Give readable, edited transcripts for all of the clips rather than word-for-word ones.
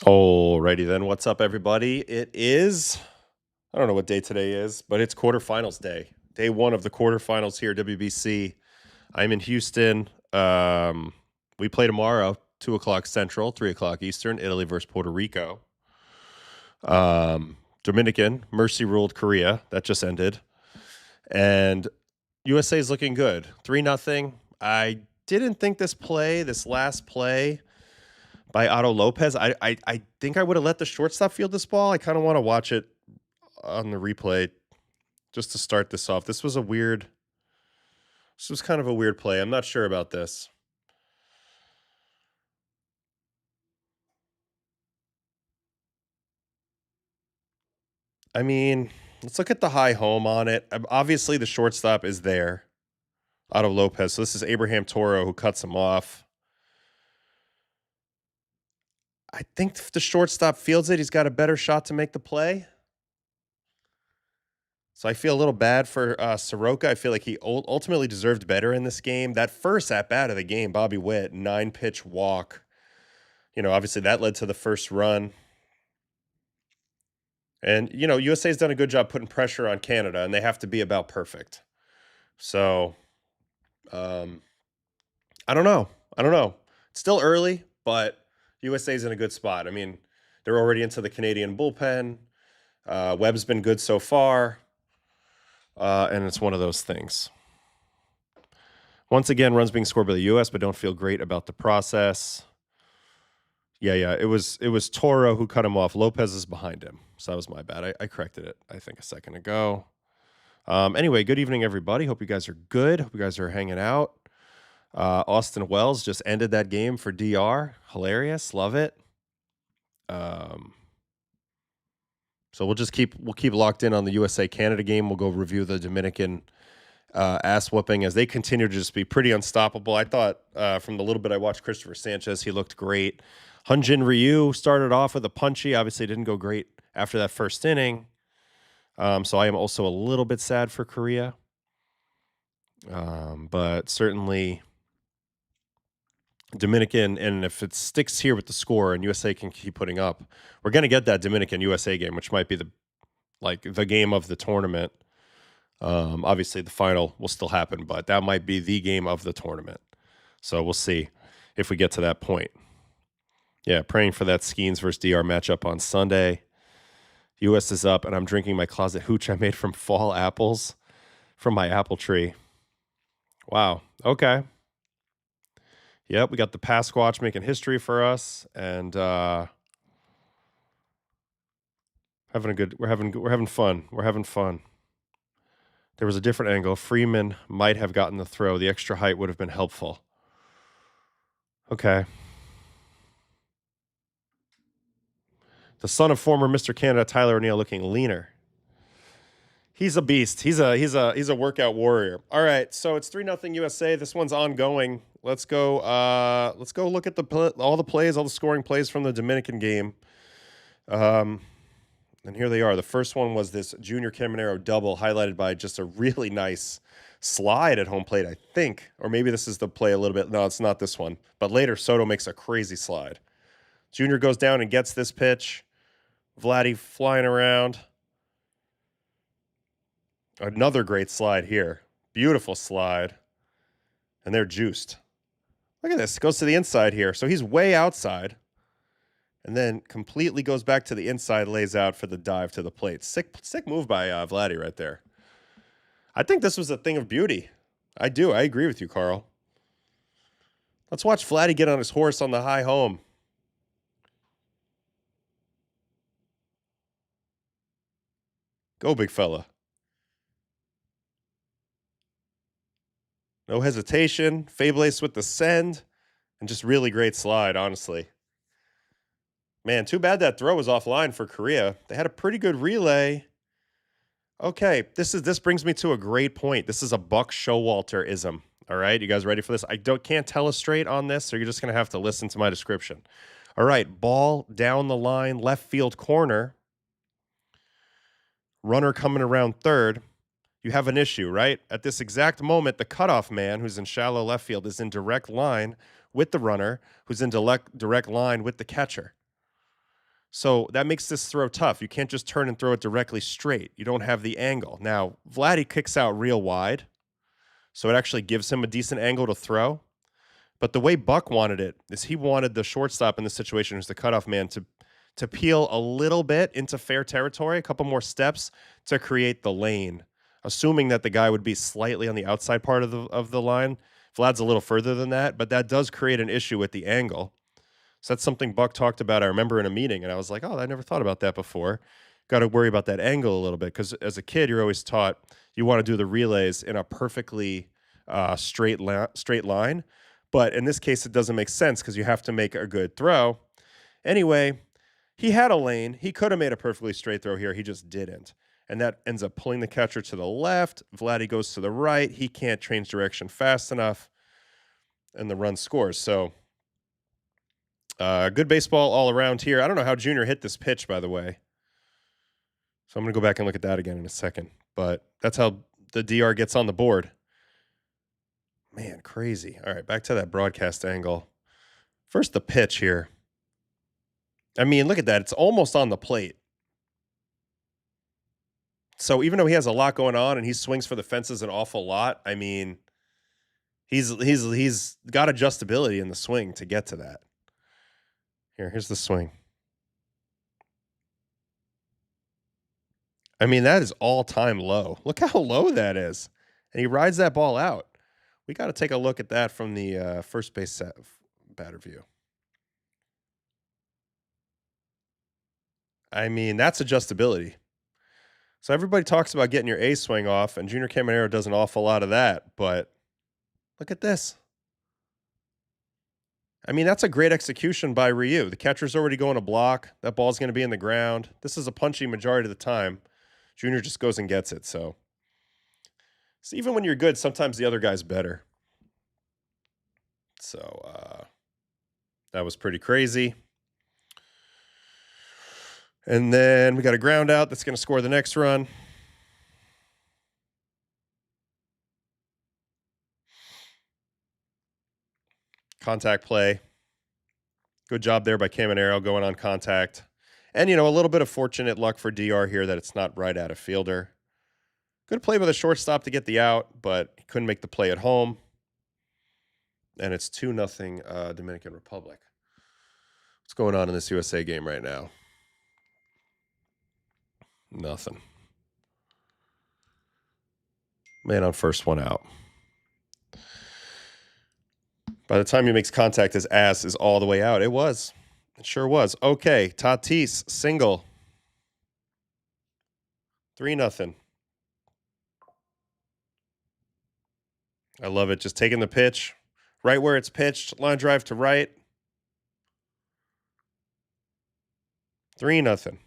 Alrighty then, what's up, everybody? It is, I don't know what day today is, but it's quarterfinals day. Day one of the quarterfinals here at WBC. I'm in Houston. We play tomorrow, 2 o'clock Central, 3 o'clock Eastern, Italy versus Puerto Rico. Dominican, mercy ruled Korea. That just ended. And USA is looking good. 3-0. I didn't think this last play by Otto Lopez, I think I would have let the shortstop field this ball. I kind of want to watch it on the replay just to start this off. This was kind of a weird play. I'm not sure about this. I mean, let's look at the high home on it. Obviously, the shortstop is there, Otto Lopez. So this is Abraham Toro who cuts him off. I think if the shortstop fields it, he's got a better shot to make the play. So I feel a little bad for Soroka. I feel like he ultimately deserved better in this game. That first at-bat of the game, Bobby Witt, 9-pitch walk. Obviously that led to the first run. And, USA's done a good job putting pressure on Canada, and they have to be about perfect. So, I don't know. It's still early, but USA's in a good spot. I mean, they're already into the Canadian bullpen. Webb's been good so far. And it's one of those things. Once again, runs being scored by the U.S., but don't feel great about the process. Yeah. It was Toro who cut him off. Lopez is behind him. So that was my bad. I corrected it, I think, a second ago. Anyway, good evening, everybody. Hope you guys are good. Hope you guys are hanging out. Austin Wells just ended that game for DR. Hilarious. Love it. So we'll keep locked in on the USA-Canada game. We'll go review the Dominican ass whooping as they continue to just be pretty unstoppable. I thought from the little bit I watched Christopher Sanchez, he looked great. Hyunjin Ryu started off with a punchy. Obviously didn't go great after that first inning. So I am also a little bit sad for Korea. But certainly Dominican, and if it sticks here with the score and USA can keep putting up, we're going to get that Dominican-USA game, which might be the game of the tournament. Obviously, the final will still happen, but that might be the game of the tournament. So we'll see if we get to that point. Yeah, praying for that Skeens versus DR matchup on Sunday. U.S. is up, and I'm drinking my closet hooch I made from fall apples from my apple tree. Wow. Okay. Yep, we got the Pasquatch making history for us, and we're having fun. We're having fun. There was a different angle. Freeman might have gotten the throw. The extra height would have been helpful. Okay. The son of former Mr. Canada, Tyler O'Neill, looking leaner. He's a beast. He's a workout warrior. All right, so it's 3-0 USA. This one's ongoing. Let's go look at all the plays, all the scoring plays from the Dominican game. And here they are. The first one was this Junior Caminero double, highlighted by just a really nice slide at home plate, I think. Or maybe this is the play a little bit. No, it's not this one. But later, Soto makes a crazy slide. Junior goes down and gets this pitch. Vladdy flying around. Another great slide here. Beautiful slide. And they're juiced. Look at this. Goes to the inside here. So he's way outside. And then completely goes back to the inside, lays out for the dive to the plate. Sick move by Vladdy right there. I think this was a thing of beauty. I do. I agree with you, Carl. Let's watch Vladdy get on his horse on the high home. Go, big fella. No hesitation. Fables with the send. And just really great slide, honestly. Man, too bad that throw was offline for Korea. They had a pretty good relay. Okay, this brings me to a great point. This is a Buck Showalter-ism. All right, you guys ready for this? Can't tell us straight on this, so you're just going to have to listen to my description. All right, ball down the line, left field corner. Runner coming around third. You have an issue, right? At this exact moment, the cutoff man, who's in shallow left field, is in direct line with the runner, who's in direct line with the catcher. So that makes this throw tough. You can't just turn and throw it directly straight. You don't have the angle. Now, Vladdy kicks out real wide, so it actually gives him a decent angle to throw. But the way Buck wanted it is he wanted the shortstop in this situation, who's the cutoff man, to peel a little bit into fair territory, a couple more steps to create the lane, assuming that the guy would be slightly on the outside part of the line. Vlad's a little further than that, but that does create an issue with the angle. So that's something Buck talked about, I remember, in a meeting, and I was like, oh, I never thought about that before. Got to worry about that angle a little bit, because as a kid, you're always taught you want to do the relays in a perfectly straight line. But in this case, it doesn't make sense because you have to make a good throw. Anyway, he had a lane. He could have made a perfectly straight throw here. He just didn't. And that ends up pulling the catcher to the left. Vladdy goes to the right. He can't change direction fast enough, and the run scores. So good baseball all around here. I don't know how Junior hit this pitch, by the way. So I'm going to go back and look at that again in a second. But that's how the DR gets on the board. Man, crazy. All right, back to that broadcast angle. First, the pitch here. I mean, look at that. It's almost on the plate. So even though he has a lot going on and he swings for the fences an awful lot, I mean, he's got adjustability in the swing to get to that. Here's the swing. I mean, that is all-time low. Look how low that is. And he rides that ball out. We got to take a look at that from the first base batter view. I mean, that's adjustability. So everybody talks about getting your A swing off, and Junior Caminero does an awful lot of that, but look at this. I mean, that's a great execution by Ryu. The catcher's already going to block. That ball's going to be in the ground. This is a punchy majority of the time. Junior just goes and gets it. So even when you're good, sometimes the other guy's better. So that was pretty crazy. And then we got a ground out that's going to score the next run. Contact play. Good job there by Caminero going on contact. And, a little bit of fortunate luck for DR here that it's not right at a fielder. Good play by the shortstop to get the out, but he couldn't make the play at home. And it's 2-0 Dominican Republic. What's going on in this USA game right now? Nothing. Man on first, one out. By the time he makes contact, his ass is all the way out. It was. It sure was. Okay, Tatis, single. 3-0. I love it. Just taking the pitch right where it's pitched. Line drive to right. 3-0.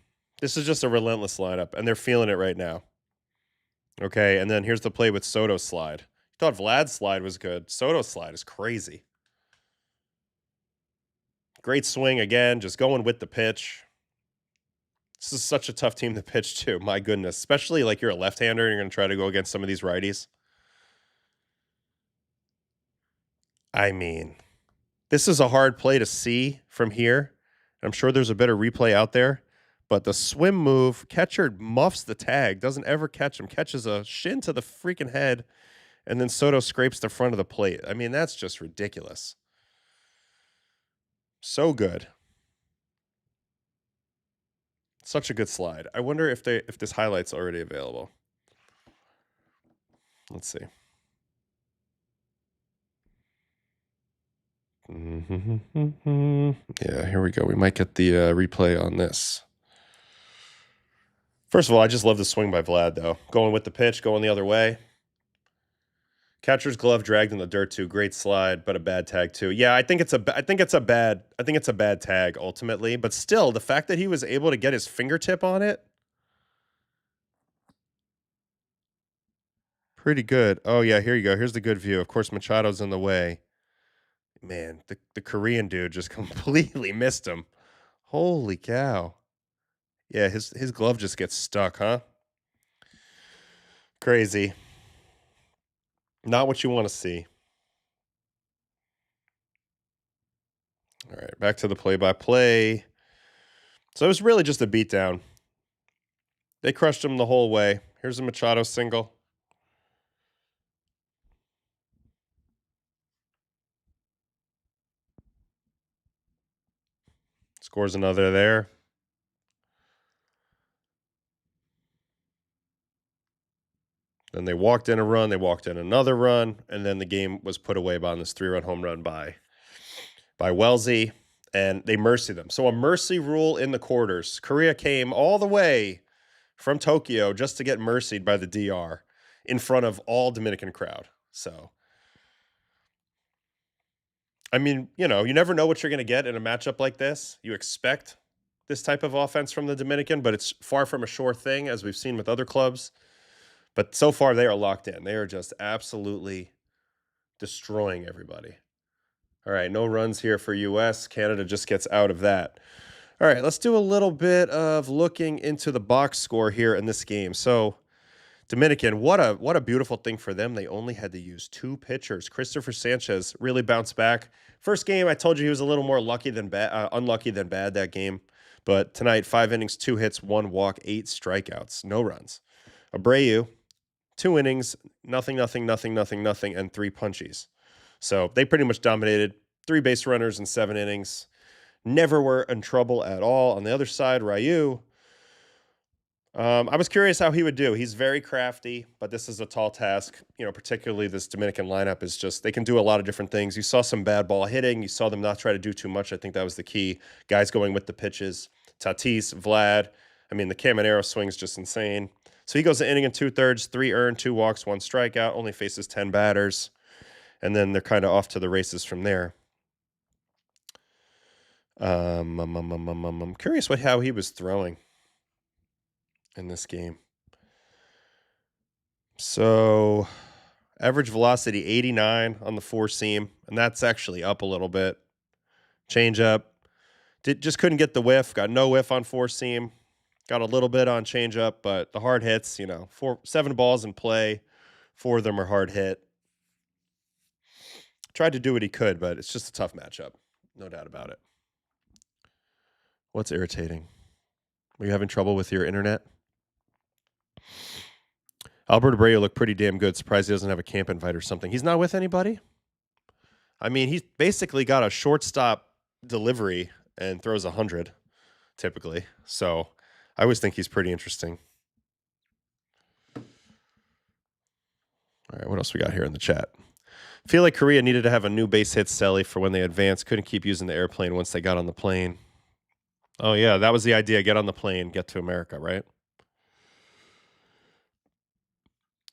This is just a relentless lineup, and they're feeling it right now. Okay, and then here's the play with Soto's slide. You thought Vlad's slide was good. Soto's slide is crazy. Great swing again, just going with the pitch. This is such a tough team to pitch to. My goodness, especially like you're a left-hander and you're going to try to go against some of these righties. I mean, this is a hard play to see from here. I'm sure there's a better replay out there. But the swim move, catcher muffs the tag, doesn't ever catch him, catches a shin to the freaking head, and then Soto scrapes the front of the plate. I mean, that's just ridiculous. So good. Such a good slide. I wonder if this highlight's already available. Let's see. Yeah, here we go. We might get the replay on this. First of all, I just love the swing by Vlad, though. Going with the pitch, going the other way. Catcher's glove dragged in the dirt too. Great slide, but a bad tag too. Yeah, I think it's a bad tag ultimately, but still, the fact that he was able to get his fingertip on it, pretty good. Oh yeah, here you go. Here's the good view. Of course, Machado's in the way. Man, the Korean dude just completely missed him. Holy cow. Yeah, his glove just gets stuck, huh? Crazy. Not what you want to see. All right, back to the play-by-play. So it was really just a beatdown. They crushed him the whole way. Here's a Machado single. Scores another there. Then they walked in a run. They walked in another run. And then the game was put away by this 3-run home run by Wellesley. And they mercied them. So a mercy rule in the quarters. Korea came all the way from Tokyo just to get mercied by the DR in front of all Dominican crowd. So, I mean, you know, you never know what you're going to get in a matchup like this. You expect this type of offense from the Dominican, but it's far from a sure thing, as we've seen with other clubs. But so far, they are locked in. They are just absolutely destroying everybody. All right, no runs here for U.S. Canada just gets out of that. All right, let's do a little bit of looking into the box score here in this game. So, Dominican, what a beautiful thing for them. They only had to use 2 pitchers. Christopher Sanchez really bounced back. First game, I told you he was a little more unlucky than bad that game. But tonight, 5 innings, 2 hits, 1 walk, 8 strikeouts, no runs. Abreu, 2 innings, nothing, and 3 punchies. So they pretty much dominated. 3 base runners in 7 innings. Never were in trouble at all. On the other side, Ryu, I was curious how he would do. He's very crafty, but this is a tall task. You know, particularly this Dominican lineup is just, they can do a lot of different things. You saw some bad ball hitting. You saw them not try to do too much. I think that was the key. Guys going with the pitches. Tatis, Vlad. I mean, the Caminero swing's just insane. So he goes an inning and 2/3, 3 earned, 2 walks, 1 strikeout, only faces 10 batters. And then they're kind of off to the races from there. I'm curious how he was throwing in this game. So average velocity 89 on the 4-seam, and that's actually up a little bit. Changeup, just couldn't get the whiff. Got no whiff on 4-seam. Got a little bit on changeup, but the hard hits, you know, 7 balls in play, 4 of them are hard hit. Tried to do what he could, but it's just a tough matchup. No doubt about it. What's irritating? Are you having trouble with your internet? Albert Abreu looked pretty damn good. Surprised he doesn't have a camp invite or something. He's not with anybody? I mean, he's basically got a shortstop delivery and throws 100, typically. So I always think he's pretty interesting. All right, what else we got here in the chat? Feel like Korea needed to have a new base hit celly for when they advanced. Couldn't keep using the airplane once they got on the plane. Oh, yeah, that was the idea. Get on the plane, get to America, right?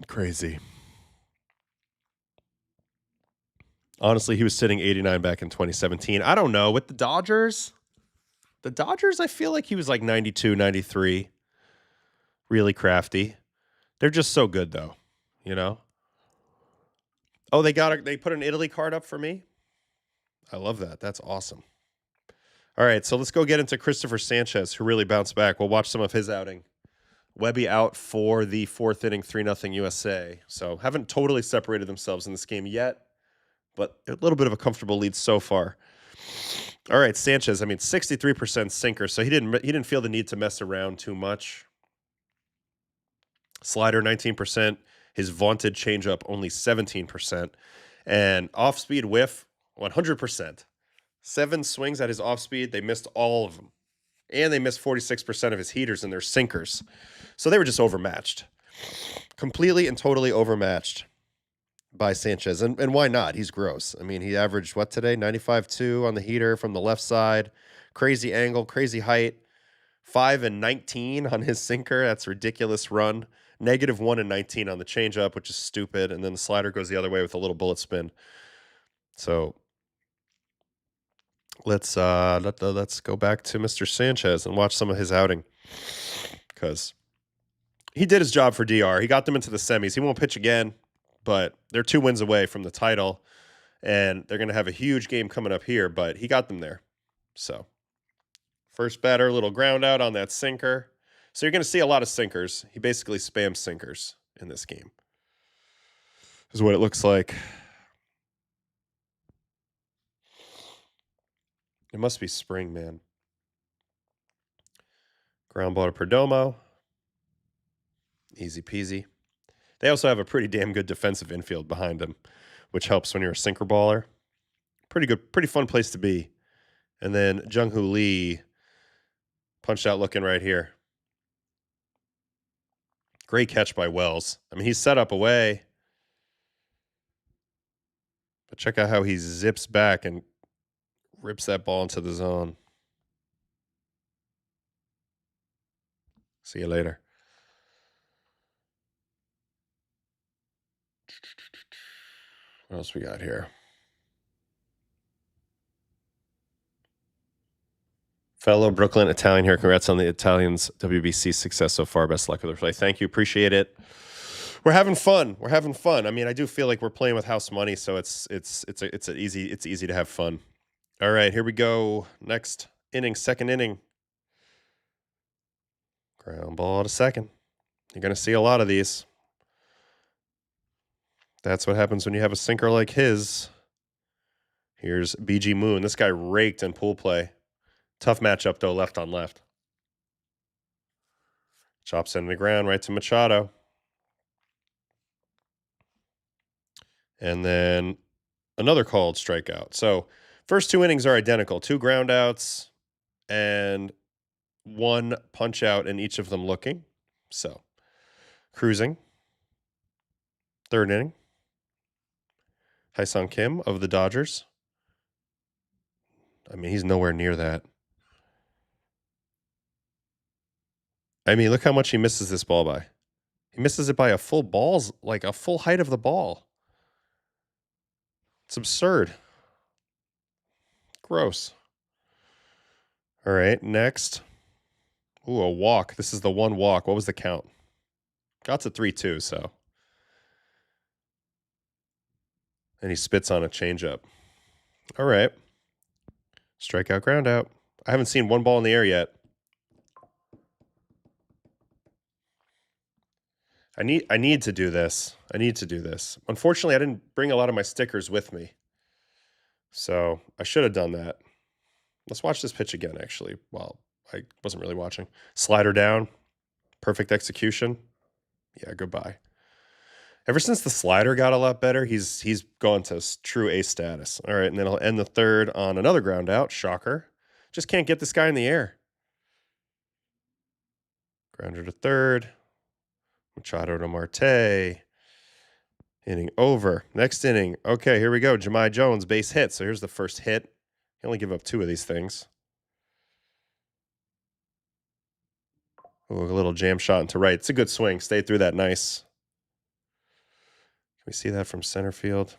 Crazy. Honestly, he was sitting 89 back in 2017. I don't know. With the Dodgers, I feel like he was like 92, 93. Really crafty. They're just so good, though, you know? Oh, they put an Italy card up for me? I love that. That's awesome. All right, so let's go get into Christopher Sanchez, who really bounced back. We'll watch some of his outing. Webby out for the 4th inning, 3-0 USA. So haven't totally separated themselves in this game yet, but a little bit of a comfortable lead so far. All right, Sanchez, I mean, 63% sinker, so he didn't feel the need to mess around too much. Slider, 19%. His vaunted changeup, only 17%. And off-speed whiff, 100%. 7 swings at his off-speed. They missed all of them. And they missed 46% of his heaters and their sinkers. So they were just overmatched. Completely and totally overmatched by Sanchez. And why not? He's gross. I mean, he averaged, what today? 95.2 on the heater from the left side. Crazy angle, crazy height. 5 and 19 on his sinker. That's a ridiculous run. -1 and 19 on the changeup, which is stupid. And then the slider goes the other way with a little bullet spin. So let's go back to Mr. Sanchez and watch some of his outing, because he did his job for DR. He got them into the semis. He won't pitch again, but they're 2 wins away from the title, and they're going to have a huge game coming up here, but he got them there. So first batter, little ground out on that sinker. So you're going to see a lot of sinkers. He basically spams sinkers in this game. This is what it looks like. It must be spring, man. Ground ball to Perdomo. Easy peasy. They also have a pretty damn good defensive infield behind them, which helps when you're a sinker baller. Pretty good, pretty fun place to be. And then Jung-Hoo Lee punched out looking right here. Great catch by Wells. I mean, he's set up away. But check out how he zips back and rips that ball into the zone. See you later. What else we got here? Fellow Brooklyn Italian here. Congrats on the Italians' WBC success so far. Best luck with their play. Thank you. Appreciate it. We're having fun. We're having fun. I mean, I do feel like we're playing with house money, so it's easy to have fun. All right, here we go. Next inning, second inning. Ground ball to second. You're going to see a lot of these. That's what happens when you have a sinker like his. Here's BG Moon. This guy raked in pool play. Tough matchup, though, left on left. Chops into the ground right to Machado. And then another called strikeout. So first two innings are identical. 2 groundouts and 1 punch out in each of them looking. So cruising. Third inning. Hyesung Kim of the Dodgers. I mean, he's nowhere near that. I mean, look how much he misses this ball by. He misses it by a full ball's, like a full height of the ball. It's absurd. Gross. All right, next. Ooh, a walk. This is the 1 walk. What was the count? Got to 3-2, so. And he spits on a changeup. All right. Strikeout, ground out. I haven't seen 1 ball in the air yet. I need to do this. I need to do this. Unfortunately, I didn't bring a lot of my stickers with me. So I should have done that. Let's watch this pitch again, actually. Well, I wasn't really watching. Slider down. Perfect execution. Yeah, goodbye. Ever since the slider got a lot better, he's gone to true ace status. All right, and then I'll end the third on another ground out. Shocker. Just can't get this guy in the air. Grounder to third. Machado to Marte. Inning over. Next inning. Okay, here we go. Jahmai Jones, base hit. So here's the first hit. He only give up 2 of these things. Ooh, a little jam shot into right. It's a good swing. Stayed through that nice. Can we see that from center field?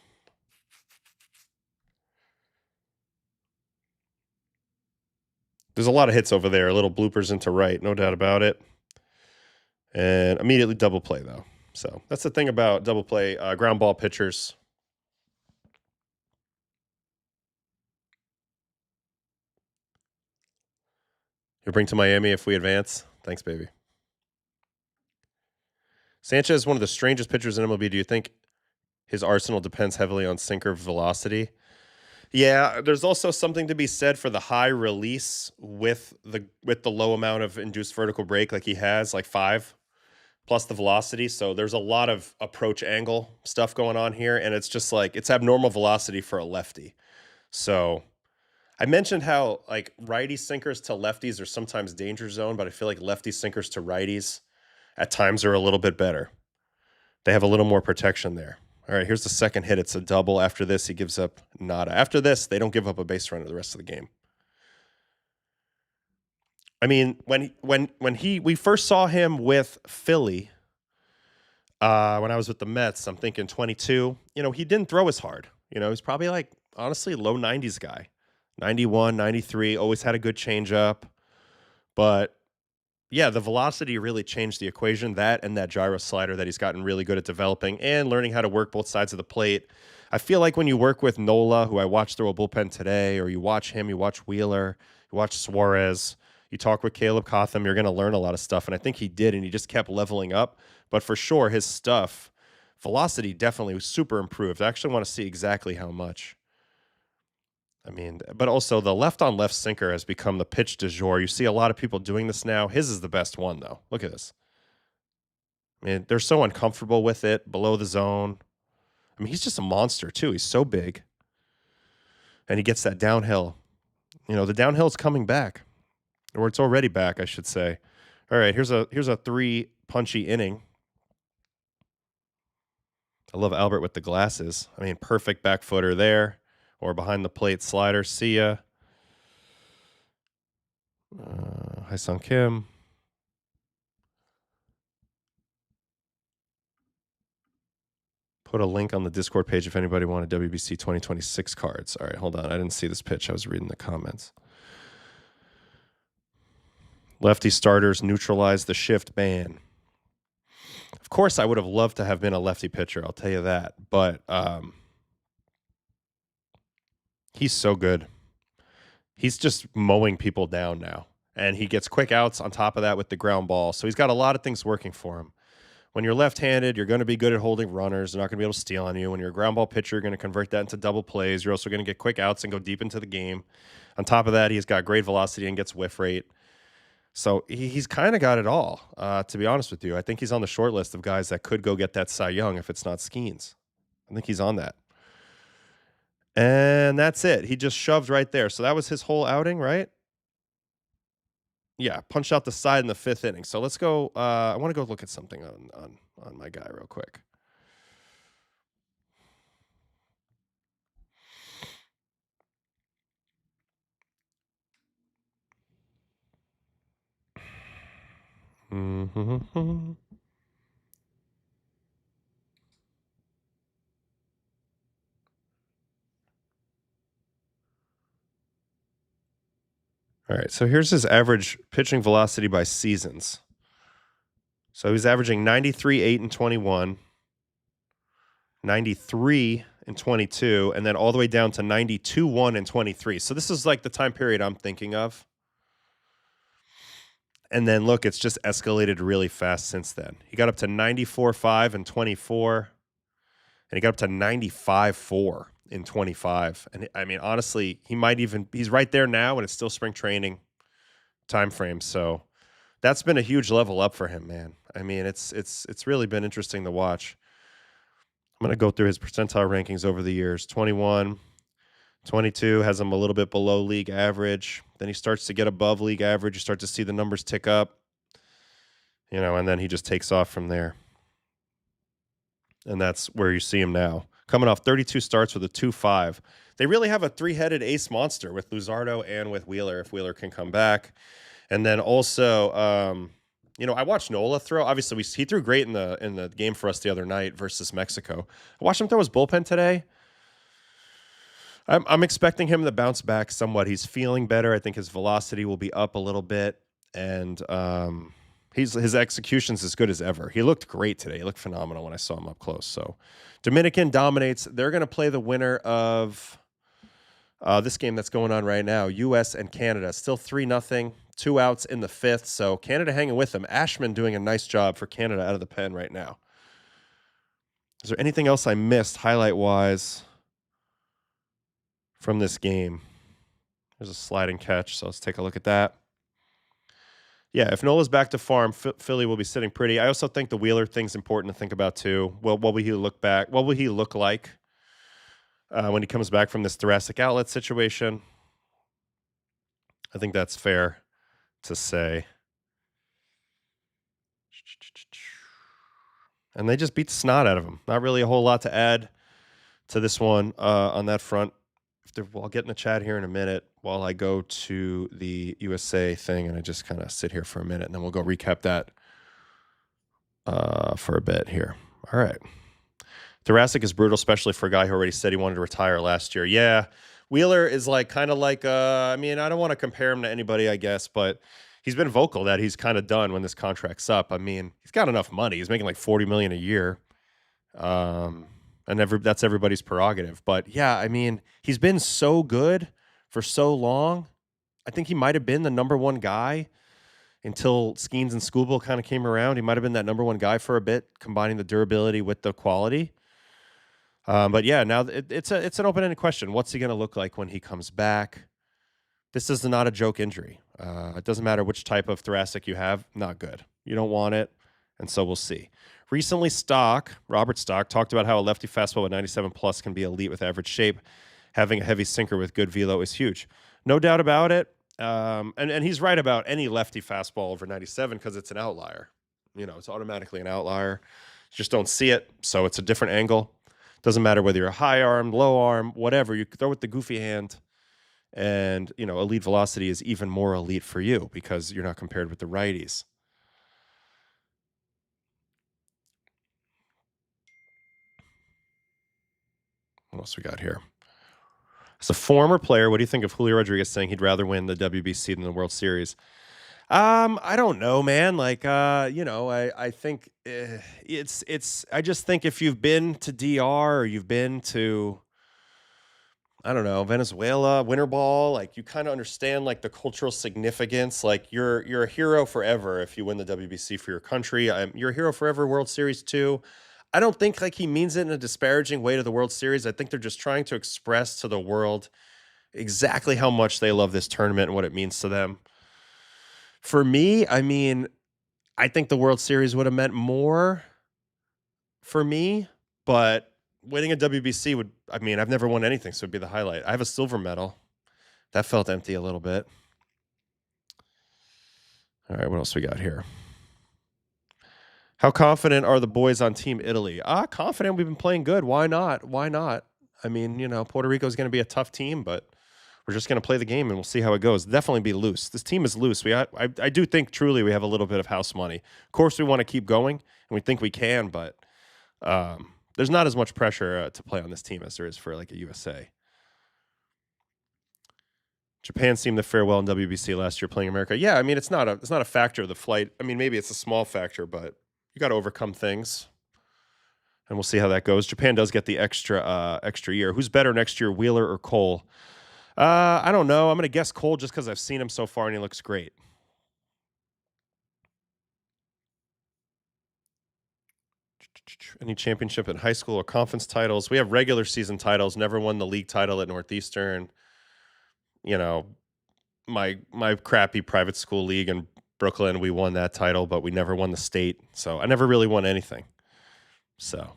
There's a lot of hits over there. Little bloopers into right. No doubt about it. And immediately double play, though. So that's the thing about double play ground ball pitchers. You'll bring to Miami if we advance. Thanks, baby. Sanchez is one of the strangest pitchers in MLB. Do you think his arsenal depends heavily on sinker velocity? Yeah, there's also something to be said for the high release with the low amount of induced vertical break like he has, like 5. Plus the velocity. So there's a lot of approach angle stuff going on here. And it's just like, it's abnormal velocity for a lefty. So I mentioned how like righty sinkers to lefties are sometimes danger zone, but I feel like lefty sinkers to righties at times are a little bit better. They have a little more protection there. All right, here's the second hit. It's a double. After this, he gives up nada. After this, they don't give up a base runner the rest of the game. I mean, when we first saw him with Philly, when I was with the Mets, I'm thinking 22. You know, he didn't throw as hard. You know, he's probably like honestly low 90s guy, 91, 93. Always had a good changeup, but yeah, the velocity really changed the equation. That and that gyro slider that he's gotten really good at developing and learning how to work both sides of the plate. I feel like when you work with Nola, who I watched throw a bullpen today, or you watch him, you watch Wheeler, you watch Suarez. You talk with Caleb Cotham, you're going to learn a lot of stuff. And I think he did, and he just kept leveling up. But for sure, his stuff, velocity definitely was super improved. I actually want to see exactly how much. I mean, but also the left-on-left sinker has become the pitch du jour. You see a lot of people doing this now. His is the best one, though. Look at this. I mean, they're so uncomfortable with it below the zone. I mean, he's just a monster, too. He's so big. And he gets that downhill. You know, the downhill's coming back. Or it's already back, I should say. All right, here's a 3 punchy inning. I love Albert with the glasses. I mean, perfect back footer there. Or behind the plate slider. See ya. Hi Sung Kim. Put a link on the Discord page if anybody wanted WBC 2026 cards. All right, hold on. I didn't see this pitch. I was reading the comments. Lefty starters neutralize the shift ban. Of course, I would have loved to have been a lefty pitcher. I'll tell you that. But he's so good. He's just mowing people down now. And he gets quick outs on top of that with the ground ball. So he's got a lot of things working for him. When you're left-handed, you're going to be good at holding runners. They're not going to be able to steal on you. When you're a ground ball pitcher, you're going to convert that into double plays. You're also going to get quick outs and go deep into the game. On top of that, he's got great velocity and gets whiff rate. So he's kind of got it all, to be honest with you. I think he's on the short list of guys that could go get that Cy Young if it's not Skeens. I think he's on that. And that's it. He just shoved right there. So that was his whole outing, right? Yeah, punched out the side in the 5th inning. So let's go. I want to go look at something on my guy real quick. Mm-hmm. All right, so here's his average pitching velocity by seasons. So he's averaging 93, 8, and 21, 93 and 22, and then all the way down to 92, 1, and 23. So this is like the time period I'm thinking of. And then look, it's just escalated really fast since then. He got up to 94, 5, and 24, and he got up to 95, 4 in 25. And I mean, honestly, he's right there now, and it's still spring training time frame. So that's been a huge level up for him, man. I mean, it's really been interesting to watch. I'm going to go through his percentile rankings over the years. 21, 22 has him a little bit below league average. Then he starts to get above league average. You start to see the numbers tick up, and then he just takes off from there. And that's where you see him now. Coming off 32 starts with a 2.5. They really have a 3-headed ace monster with Luzardo and with Wheeler, if Wheeler can come back. And then also, I watched Nola throw. Obviously, he threw great in the game for us the other night versus Mexico. I watched him throw his bullpen today. I'm expecting him to bounce back somewhat. He's feeling better. I think his velocity will be up a little bit. And his execution's as good as ever. He looked great today. He looked phenomenal when I saw him up close. So Dominican dominates. They're going to play the winner of this game that's going on right now, U.S. and Canada. Still 3-0, 2 outs in the 5th. So Canada hanging with them. Ashman doing a nice job for Canada out of the pen right now. Is there anything else I missed highlight-wise from this game? There's a sliding catch, so let's take a look at that. Yeah, if Nola's back to farm, Philly will be sitting pretty. I also think the Wheeler thing's important to think about too. Well, what will he look like when he comes back from this thoracic outlet situation? I think that's fair to say. And they just beat the snot out of him. Not really a whole lot to add to this one on that front. I'll get in the chat here in a minute while I go to the USA thing, and I just kind of sit here for a minute, and then we'll go recap that for a bit here. All right. Thoracic is brutal, especially for a guy who already said he wanted to retire last year. Yeah, Wheeler is I don't want to compare him to anybody, I guess, but he's been vocal that he's kind of done when this contract's up. I mean, he's got enough money. He's making like $40 million a year. And that's everybody's prerogative. But yeah, I mean, he's been so good for so long. I think he might have been the number one guy until Skeens and Scooble kind of came around. He might have been that number one guy for a bit, combining the durability with the quality. But yeah, now it's an open-ended question. What's he going to look like when he comes back? This is not a joke injury. It doesn't matter which type of thoracic you have. Not good. You don't want it, and so we'll see. Recently, Robert Stock, talked about how a lefty fastball with 97 plus can be elite with average shape. Having a heavy sinker with good velo is huge. No doubt about it. And he's right about any lefty fastball over 97 because it's an outlier. You know, it's automatically an outlier. You just don't see it, so it's a different angle. Doesn't matter whether you're a high arm, low arm, whatever. You throw with the goofy hand, and, you know, elite velocity is even more elite for you because you're not compared with the righties. What else we got here? As a former player, what do you think of Julio Rodriguez saying he'd rather win the WBC than the World Series? I don't know, man. Like, you know, I think I just think if you've been to DR or you've been to, I don't know, Venezuela, winter ball, like you kind of understand like the cultural significance. Like you're a hero forever if you win the WBC for your country. You're a hero forever, World Series too. I don't think like he means it in a disparaging way to the World Series. I think they're just trying to express to the world exactly how much they love this tournament and what it means to them. For me, I mean, I think the World Series would have meant more for me, but winning a WBC would, I mean, I've never won anything, so it'd be the highlight. I have a silver medal. That felt empty a little bit. All right, what else we got here? How confident are the boys on Team Italy? Confident. We've been playing good. Why not? Why not? I mean, you know, Puerto Rico is going to be a tough team, but we're just going to play the game and we'll see how it goes. Definitely be loose. This team is loose. I do think truly we have a little bit of house money. Of course, we want to keep going and we think we can, but there's not as much pressure to play on this team as there is for like a USA. Japan seemed to fare well in WBC last year playing America. Yeah, I mean it's not a factor of the flight. I mean maybe it's a small factor, but you got to overcome things, and we'll see how that goes. Japan does get the extra year. Who's better next year, Wheeler or Cole? I don't know. I'm gonna guess Cole just because I've seen him so far and he looks great. Any championship in high school or conference titles? We have regular season titles. Never won the league title at Northeastern. You know, my crappy private school league in Brooklyn, we won that title, but we never won the state. So I never really won anything. So,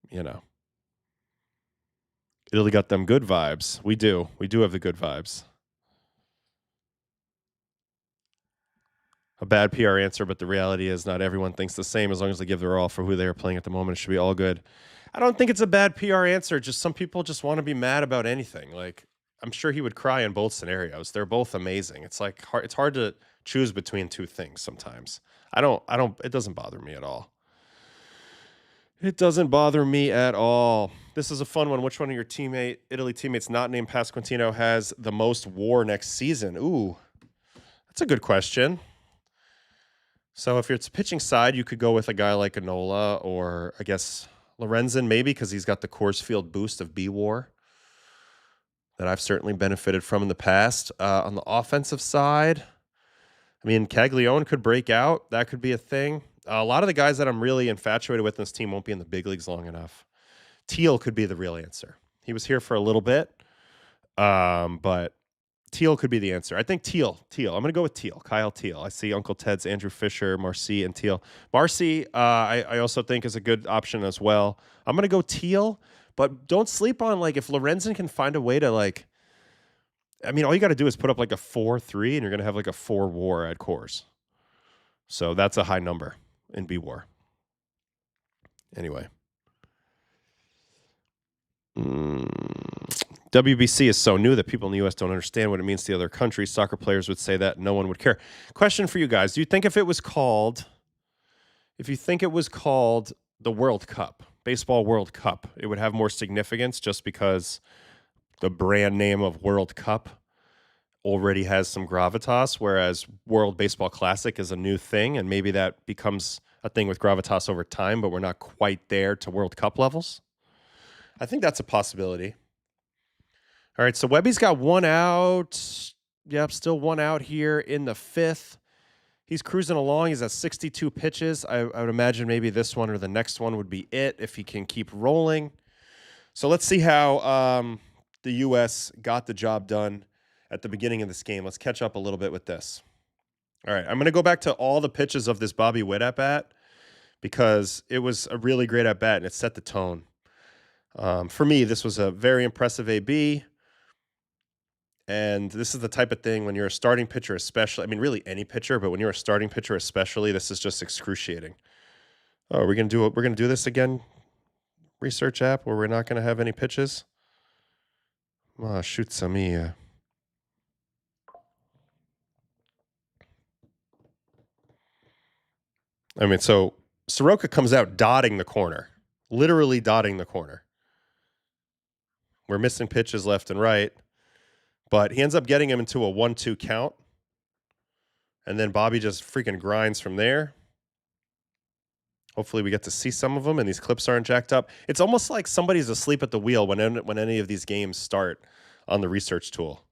you know, Italy got them good vibes. We do have the good vibes. A bad PR answer, but the reality is not everyone thinks the same. As long as they give their all for who they are playing at the moment, it should be all good. I don't think it's a bad PR answer. Just some people just want to be mad about anything. Like, I'm sure he would cry in both scenarios. They're both amazing. It's like it's hard to choose between two things sometimes. It doesn't bother me at all. It doesn't bother me at all. This is a fun one. Which one of your Italy teammates not named Pasquantino has the most WAR next season? Ooh, that's a good question. So if it's pitching side, you could go with a guy like Enola or I guess Lorenzen maybe because he's got the Coors Field boost of B-WAR that I've certainly benefited from in the past. On the offensive side, I mean, Caglione could break out. That could be a thing. A lot of the guys that I'm really infatuated with in this team won't be in the big leagues long enough. Teal could be the real answer. He was here for a little bit, but Teal could be the answer. I think Teal. I'm going to go with Teal. Kyle Teal. I see Uncle Ted's Andrew Fisher, Marcy, and Teal. Marcy, I also think is a good option as well. I'm going to go Teal, but don't sleep on, like, if Lorenzen can find a way to, like, I mean, all you got to do is put up like a 4-3 and you're going to have like a 4 WAR at Coors. So that's a high number in B-WAR. Anyway. WBC is so new that people in the U.S. don't understand what it means to the other countries. Soccer players would say that no one would care. Question for you guys. Do you think if you think it was called the World Cup, Baseball World Cup, it would have more significance just because the brand name of World Cup already has some gravitas, whereas World Baseball Classic is a new thing, and maybe that becomes a thing with gravitas over time, but we're not quite there to World Cup levels? I think that's a possibility. All right, so Webby's got one out. Yep, still one out here in the fifth. He's cruising along. He's at 62 pitches. I would imagine maybe this one or the next one would be it if he can keep rolling. So let's see how the U.S. got the job done at the beginning of this game. Let's catch up a little bit with this. All right, I'm going to go back to all the pitches of this Bobby Witt at bat because it was a really great at bat and it set the tone. For me, this was a very impressive AB. And this is the type of thing when you're a starting pitcher, especially, I mean, really any pitcher, but when you're a starting pitcher, especially, this is just excruciating. Oh, we're going to do this again? Research app where we're not going to have any pitches? Oh, shoot some me. I mean, so Soroka comes out dotting the corner, literally dotting the corner. We're missing pitches left and right, but he ends up getting him into a 1-2 count. And then Bobby just freaking grinds from there. Hopefully we get to see some of them and these clips aren't jacked up. It's almost like somebody's asleep at the wheel when any of these games start on the research tool.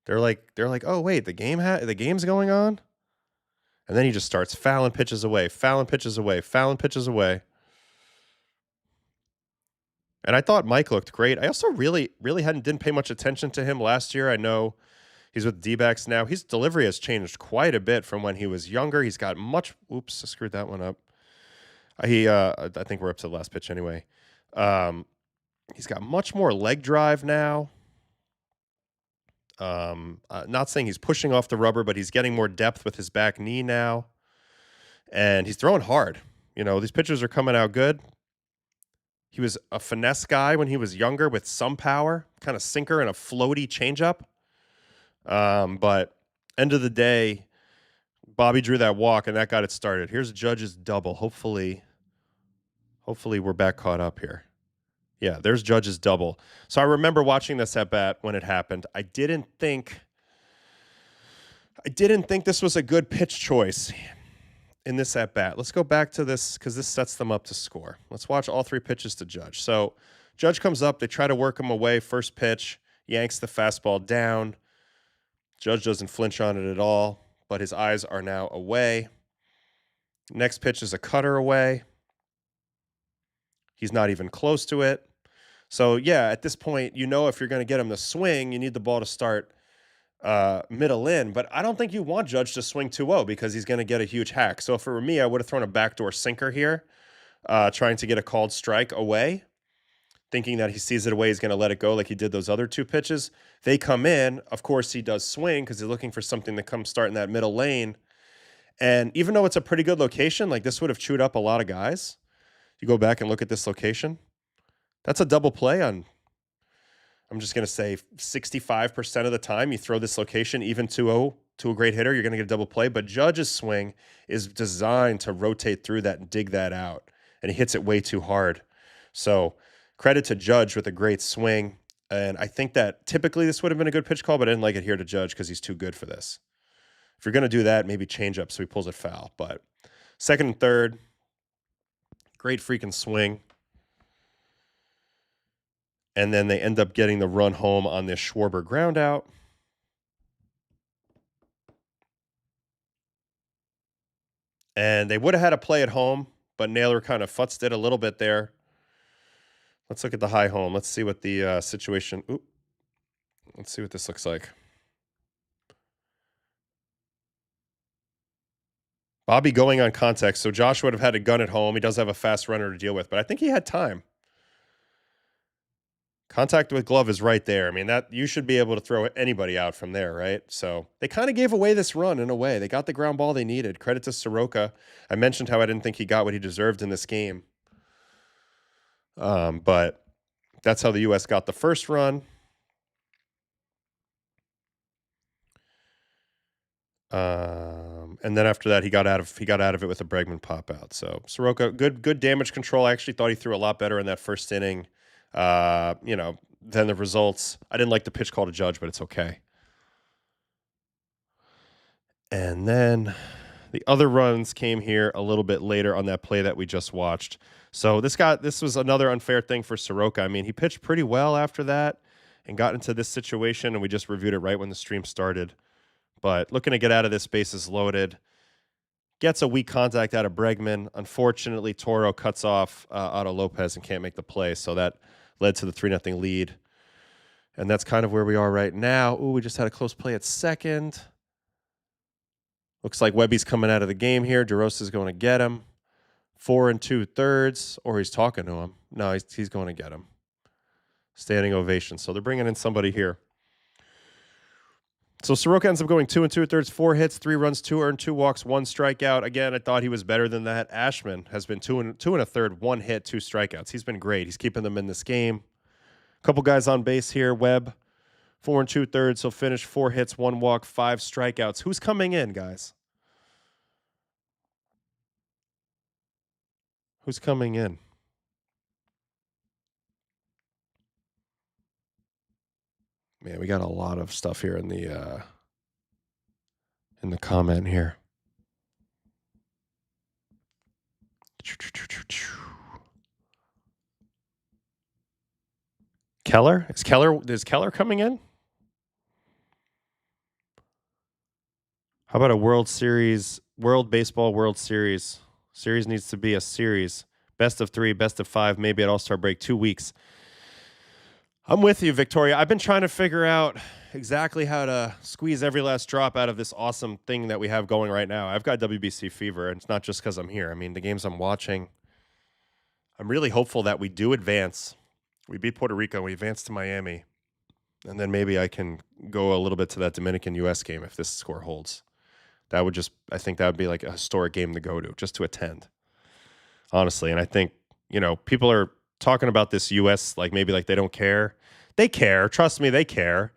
They're like, oh wait, the game's going on? And then he just starts fouling pitches away, fouling pitches away, fouling pitches away. And I thought Mike looked great. I also really didn't pay much attention to him last year. I know he's with D-backs now. His delivery has changed quite a bit from when he was younger. He's got much. Oops, I screwed that one up. I think we're up to the last pitch anyway. He's got much more leg drive now. Not saying he's pushing off the rubber, but he's getting more depth with his back knee now. And he's throwing hard. You know, these pitchers are coming out good. He was a finesse guy when he was younger with some power, kind of sinker and a floaty changeup. But end of the day, Bobby drew that walk and that got it started. Here's Judge's double. Hopefully we're back caught up here. Yeah, there's Judge's double. So I remember watching this at bat when it happened. I didn't think this was a good pitch choice in this at bat. Let's go back to this because this sets them up to score. Let's watch all three pitches to Judge. So Judge comes up. They try to work him away. First pitch, yanks the fastball down. Judge doesn't flinch on it at all, but his eyes are now away. Next pitch is a cutter away. He's not even close to it. So, yeah, at this point, you know if you're going to get him to swing, you need the ball to start middle in. But I don't think you want Judge to swing 2-0 because he's going to get a huge hack. So if it were me, I would have thrown a backdoor sinker here, trying to get a called strike away, thinking that he sees it away, he's going to let it go like he did those other two pitches. They come in. Of course, he does swing because he's looking for something to come start in that middle lane. And even though it's a pretty good location, like this would have chewed up a lot of guys. You go back and look at this location. That's a double play on, I'm just going to say 65% of the time you throw this location, even 2-0 to a great hitter, you're going to get a double play. But Judge's swing is designed to rotate through that and dig that out. And he hits it way too hard. So credit to Judge with a great swing. And I think that typically this would have been a good pitch call, but I didn't like it here to Judge because he's too good for this. If you're going to do that, maybe change up so he pulls it foul. But second and third, great freaking swing. And then they end up getting the run home on this Schwarber ground out. And they would have had a play at home, but Naylor kind of futzed it a little bit there. Let's look at the high home. Let's see what the situation. Let's see what this looks like. Bobby going on contact. So Josh would have had a gun at home. He does have a fast runner to deal with, but I think he had time. Contact with glove is right there. I mean, that you should be able to throw anybody out from there, right? So they kind of gave away this run in a way. They got the ground ball they needed. Credit to Soroka. I mentioned how I didn't think he got what he deserved in this game. But that's how the U.S. got the first run. And then after that, he got out of it with a Bregman pop out. So Soroka, good damage control. I actually thought he threw a lot better in that first inning. Than the results. I didn't like the pitch call to Judge, but it's okay. And then the other runs came here a little bit later on that play that we just watched. So this was another unfair thing for Soroka. I mean, he pitched pretty well after that and got into this situation, and we just reviewed it right when the stream started. But looking to get out of this, bases loaded. Gets a weak contact out of Bregman. Unfortunately, Toro cuts off Otto Lopez and can't make the play. So that led to the 3-0 lead. And that's kind of where we are right now. Ooh, we just had a close play at second. Looks like Webby's coming out of the game here. DeRosa's going to get him. 4 2/3, or he's talking to him. No, he's going to get him. Standing ovation. So they're bringing in somebody here. So Soroka ends up going 2 2/3, 4 hits, 3 runs, 2 earned, 2 walks, 1 strikeout. Again, I thought he was better than that. Ashman has been 2 1/3, 1 hit, 2 strikeouts. He's been great. He's keeping them in this game. A couple guys on base here. Webb, 4 2/3. He'll finish 4 hits, 1 walk, 5 strikeouts. Who's coming in, guys? Who's coming in? Man, we got a lot of stuff here in the comment here. Keller? Is Keller coming in? How about a World Series, World Baseball World Series? Series needs to be a series. Best of 3, best of 5, maybe at All-Star break, 2 weeks. I'm with you, Victoria. I've been trying to figure out exactly how to squeeze every last drop out of this awesome thing that we have going right now. I've got WBC fever, and it's not just because I'm here. I mean, the games I'm watching, I'm really hopeful that we do advance. We beat Puerto Rico, we advance to Miami, and then maybe I can go a little bit to that Dominican-U.S. game if this score holds. That would just, I think that would be like a historic game to go to, just to attend, honestly. And I think, people are talking about this U.S. like maybe like they don't care. They care. Trust me, they care.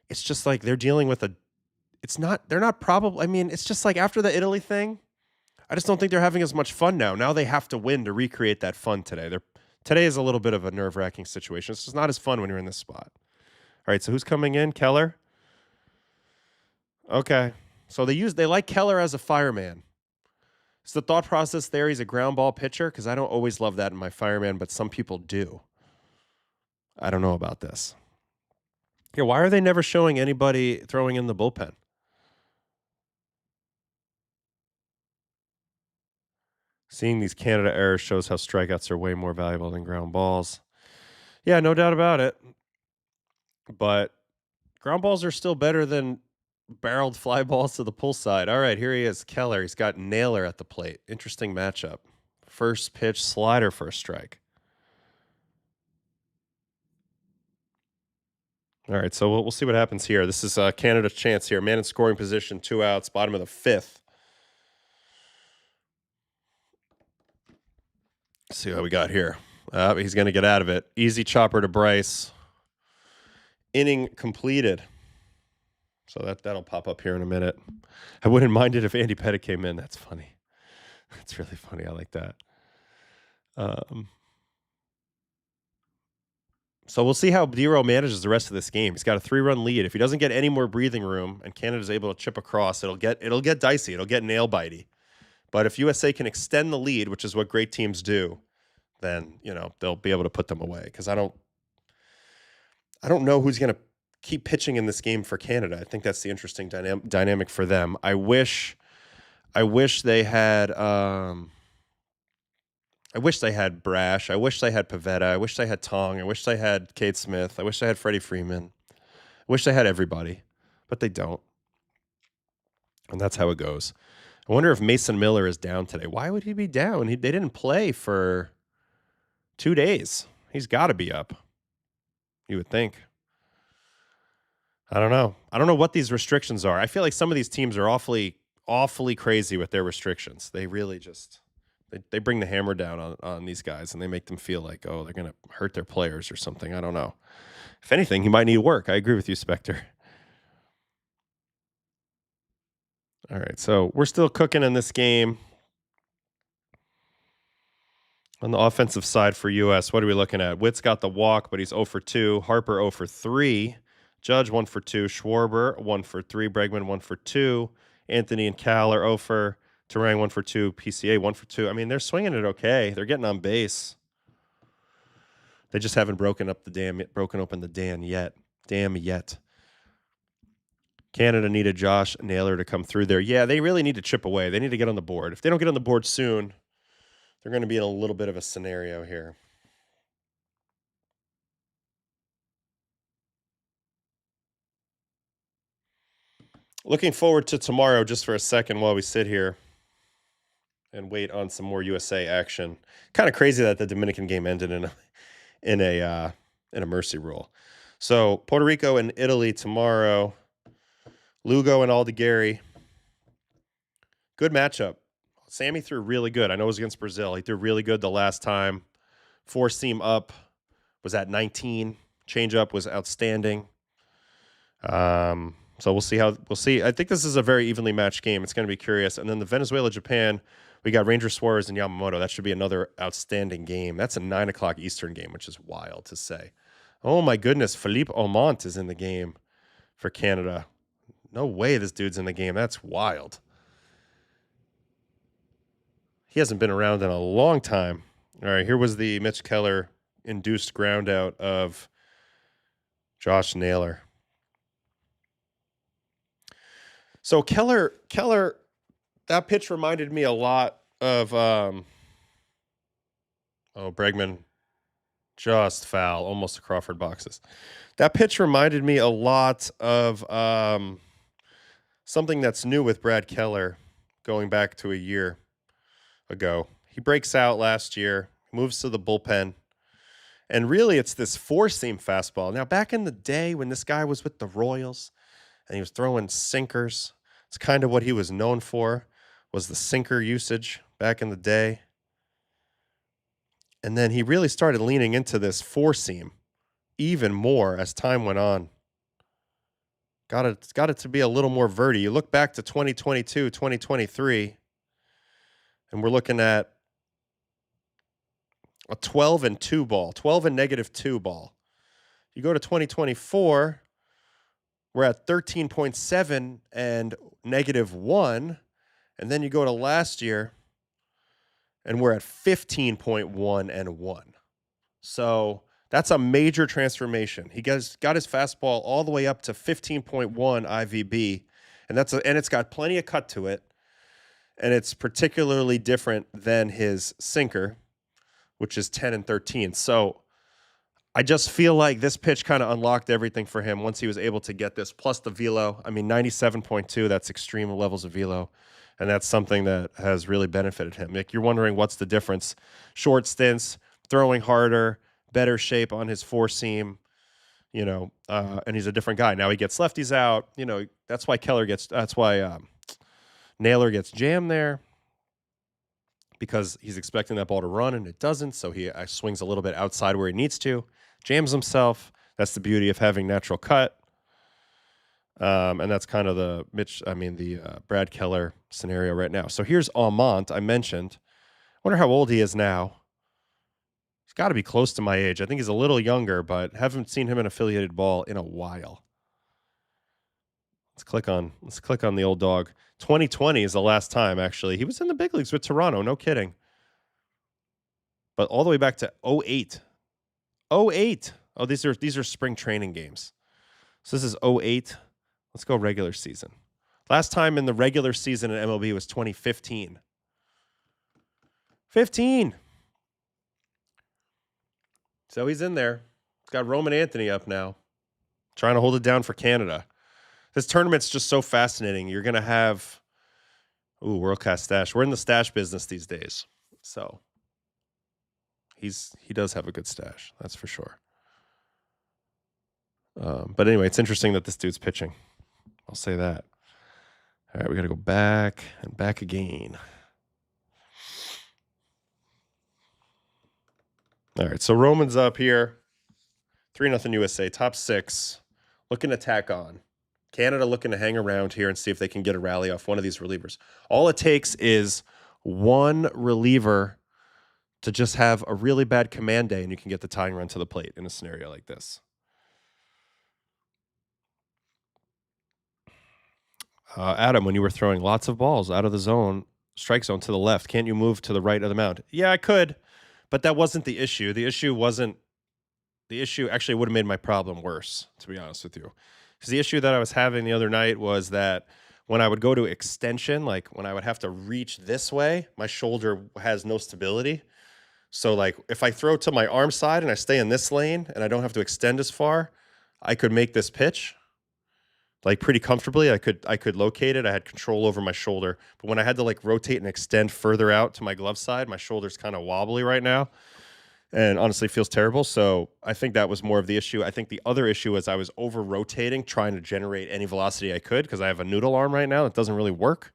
It's just like they're dealing with they're not probably, I mean, it's just like after the Italy thing, I just don't think they're having as much fun now. Now they have to win to recreate that fun today. Today is a little bit of a nerve-wracking situation. It's just not as fun when you're in this spot. All right, so who's coming in? Keller? Okay. So they like Keller as a fireman. Is the thought process there he's a ground ball pitcher? Because I don't always love that in my fireman, but some people do. I don't know about this. Here, why are they never showing anybody throwing in the bullpen? Seeing these Canada errors shows how strikeouts are way more valuable than ground balls. Yeah, no doubt about it. But ground balls are still better than barreled fly balls to the pull side. All right, here he is, Keller. He's got Naylor at the plate. Interesting matchup. First pitch, slider for a strike. All right, so we'll see what happens here. This is Canada's chance here. Man in scoring position, 2 outs, bottom of the 5th. Let's see what we got here. He's going to get out of it. Easy chopper to Bryce. Inning completed. So that'll pop up here in a minute. I wouldn't mind it if Andy Pettitte came in. That's funny. That's really funny. I like that. So we'll see how Dero manages the rest of this game. He's got a 3-run lead. If he doesn't get any more breathing room and Canada's able to chip across, it'll get dicey. It'll get nail bitey. But if USA can extend the lead, which is what great teams do, then they'll be able to put them away. Because I don't know who's going to keep pitching in this game for Canada. I think that's the interesting dynamic for them. I wish they had Brash. I wish they had Pavetta. I wish they had Tong. I wish they had Cade Smith. I wish they had Freddie Freeman. I wish they had everybody, but they don't. And that's how it goes. I wonder if Mason Miller is down today. Why would he be down? They didn't play for 2 days. He's got to be up. You would think. I don't know. I don't know what these restrictions are. I feel like some of these teams are awfully crazy with their restrictions. They really just they bring the hammer down on these guys and they make them feel like, oh, they're going to hurt their players or something. I don't know. If anything, he might need work. I agree with you, Spectre. All right, so we're still cooking in this game. On the offensive side for U.S., what are we looking at? Witt's got the walk, but he's 0 for 2. Harper 0 for 3. Judge 1 for 2. Schwarber 1 for 3. Bregman 1 for 2. Anthony and Cal are 0 for. Terang 1 for 2. PCA 1 for 2. I mean, they're swinging it okay. They're getting on base. They just haven't broken open the dam yet. Canada needed Josh Naylor to come through there. Yeah, they really need to chip away. They need to get on the board. If they don't get on the board soon, they're going to be in a little bit of a scenario here. Looking forward to tomorrow just for a second while we sit here and wait on some more USA action. Kind of crazy that the Dominican game ended in a mercy rule. So Puerto Rico and Italy tomorrow. Lugo and Aldegari. Good matchup. Sammy threw really good. I know it was against Brazil. He threw really good the last time. Four seam up was at 19. Change up was outstanding. So we'll see. I think this is a very evenly matched game. It's going to be curious. And then the Venezuela-Japan, we got Ranger Suarez and Yamamoto. That should be another outstanding game. That's a 9 o'clock Eastern game, which is wild to say. Oh my goodness, Philippe Aumont is in the game for Canada. No way this dude's in the game. That's wild. He hasn't been around in a long time. All right, here was the Mitch Keller induced ground out of Josh Naylor. So Keller, that pitch reminded me a lot of Bregman just foul, almost to Crawford boxes. That pitch reminded me a lot of something that's new with Brad Keller going back to a year ago. He breaks out last year, moves to the bullpen, and really it's this four-seam fastball. Now, back in the day when this guy was with the Royals and he was throwing sinkers, it's kind of what he was known for, was the sinker usage back in the day. And then he really started leaning into this four-seam even more as time went on. Got it to be a little more verty. You look back to 2022, 2023, and we're looking at a 12 and 2 ball, 12 and -2 ball. You go to 2024, we're at 13.7 and -1. And then you go to last year, and we're at 15.1 and 1. So that's a major transformation. He got his fastball all the way up to 15.1 IVB, and it's got plenty of cut to it. And it's particularly different than his sinker, which is 10 and 13. So I just feel like this pitch kind of unlocked everything for him once he was able to get this, plus the velo. I mean, 97.2, that's extreme levels of velo. And that's something that has really benefited him. Like, you're wondering what's the difference. Short stints, throwing harder, better shape on his four seam, and he's a different guy. Now he gets lefties out. That's why Naylor gets jammed there, because he's expecting that ball to run and it doesn't. So he swings a little bit outside where he needs to, jams himself. That's the beauty of having natural cut. And that's kind of the Brad Keller scenario right now. So here's Aumont, I mentioned. I wonder how old he is now. He's got to be close to my age. I think he's a little younger, but haven't seen him in affiliated ball in a while. Let's click on the old dog. 2020 is the last time, actually. He was in the big leagues with Toronto, no kidding. But all the way back to 08. 08. Oh, these are spring training games. So this is 08. Let's go regular season. Last time in the regular season in MLB was 2015. 15. So he's in there. He's got Roman Anthony up now, trying to hold it down for Canada. This tournament's just so fascinating. You're going to have, World Class Stash. We're in the stash business these days. So he does have a good stash. That's for sure. But anyway, it's interesting that this dude's pitching. I'll say that. All right, we got to go back and back again. All right, so Roman's up here. 3-0 USA, top 6. Looking to tack on. Canada looking to hang around here and see if they can get a rally off one of these relievers. All it takes is one reliever to just have a really bad command day, and you can get the tying run to the plate in a scenario like this. Adam, when you were throwing lots of balls out of the zone, strike zone to the left, can't you move to the right of the mound? Yeah, I could, but that wasn't the issue. The issue actually would have made my problem worse, to be honest with you. Because the issue that I was having the other night was that when I would go to extension, like when I would have to reach this way, my shoulder has no stability. So like if I throw to my arm side and I stay in this lane and I don't have to extend as far, I could make this pitch. like pretty comfortably. I could locate it. I had control over my shoulder. But when I had to like rotate and extend further out to my glove side, my shoulder's kind of wobbly right now. And honestly feels terrible. So I think that was more of the issue. I think the other issue was I was over rotating, trying to generate any velocity I could because I have a noodle arm right now that doesn't really work.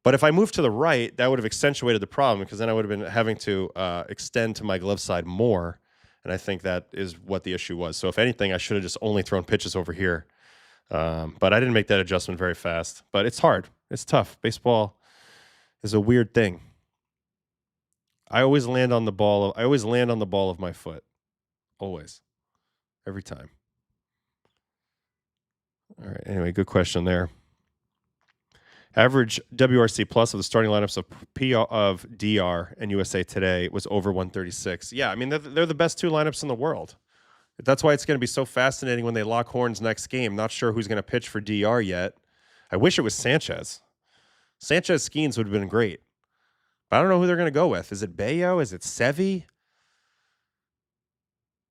But if I moved to the right, that would have accentuated the problem because then I would have been having to extend to my glove side more. And I think that is what the issue was. So if anything, I should have just only thrown pitches over here. But I didn't make that adjustment very fast. But it's hard. It's tough. Baseball is a weird thing. I always land on the ball. I always land on the ball of my foot. Always. Every time. All right. Anyway, good question there. Average WRC plus of the starting lineups of DR and USA Today was over 136. Yeah, I mean, they're the best two lineups in the world. That's why it's going to be so fascinating when they lock horns next game. Not sure who's going to pitch for DR yet. I wish it was Sanchez. Sanchez Skeens would have been great. But I don't know who they're going to go with. Is it Bayo? Is it Sevy?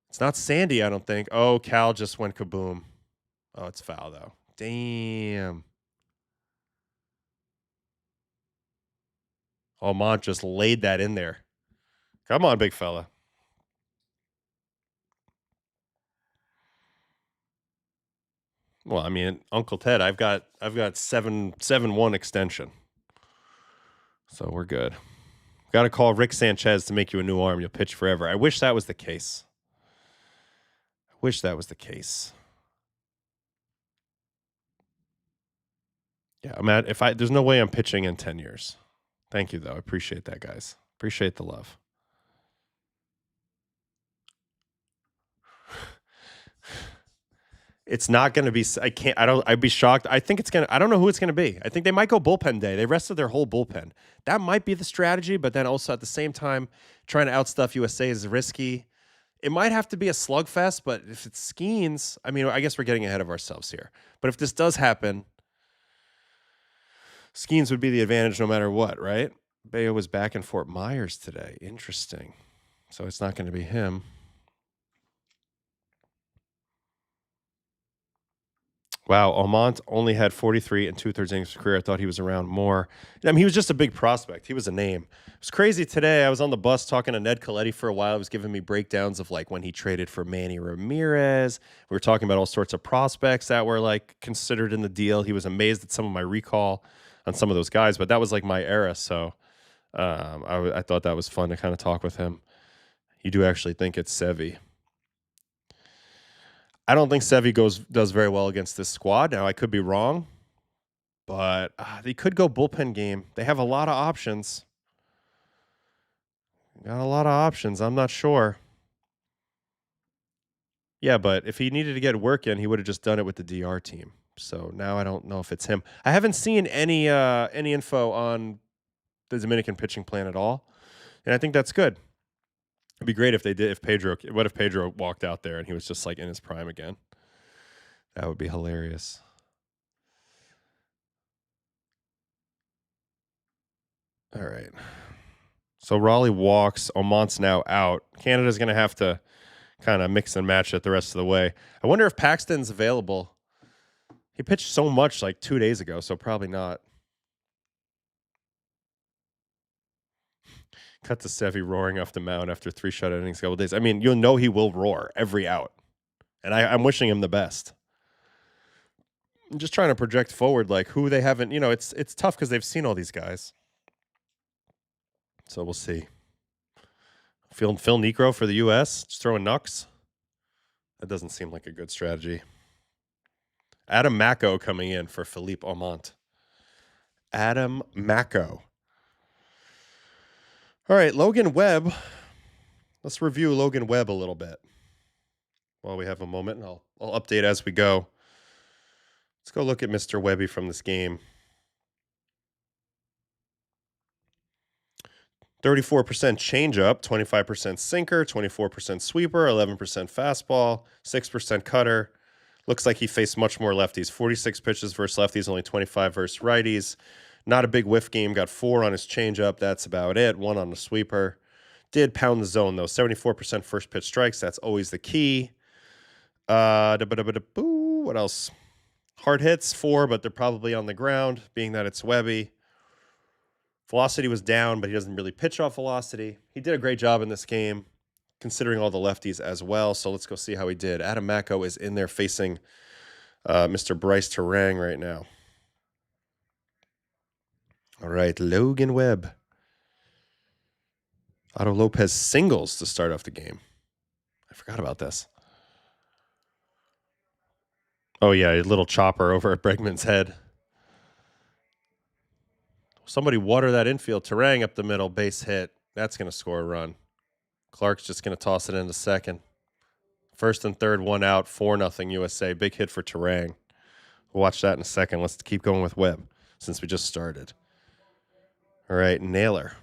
It's not Sandy, I don't think. Oh, Cal just went kaboom. Oh, it's foul, though. Damn. Oh, Mont just laid that in there. Come on, big fella. Well, I mean, Uncle Ted, I've got 7-1 extension. So we're good. Got to call Rick Sanchez to make you a new arm. You'll pitch forever. I wish that was the case. Yeah, I'm at there's no way I'm pitching in 10 years. Thank you though. I appreciate that, guys. Appreciate the love. It's not going to be I'd be shocked. I don't know who it's going to be. I think they might go bullpen day. They rested their whole bullpen. That might be the strategy, but then also at the same time trying to outstuff USA is risky. It might have to be a slugfest, but if it's Skeens, I mean, I guess we're getting ahead of ourselves here. But if this does happen, Skeens would be the advantage no matter what, right? Bayo was back in Fort Myers today. Interesting. So it's not going to be him. Wow, Almont only had 43 and 2/3 innings of his career. I thought he was around more. I mean, he was just a big prospect. He was a name. It was crazy today. I was on the bus talking to Ned Coletti for a while. He was giving me breakdowns of like when he traded for Manny Ramirez. We were talking about all sorts of prospects that were like considered in the deal. He was amazed at some of my recall on some of those guys, but that was like my era. So I thought that was fun to kind of talk with him. You do actually think it's Sevy. I don't think Sevy does very well against this squad. Now, I could be wrong, but they could go bullpen game. They have a lot of options. Got a lot of options. I'm not sure. Yeah, but if he needed to get work in, he would have just done it with the DR team. So now I don't know if it's him. I haven't seen any info on the Dominican pitching plan at all, and I think that's good. It'd be great if they did. What if Pedro walked out there and he was just like in his prime again? That would be hilarious. All right. So Raleigh walks. Omont's now out. Canada's going to have to kind of mix and match it the rest of the way. I wonder if Paxton's available. He pitched so much like 2 days ago, so probably not. Cut to Sevy roaring off the mound after 3 shutout innings a couple days. I mean, you'll know he will roar every out. And I'm wishing him the best. I'm just trying to project forward, like who they haven't, it's tough because they've seen all these guys. So we'll see. Phil Niekro for the U.S. Just throwing knucks. That doesn't seem like a good strategy. Adam Macko coming in for Philippe Aumont. Adam Macko. All right, Logan Webb. Let's review Logan Webb a little bit while we have a moment, and I'll update as we go. Let's go look at Mr. Webby from this game. 34% changeup, 25% sinker, 24% sweeper, 11% fastball, 6% cutter. Looks like he faced much more lefties. 46 pitches versus lefties, only 25 versus righties. Not a big whiff game. Got 4 on his changeup. That's about it. 1 on the sweeper. Did pound the zone, though. 74% first pitch strikes. That's always the key. What else? Hard hits, 4, but they're probably on the ground, being that it's Webby. Velocity was down, but he doesn't really pitch off velocity. He did a great job in this game, considering all the lefties as well. So let's go see how he did. Adam Macko is in there facing Mr. Bryce Terang right now. All right, Logan Webb. Otto Lopez singles to start off the game. I forgot about this. Oh, yeah, a little chopper over at Bregman's head. Somebody water that infield. Terang up the middle, base hit. That's going to score a run. Clark's just going to toss it into second. First and third, 1 out, 4-0 USA. Big hit for Terang. We'll watch that in a second. Let's keep going with Webb since we just started. All right, Naylor.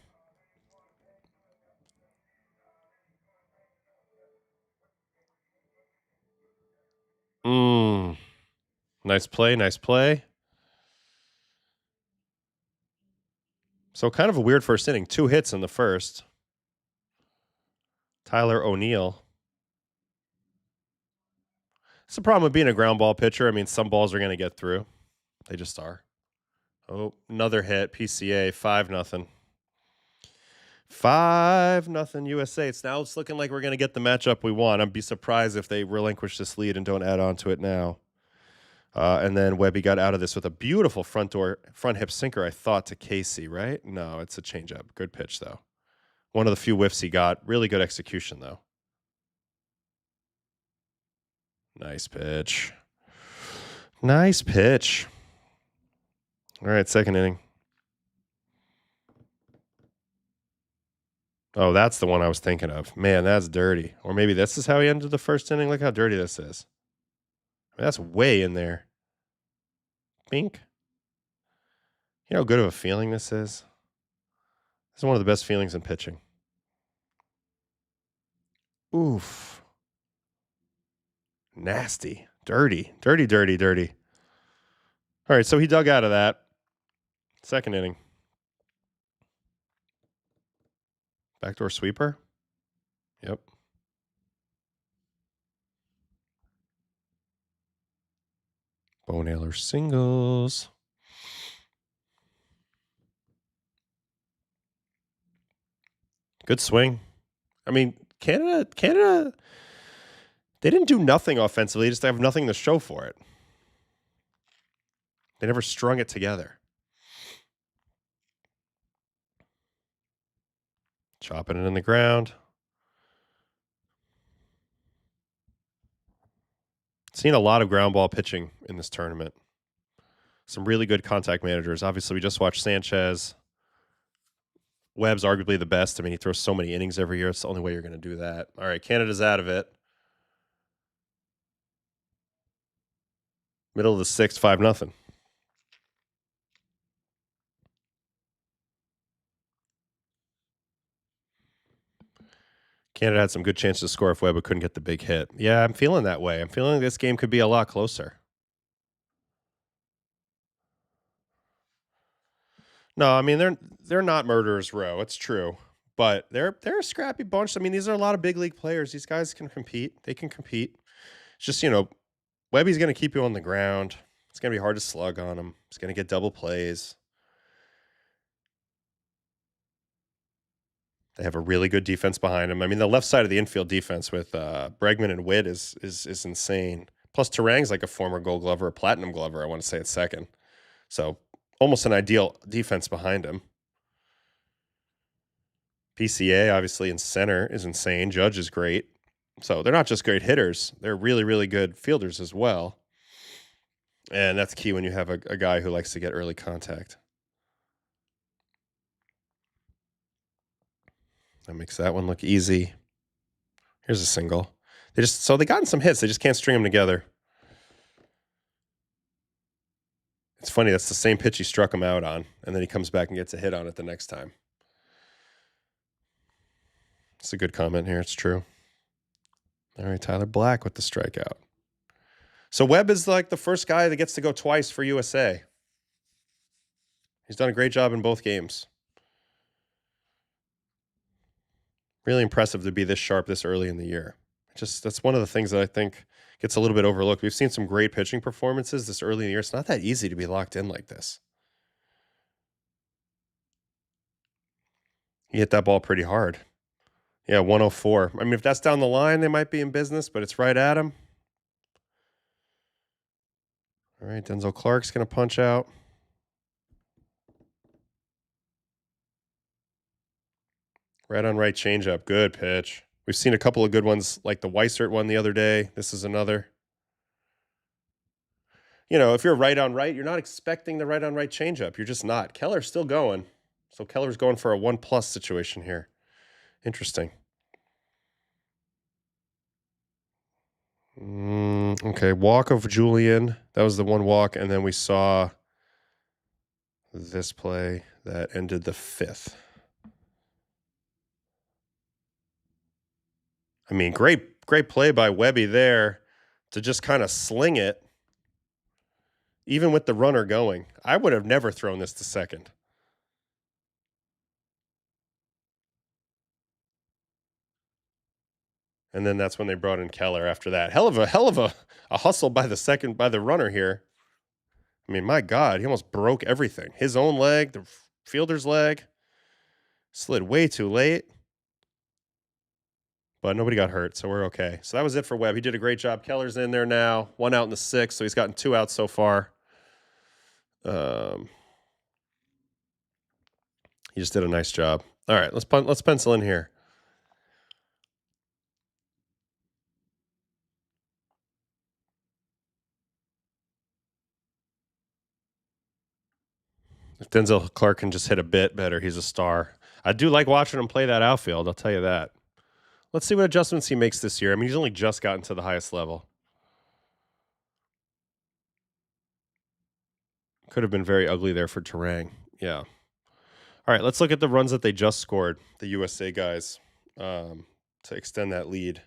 Nice play, nice play. So kind of a weird first inning. 2 hits in the first. Tyler O'Neill. It's the problem with being a ground ball pitcher. I mean, some balls are going to get through. They just are. Oh, another hit. PCA, 5-0. 5-0 USA. It's looking like we're going to get the matchup we want. I'd be surprised if they relinquish this lead and don't add on to it now. And then Webby got out of this with a beautiful front hip sinker, I thought, to Casey, right? No, it's a changeup. Good pitch, though. One of the few whiffs he got. Really good execution, though. Nice pitch. Nice pitch. All right, second inning. Oh, that's the one I was thinking of. Man, that's dirty. Or maybe this is how he ended the first inning. Look how dirty this is. I mean, that's way in there. Bink. You know how good of a feeling this is? This is one of the best feelings in pitching. Oof. Nasty. Dirty. Dirty, dirty, dirty. All right, so he dug out of that. Second inning. Backdoor sweeper? Yep. Bo Naylor singles. Good swing. I mean, Canada, they didn't do nothing offensively. They just have nothing to show for it. They never strung it together. Chopping it in the ground. Seen a lot of ground ball pitching in this tournament. Some really good contact managers. Obviously, we just watched Sanchez. Webb's arguably the best. I mean, he throws so many innings every year. It's the only way you're going to do that. All right, Canada's out of it. Middle of the sixth, 5-0. Canada had some good chances to score if Webb couldn't get the big hit. Yeah, I'm feeling that way. I'm feeling this game could be a lot closer. No, I mean they're not murderers row. It's true, but they're a scrappy bunch. I mean, these are a lot of big league players. These guys can compete. They can compete. It's just Webby's going to keep you on the ground. It's going to be hard to slug on him. He's going to get double plays. They have a really good defense behind him. I mean, the left side of the infield defense with Bregman and Witt is insane. Plus, Terang's like a former Gold Glover, a Platinum Glover. I want to say at second, so almost an ideal defense behind him. PCA obviously in center is insane. Judge is great. So they're not just great hitters; they're really, really good fielders as well. And that's key when you have a guy who likes to get early contact. That makes that one look easy. Here's a single. They gotten some hits. They just can't string them together. It's funny. That's the same pitch he struck him out on, and then he comes back and gets a hit on it the next time. It's a good comment here. It's true. All right, Tyler Black with the strikeout. So Webb is like the first guy that gets to go twice for USA. He's done a great job in both games. Really impressive to be this sharp this early in the year. That's one of the things that I think gets a little bit overlooked. We've seen some great pitching performances this early in the year. It's not that easy to be locked in like this. He hit that ball pretty hard. Yeah, 104. I mean, if that's down the line, they might be in business, but it's right at him. All right, Denzel Clark's going to punch out. Right on right changeup. Good pitch. We've seen a couple of good ones, like the Weissert one the other day. This is another. You know, if you're right on right, you're not expecting the right on right changeup. You're just not. Keller's still going. So Keller's going for a 1+ situation here. Interesting. Okay, walk of Julian. That was the one walk. And then we saw this play that ended the 5th. I mean, great play by Webby there to just kind of sling it, even with the runner going. I would have never thrown this to second. And then that's when they brought in Keller after that. Hell of a hustle by the runner here. I mean, my God, he almost broke everything. His own leg, the fielder's leg, slid way too late. But nobody got hurt, so we're okay. So that was it for Webb. He did a great job. Keller's in there now. 1 out in the 6th, so he's gotten 2 outs so far. He just did a nice job. All right, let's pencil in here. If Denzel Clark can just hit a bit better, he's a star. I do like watching him play that outfield, I'll tell you that. Let's see what adjustments he makes this year. I mean, he's only just gotten to the highest level. Could have been very ugly there for Terang. Yeah. All right, let's look at the runs that they just scored, the USA guys, to extend that lead.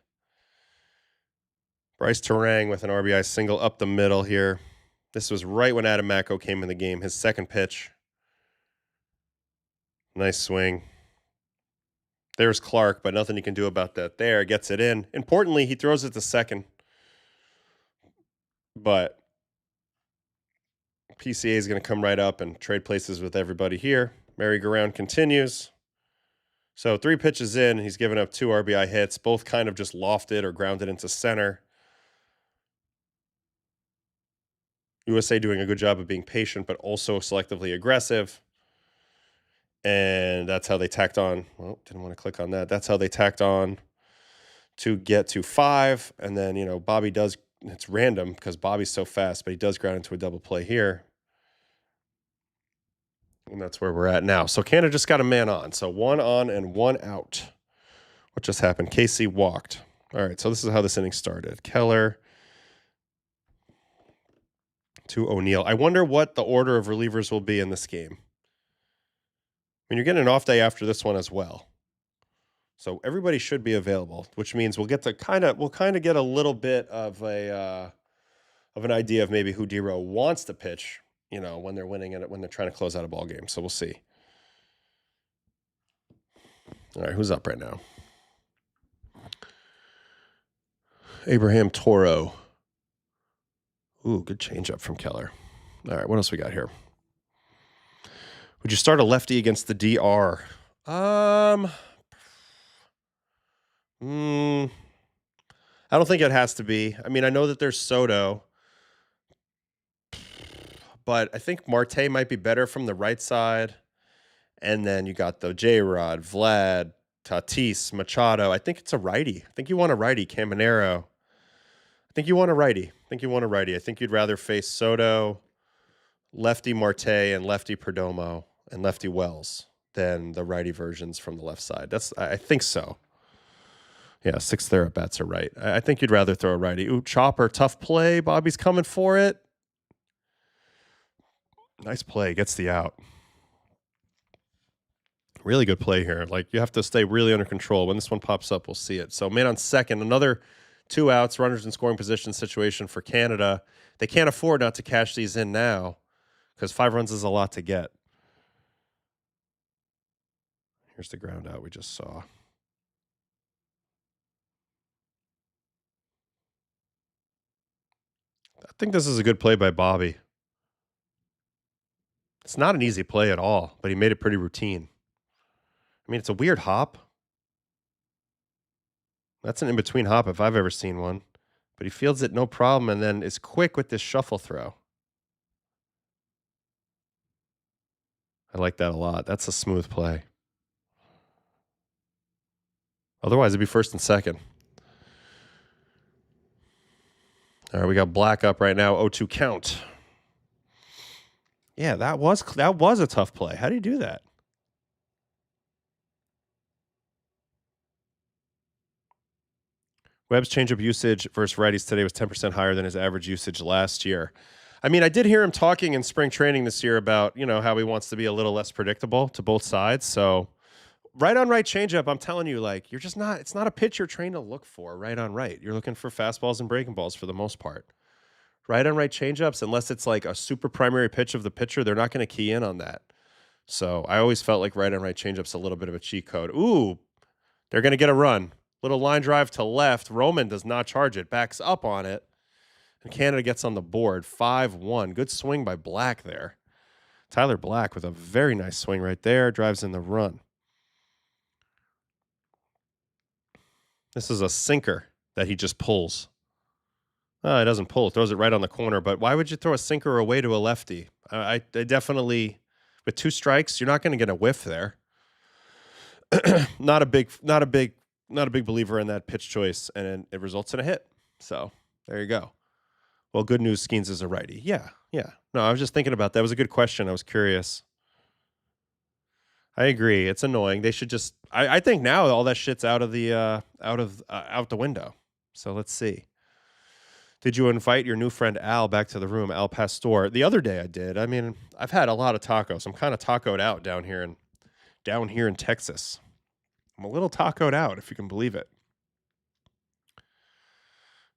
Bryce Terang with an RBI single up the middle here. This was right when Adam Macko came in the game, his second pitch. Nice swing. There's Clark, but nothing you can do about that there. Gets it in. Importantly, he throws it to second. But PCA is going to come right up and trade places with everybody here. Merry-go-round continues. So 3 pitches in, he's given up 2 RBI hits, both kind of just lofted or grounded into center. USA doing a good job of being patient, but also selectively aggressive. And that's how they tacked on. Well, didn't want to click on that. That's how they tacked on to get to 5. And then, you know, Bobby does, it's random because Bobby's so fast, but he does ground into a double play here. And that's where we're at now. So Canada just got a man on. So 1 on and 1 out. What just happened? Casey walked. All right, so this is how this inning started. Keller to O'Neill. I wonder what the order of relievers will be in this game. I mean, you're getting an off day after this one as well. So everybody should be available, which means we'll get to kind of get a little bit of an idea of maybe who D-Row wants to pitch, you know, when they're winning it, when they're trying to close out a ball game. So we'll see. All right, who's up right now? Abraham Toro. Ooh, good changeup from Keller. All right, what else we got here? Would you start a lefty against the DR? I don't think it has to be. I mean, I know that there's Soto, but I think Marte might be better from the right side. And then you got the J-Rod, Vlad, Tatis, Machado. I think it's a righty. I think you want a righty, Caminero. I think you want a righty. I think you'd rather face Soto, lefty Marte, and lefty Perdomo, and lefty Wells than the righty versions from the left side. I think so. Yeah, 6 there at bats are right. I think you'd rather throw a righty. Ooh, chopper, tough play. Bobby's coming for it. Nice play, gets the out. Really good play here. Like, you have to stay really under control. When this one pops up, we'll see it. So man on second, another 2 outs, runners in scoring position situation for Canada. They can't afford not to cash these in now because 5 runs is a lot to get. Here's the ground out we just saw. I think this is a good play by Bobby. It's not an easy play at all, but he made it pretty routine. I mean, it's a weird hop. That's an in-between hop if I've ever seen one. But he fields it no problem and then is quick with this shuffle throw. I like that a lot. That's a smooth play. Otherwise, it'd be first and second. All right, we got Black up right now, 0-2 count. Yeah, that was a tough play. How do you do that? Webb's changeup usage versus righties today was 10% higher than his average usage last year. I mean, I did hear him talking in spring training this year about, how he wants to be a little less predictable to both sides. So right on right changeup, I'm telling you, like, it's not a pitch you're trained to look for right on right. You're looking for fastballs and breaking balls for the most part. Right on right changeups, unless it's like a super primary pitch of the pitcher, they're not going to key in on that. So I always felt like right on right changeups a little bit of a cheat code. Ooh, they're going to get a run. Little line drive to left. Roman does not charge it, backs up on it. And Canada gets on the board, 5-1. Good swing by Black there. Tyler Black with a very nice swing right there, drives in the run. This is a sinker that he just pulls. Oh, he doesn't pull, throws it right on the corner. But why would you throw a sinker away to a lefty? I definitely, with 2 strikes, you're not going to get a whiff there. Not a big believer in that pitch choice, and it results in a hit. So there you go. Well, good news, Skeens is a righty. Yeah. No, I was just thinking about that. It was a good question. I was curious. I agree. It's annoying. They should just. I think now all that shit's out the window. So let's see. Did you invite your new friend Al back to the room, Al Pastor? The other day I did. I mean, I've had a lot of tacos. I'm kind of tacoed out down here in Texas. I'm a little tacoed out, if you can believe it.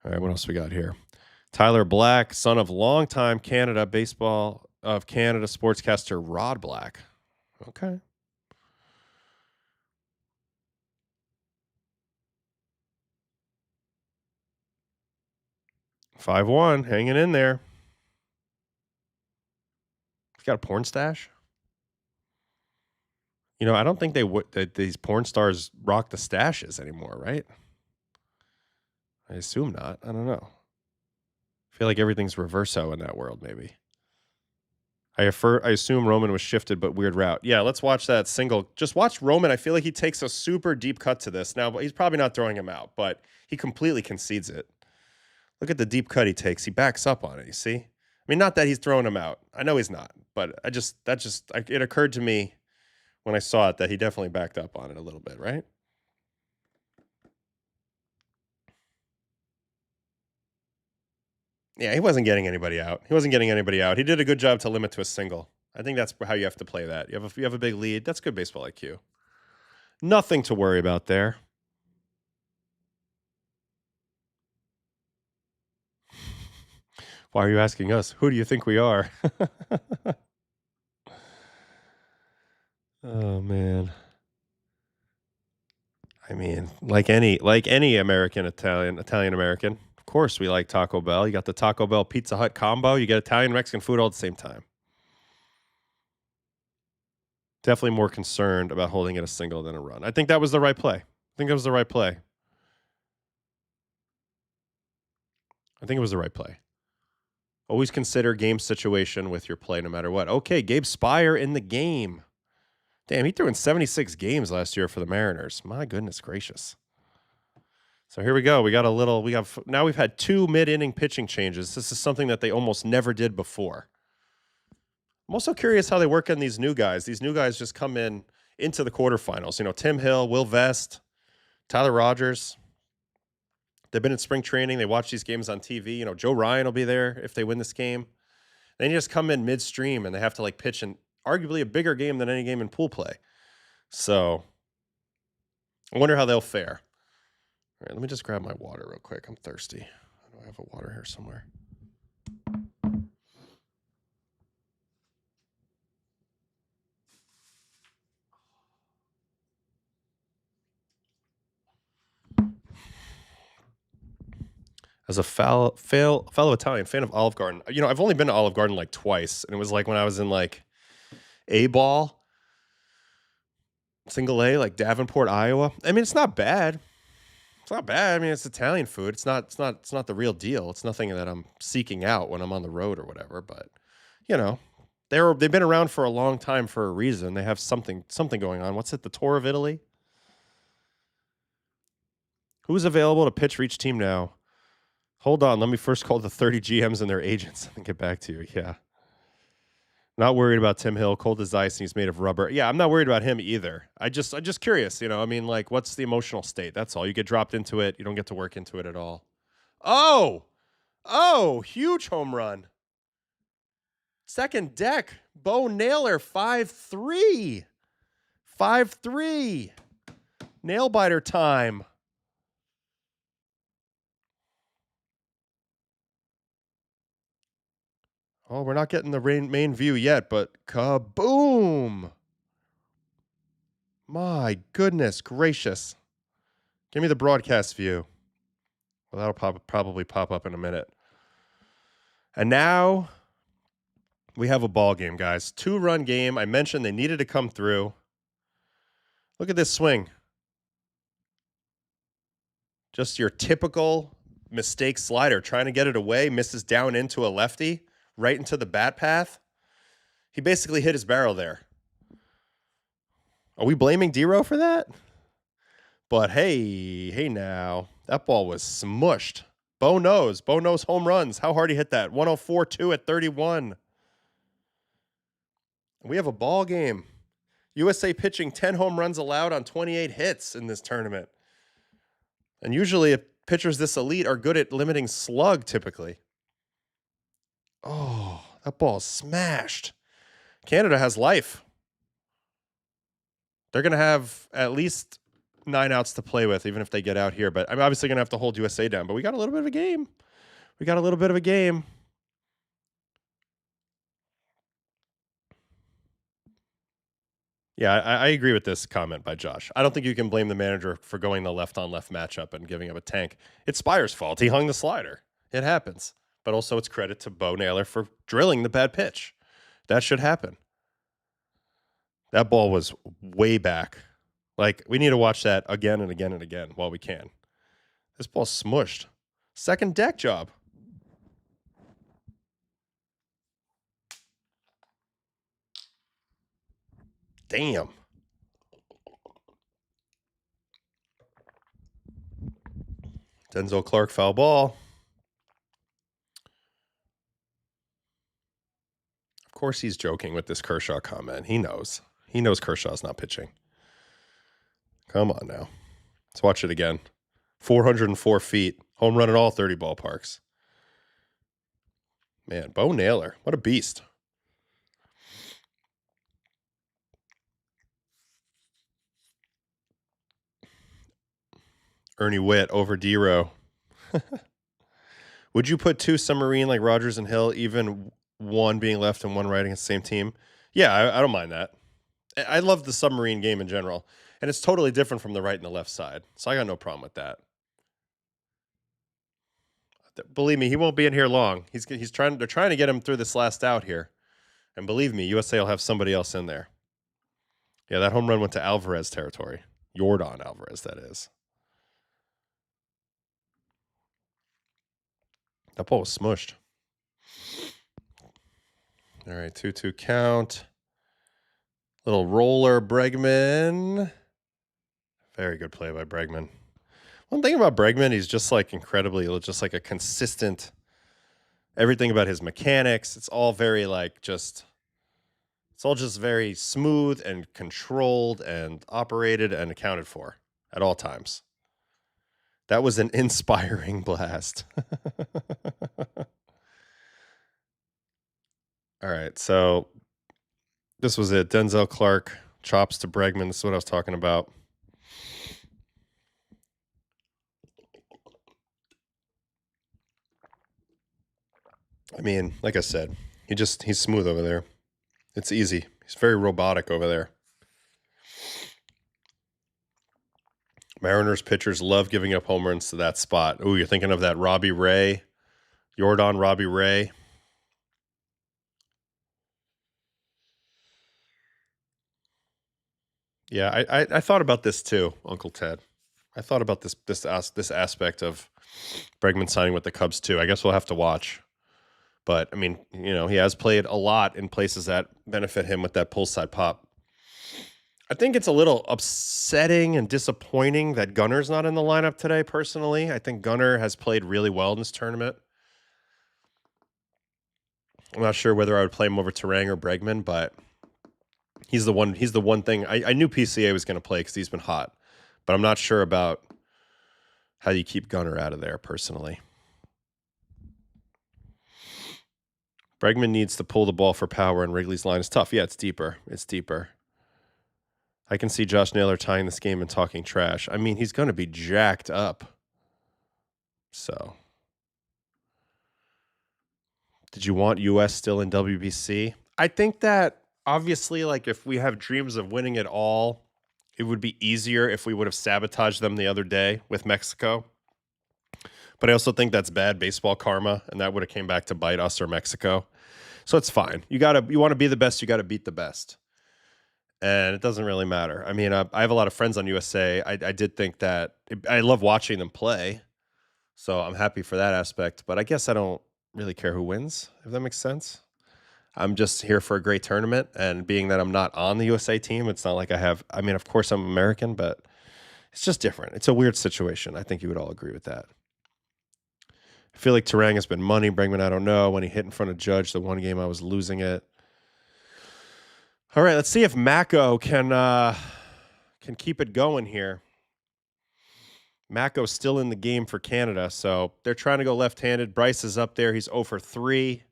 All right, what else we got here? Tyler Black, son of longtime Canada Baseball of Canada sportscaster Rod Black. Okay. $5-1, hanging in there. He's got a porn stash. I don't think that these porn stars rock the stashes anymore, right? I assume not. I don't know. I feel like everything's reverso in that world, maybe. I assume Roman was shifted, but weird route. Yeah, let's watch that single. Just watch Roman. I feel like he takes a super deep cut to this. Now, he's probably not throwing him out, but he completely concedes it. Look at the deep cut he takes. He backs up on it, you see? I mean, not that he's throwing him out. I know he's not, but it occurred to me when I saw it that he definitely backed up on it a little bit, right? Yeah, he wasn't getting anybody out. He did a good job to limit to a single. I think that's how you have to play that. You have a big lead. That's good baseball IQ. Nothing to worry about there. Why are you asking us? Who do you think we are? Oh man. I mean, like any American, Italian American, of course we like Taco Bell. You got the Taco Bell Pizza Hut combo. You get Italian Mexican food all at the same time. Definitely more concerned about holding it a single than a run. I think that was the right play. I think it was the right play. Always consider game situation with your play no matter what. Okay, Gabe Spire in the game. Damn, he threw in 76 games last year for the Mariners. My goodness gracious. So here we go. Now we've had 2 mid-inning pitching changes. This is something that they almost never did before. I'm also curious how they work on these new guys. These new guys just come into the quarterfinals. Tim Hill, Will Vest, Tyler Rogers. They've been in spring training. They watch these games on TV. Joe Ryan will be there if they win this game. Then you just come in midstream and they have to pitch in arguably a bigger game than any game in pool play. So I wonder how they'll fare. All right, let me just grab my water real quick. I'm thirsty. Do I have a water here somewhere? As a fellow Italian fan of Olive Garden, you know, I've only been to Olive Garden like twice, and it was like when I was in like A ball, single A, like Davenport, Iowa. I mean, it's not bad. It's not bad. I mean, it's Italian food. It's not the real deal. It's nothing that I'm seeking out when I'm on the road or whatever. But you know, they've been around for a long time for a reason. They have something going on. What's it? The tour of Italy. Who's available to pitch for each team now? Hold on. Let me first call the 30 GMs and their agents and get back to you. Yeah. Not worried about Tim Hill. Cold as ice, and he's made of rubber. Yeah, I'm not worried about him either. I'm just curious, you know. I mean, like, what's the emotional state? That's all. You get dropped into it. You don't get to work into it at all. Oh, huge home run. Second deck. Bo Naylor, 5-3. 5-3. Nail biter time. Oh, we're not getting the main view yet, but kaboom. My goodness gracious. Give me the broadcast view. Well, that'll probably pop up in a minute. And now we have a ball game, guys. 2-run game. I mentioned they needed to come through. Look at this swing. Just your typical mistake slider. Trying to get it away. Misses down into a lefty. Right into the bat path. He basically hit his barrel there. Are we blaming D-Row for that? But hey now. That ball was smushed. Bo knows home runs. How hard he hit that. 104-2 at 31. We have a ball game. USA pitching 10 home runs allowed on 28 hits in this tournament. And usually pitchers this elite are good at limiting slug typically. Oh, that ball is smashed. Canada has life. They're going to have at least 9 outs to play with, even if they get out here. But I'm obviously going to have to hold USA down. But we got a little bit of a game. Yeah, I agree with this comment by Josh. I don't think you can blame the manager for going the left-on-left matchup and giving up a tank. It's Spyer's fault. He hung the slider. It happens. But also it's credit to Bo Naylor for drilling the bad pitch. That should happen. That ball was way back. Like, we need to watch that again and again and again while we can. This ball's smushed. Second deck job. Damn. Denzel Clark foul ball. Of course he's joking with this Kershaw comment. He knows. He knows Kershaw's not pitching. Come on now. Let's watch it again. 404 feet. Home run in all 30 ballparks. Man, Bo Naylor. What a beast. Ernie Witt over D-Row. Would you put 2 submarine like Rogers and Hill, even one being left and one right against the same team? Yeah, I don't mind that. I love the submarine game in general. And it's totally different from the right and the left side. So I got no problem with that. Believe me, he won't be in here long. They're trying to get him through this last out here. And believe me, USA will have somebody else in there. Yeah, that home run went to Alvarez territory. Yordan Alvarez, that is. That ball was smushed. All right, 2-2 count. Little roller, Bregman. Very good play by Bregman. One thing about Bregman, he's just like incredibly, just like a consistent, everything about his mechanics. It's all very like it's all just very smooth and controlled and operated and accounted for at all times. That was an inspiring blast. All right, so this was it. Denzel Clark, chops to Bregman. This is what I was talking about. I mean, like I said, he's smooth over there. It's easy. He's very robotic over there. Mariners pitchers love giving up home runs to that spot. Ooh, you're thinking of that Robbie Ray, Jordan Robbie Ray. Yeah, I thought about this too, Uncle Ted. I thought about this aspect of Bregman signing with the Cubs too. I guess we'll have to watch. But I mean, he has played a lot in places that benefit him with that pull side pop. I think it's a little upsetting and disappointing that Gunner's not in the lineup today, personally. I think Gunner has played really well in this tournament. I'm not sure whether I would play him over Terang or Bregman, but he's the one thing. I knew PCA was going to play because he's been hot, but I'm not sure about how you keep Gunner out of there, personally. Bregman needs to pull the ball for power, and Wrigley's line is tough. Yeah, it's deeper. It's deeper. I can see Josh Naylor tying this game and talking trash. I mean, he's going to be jacked up. So, did you want US still in WBC? I think that obviously, like, if we have dreams of winning it all, it would be easier if we would have sabotaged them the other day with Mexico. But I also think that's bad baseball karma, and that would have came back to bite us or Mexico. So it's fine. You want to be the best, you got to beat the best. And it doesn't really matter. I mean, I have a lot of friends on USA. I did think that I love watching them play, so I'm happy for that aspect. But I guess I don't really care who wins, if that makes sense. I'm just here for a great tournament, and being that I'm not on the USA team, it's not like I mean, of course I'm American, but it's just different. It's a weird situation. I think you would all agree with that. I feel like Terang has been money. Bregman, I don't know. When he hit in front of Judge, the one game I was losing it. All right, let's see if Mako can keep it going here. Mako's still in the game for Canada, so they're trying to go left-handed. Bryce is up there. He's 0 for 3.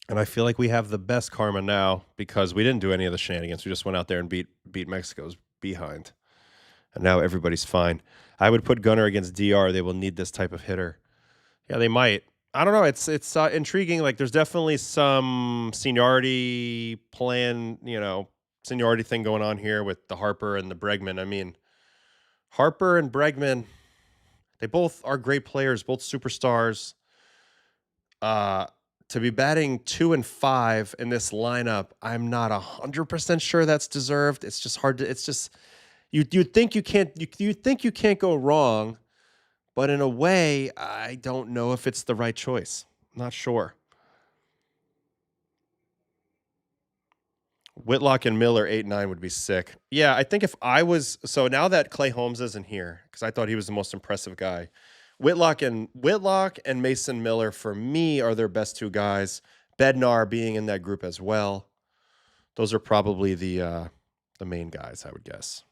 And I feel like we have the best karma now because we didn't do any of the shenanigans. We just went out there and beat Mexico's behind. And now everybody's fine. I would put Gunner against DR. They will need this type of hitter. Yeah, they might. I don't know. It's intriguing. Like, there's definitely some seniority seniority thing going on here with the Harper and the Bregman. I mean, Harper and Bregman, they both are great players, both superstars. To be batting 2 and 5 in this lineup, I'm not 100% sure that's deserved. It's just hard to. It's just you think you can't go wrong, but in a way, I don't know if it's the right choice. I'm not sure. Whitlock and Miller 8-9 would be sick. Yeah, I think if I was so now that Clay Holmes isn't here because I thought he was the most impressive guy. Whitlock and Mason Miller for me are their best two guys. Bednar being in that group as well. Those are probably the main guys, I would guess.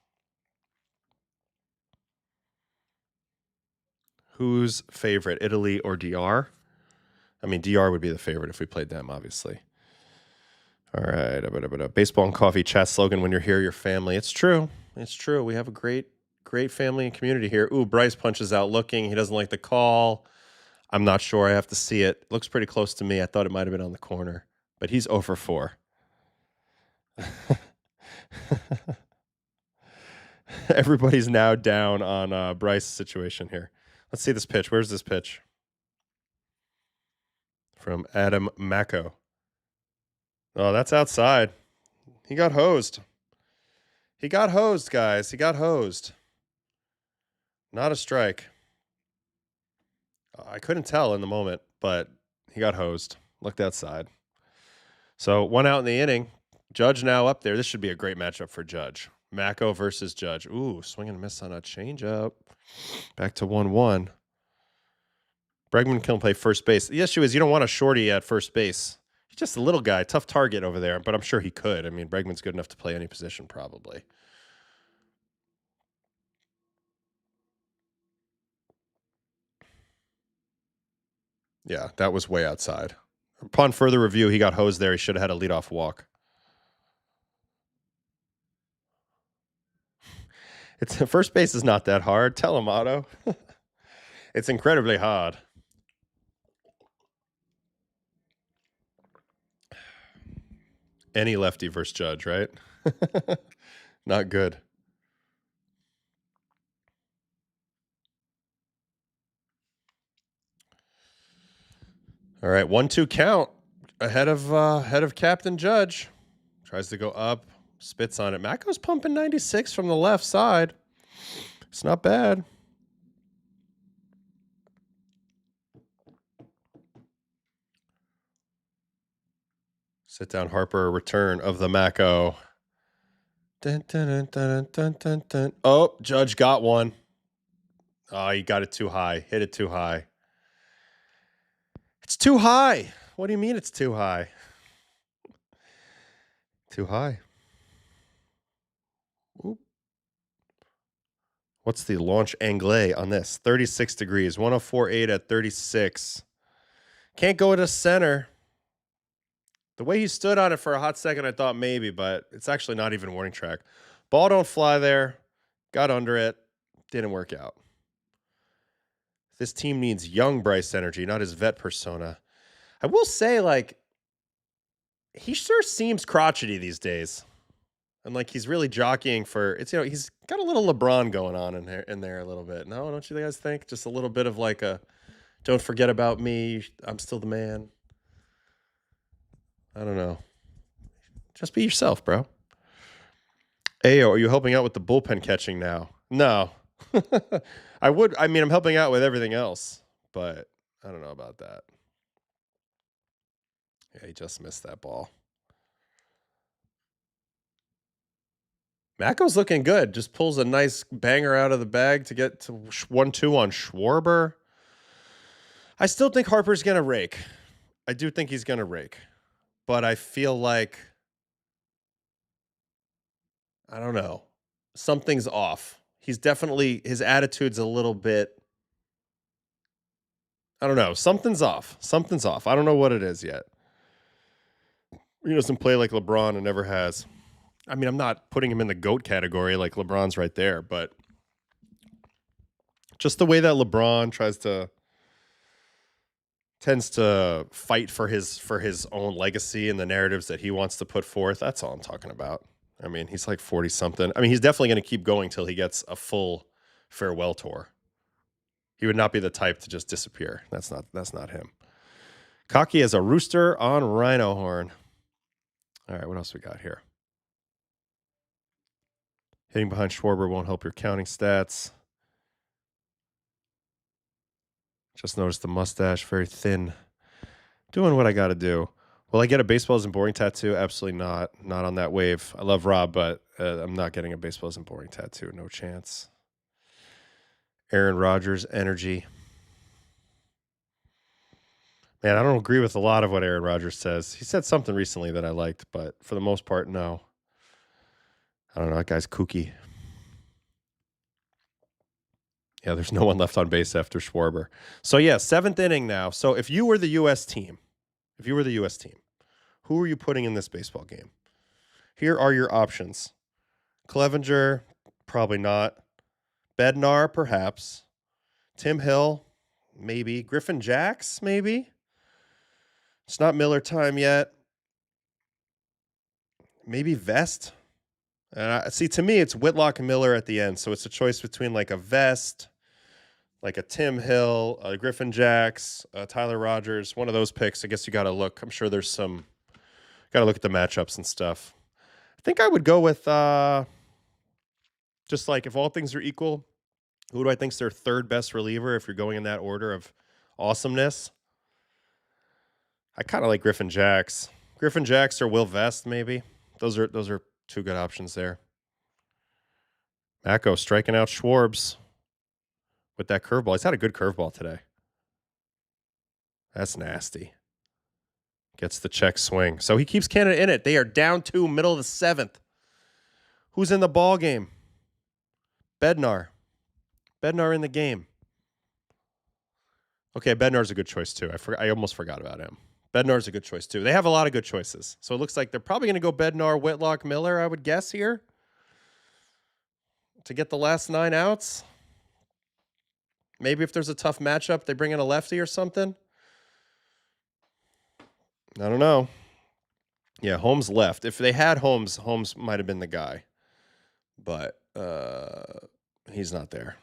Who's favorite, Italy or DR? I mean, DR would be the favorite if we played them, obviously. All right. Baseball and coffee chat slogan: when you're here, your family. It's true. It's true. We have a great family and community here. Ooh, Bryce punches out looking. He doesn't like the call. I'm not sure. I have to see it. Looks pretty close to me. I thought it might have been on the corner, but he's 0 for 4. Everybody's now down on Bryce's situation here. Let's see this pitch. Where's this pitch? From Adam Mako. Oh, that's outside. He got hosed. He got hosed, guys. He got hosed. Not a strike. I couldn't tell in the moment, but he got hosed. Looked outside. So 1 out in the inning. Judge now up there. This should be a great matchup for Judge. Mako versus Judge. Ooh, swing and miss on a changeup. Back to 1-1. Bregman can play first base. The issue is you don't want a shorty at first base. He's just a little guy, tough target over there, but I'm sure he could. I mean, Bregman's good enough to play any position probably. Yeah, that was way outside. Upon further review, he got hosed there. He should have had a leadoff walk. First base is not that hard. Tell him, Otto. It's incredibly hard. Any lefty versus Judge, right? Not good. All right, 1-2 count ahead of Captain Judge. Tries to go up, spits on it. Mako's pumping 96 from the left side. It's not bad. Sit down, Harper. Return of the Mako. Dun, dun, dun, dun, dun, dun. Oh, Judge got one. Oh, he got it too high. Hit it too high. It's too high. What do you mean it's too high? Too high. Oop. What's the launch angle on this? 36 degrees. 104.8 at 36. Can't go to center. The way he stood on it for a hot second, I thought maybe, but it's actually not even warning track. Ball don't fly there. Got under it. Didn't work out. This team needs young Bryce energy, not his vet persona. I will say, like, he sure seems crotchety these days. And, like, he's really jockeying for, it's, he's got a little LeBron going on in there a little bit. No, don't you guys think? Just a little bit of, like, a, don't forget about me. I'm still the man. I don't know. Just be yourself, bro. Ayo, are you helping out with the bullpen catching now? No. I mean, I'm helping out with everything else, but I don't know about that. Yeah, he just missed that ball. Mako's looking good. Just pulls a nice banger out of the bag to get to 1-2 on Schwarber. I still think Harper's going to rake. I do think he's going to rake. But I feel like, I don't know, something's off. He's definitely, his attitude's a little bit, I don't know. Something's off. Something's off. I don't know what it is yet. He doesn't play like LeBron and never has. I mean, I'm not putting him in the GOAT category, like LeBron's right there, but just the way that LeBron tends to fight for his own legacy and the narratives that he wants to put forth. That's all I'm talking about. I mean, he's like 40 something. I mean, he's definitely going to keep going till he gets a full farewell tour. He would not be the type to just disappear. That's not him. Cocky as a rooster on rhino horn. All right, what else we got here? Hitting behind Schwarber won't help your counting stats. Just noticed the mustache, very thin. Doing what I got to do. Will I get a baseball isn't boring tattoo? Absolutely not. Not on that wave. I love Rob, but I'm not getting a baseball isn't boring tattoo. No chance. Aaron Rodgers, energy. Man, I don't agree with a lot of what Aaron Rodgers says. He said something recently that I liked, but for the most part, no. I don't know. That guy's kooky. Yeah, there's no one left on base after Schwarber. So, yeah, 7th inning now. So, if you were the U.S. team, who are you putting in this baseball game? Here are your options. Clevenger, probably not. Bednar, perhaps. Tim Hill, maybe. Griffin Jacks, maybe. It's not Miller time yet. Maybe Vest. See, to me, it's Whitlock and Miller at the end. So it's a choice between like a Vest, like a Tim Hill, a Griffin Jacks, Tyler Rogers, one of those picks. I guess you got to look. I'm sure there's some, got to look at the matchups and stuff. I think I would go with just like if all things are equal, who do I think's their third best reliever if you're going in that order of awesomeness? I kind of like Griffin Jacks. Griffin Jacks or Will Vest, maybe. Those are two good options there. Mako striking out Schwarbs with that curveball. He's had a good curveball today. That's nasty. Gets the check swing. So he keeps Canada in it. They are down 2, middle of the 7th. Who's in the ball game? Bednar. Bednar in the game. Okay, Bednar's a good choice too. I almost forgot about him. Bednar's a good choice too. They have a lot of good choices. So it looks like they're probably going to go Bednar, Whitlock, Miller, I would guess here, to get the last 9 outs. Maybe if there's a tough matchup, they bring in a lefty or something. I don't know. Yeah, Holmes left. If they had Holmes, Holmes might have been the guy. But he's not there.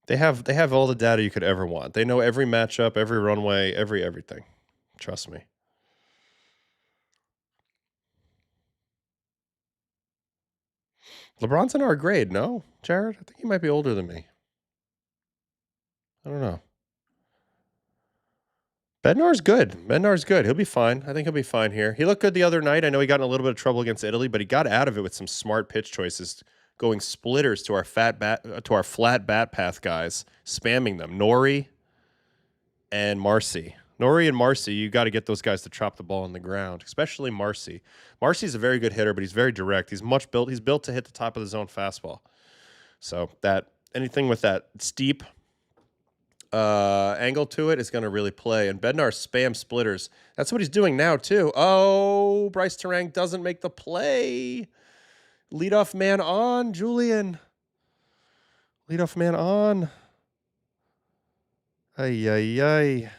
They have all the data you could ever want. They know every matchup, every runway, everything. Trust me. LeBron's in our grade, no? Jared? I think he might be older than me. I don't know. Bednar's good. Bednar's good. He'll be fine. I think he'll be fine here. He looked good the other night. I know he got in a little bit of trouble against Italy, but he got out of it with some smart pitch choices, going splitters to our flat bat path guys, spamming them. Nori and Marcy. Nori and Marcy, you got to get those guys to chop the ball on the ground, especially Marcy. Marcy's a very good hitter, but he's very direct. He's built to hit the top of the zone fastball. So that anything with that steep angle to it is going to really play. And Bednar spam splitters. That's what he's doing now too. Oh, Bryce Terang doesn't make the play. Leadoff man on, Julian. Leadoff man on. Ay, ay, ay.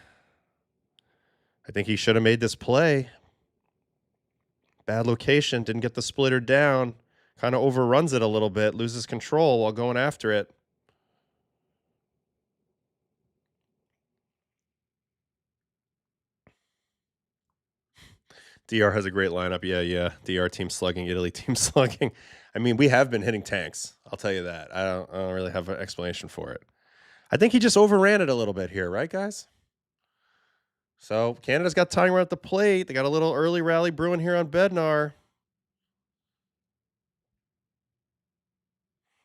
I think he should have made this play. Bad location. Didn't get the splitter down. Kind of overruns it a little bit. Loses control while going after it. DR has a great lineup. Yeah. DR team slugging, Italy team slugging. I mean, we have been hitting tanks. I'll tell you that. I don't really have an explanation for it. I think he just overran it a little bit here, right, guys? So Canada's got tying run at the plate. They got a little early rally brewing here on Bednar.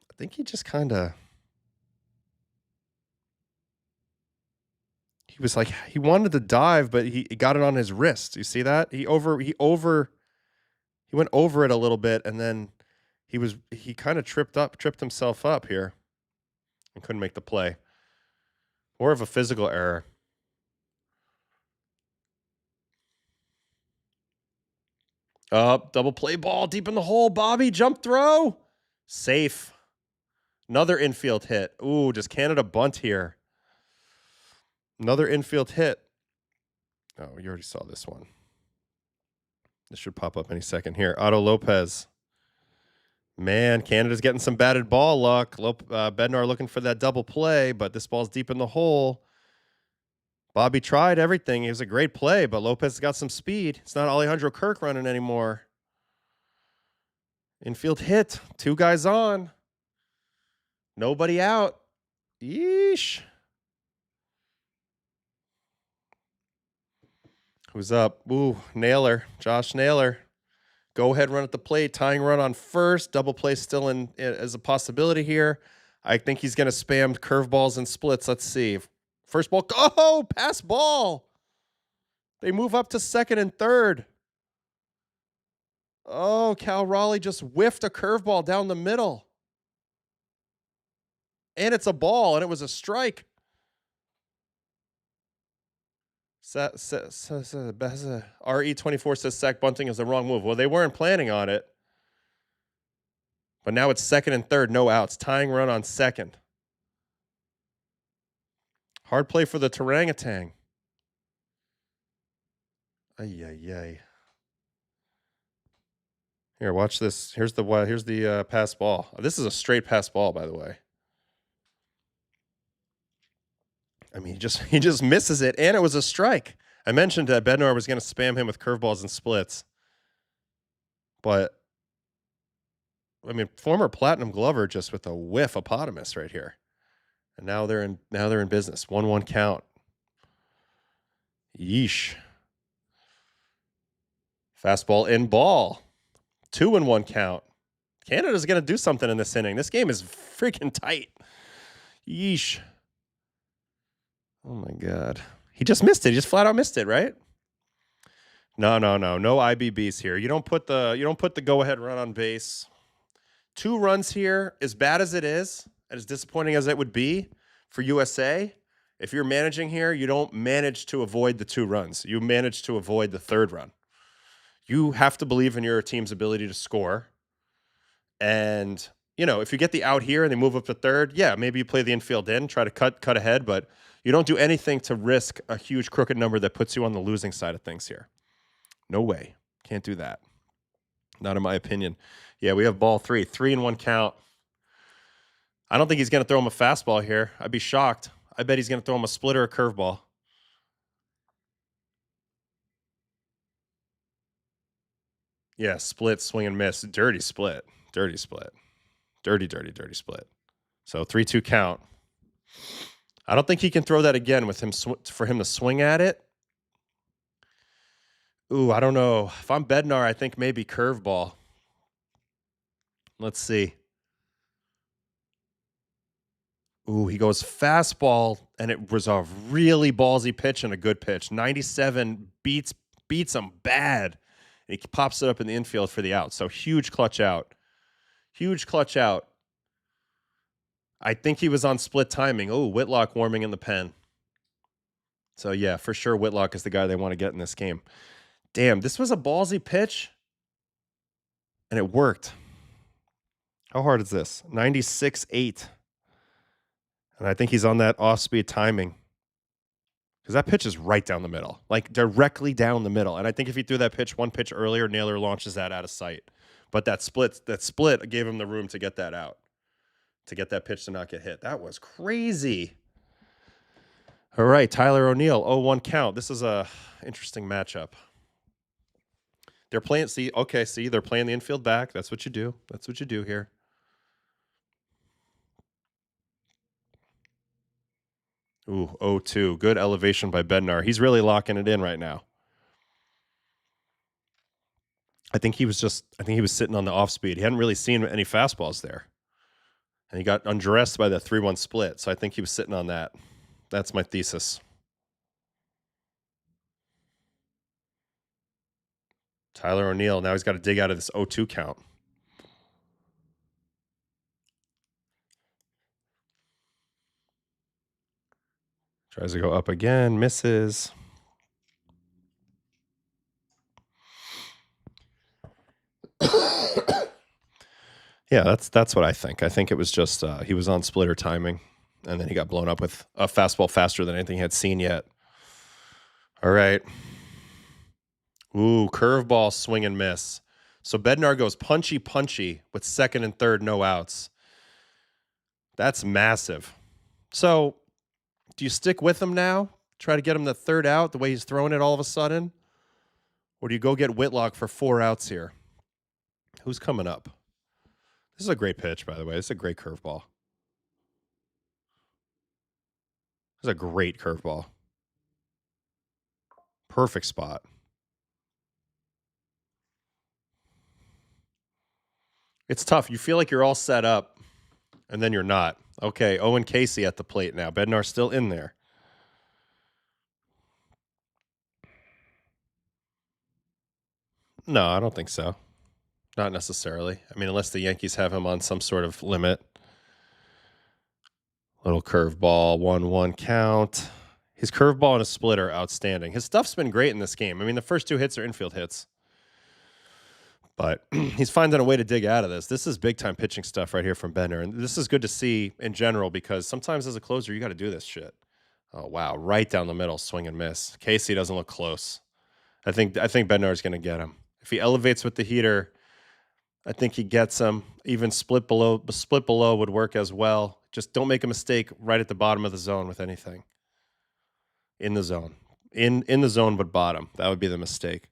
I think he just kind of... He was like, he wanted to dive, but he got it on his wrist. You see that? He went over it a little bit, and then he kind of tripped himself up here and couldn't make the play. More of a physical error. Up, double play ball deep in the hole. Bobby, jump throw. Safe. Another infield hit. Ooh, does Canada bunt here? Another infield hit. Oh, you already saw this one. This should pop up any second here. Otto Lopez. Man, Canada's getting some batted ball luck. Bednar looking for that double play, but this ball's deep in the hole. Bobby tried everything. It was a great play, but Lopez has got some speed. It's not Alejandro Kirk running anymore. Infield hit. 2 guys on. Nobody out. Yeesh. Who's up? Ooh, Naylor. Josh Naylor. Go ahead run at the plate. Tying run on first. Double play still in as a possibility here. I think he's going to spam curveballs and splits. Let's see. First ball. Oh, pass ball. They move up to second and third. Oh, Cal Raleigh just whiffed a curveball down the middle. And it's a ball, and it was a strike. RE24 says sack bunting is the wrong move. Well, they weren't planning on it. But now it's second and third, no outs. Tying run on second. Hard play for the Tarangatang. Ay, ay, ay. Here, watch this. Here's the pass ball. This is a straight pass ball, by the way. I mean, he just misses it, and it was a strike. I mentioned that Bednar was going to spam him with curveballs and splits, but I mean, former Platinum Glover just with a whiff eponymous right here, and now they're in business. 1-1 count. Yeesh. Fastball in ball. 2-1 count. Canada's going to do something in this inning. This game is freaking tight. Yeesh. Oh my God. He just missed it. He just flat out missed it, right? No. No IBBs here. You don't put the go-ahead run on base. 2 runs here, as bad as it is, and as disappointing as it would be for USA, if you're managing here, you don't manage to avoid the 2 runs. You manage to avoid the 3rd run. You have to believe in your team's ability to score. And you know, if you get the out here and they move up to third, yeah, maybe you play the infield in, try to cut ahead, but you don't do anything to risk a huge crooked number that puts you on the losing side of things here. No way. Can't do that. Not in my opinion. Yeah, we have ball 3. 3-1 count. I don't think he's going to throw him a fastball here. I'd be shocked. I bet he's going to throw him a split or a curveball. Yeah, split, swing and miss. Dirty split. Dirty split. Dirty, dirty, dirty split. So 3-2 count. I don't think he can throw that again with him for him to swing at it. Ooh, I don't know. If I'm Bednar, I think maybe curveball. Let's see. Ooh, he goes fastball, and it was a really ballsy pitch and a good pitch. 97 beats him bad. And he pops it up in the infield for the out. So huge clutch out. Huge clutch out. I think he was on split timing. Oh, Whitlock warming in the pen. So yeah, for sure Whitlock is the guy they want to get in this game. Damn, this was a ballsy pitch, and it worked. How hard is this? 96.8. And I think he's on that off-speed timing. Because that pitch is right down the middle, like directly down the middle. And I think if he threw that pitch one pitch earlier, Naylor launches that out of sight. But that split gave him the room to get that out, to get that pitch to not get hit. That was crazy. All right, Tyler O'Neill, 0-1 count. This is a interesting matchup. They're playing, see, they're playing the infield back. That's what you do. That's what you do here. Ooh, 0-2. Good elevation by Bednar. He's really locking it in right now. I think he was sitting on the off speed. He hadn't really seen any fastballs there. And he got undressed by the 3-1 split. So I think he was sitting on that. That's my thesis. Tyler O'Neill, now he's got to dig out of this 0-2 count. Tries to go up again, misses. Yeah, that's what I think. I think it was just he was on splitter timing, and then he got blown up with a fastball faster than anything he had seen yet. All right. Ooh, curveball, swing and miss. So Bednar goes punchy with second and third, no outs. That's massive. So do you stick with him now? Try to get him the third out the way he's throwing it all of a sudden? Or do you go get Whitlock for 4 outs here? Who's coming up? This is a great pitch, by the way. This is a great curveball. This is a great curveball. Perfect spot. It's tough. You feel like you're all set up, and then you're not. Okay, Owen Casey at the plate now. Bednar's still in there. No, I don't think so. Not necessarily. I mean, unless the Yankees have him on some sort of limit. Little curveball, 1-1 count. His curveball and his split are outstanding. His stuff's been great in this game. I mean, the first 2 hits are infield hits. But he's finding a way to dig out of this. This is big-time pitching stuff right here from Bednar. And this is good to see in general because sometimes as a closer, you got to do this shit. Oh, wow. Right down the middle, swing and miss. Casey doesn't look close. I think Bednar's going to get him. If he elevates with the heater, I think he gets him. Even split below would work as well. Just don't make a mistake right at the bottom of the zone with anything. In the zone. In the zone, but bottom. That would be the mistake.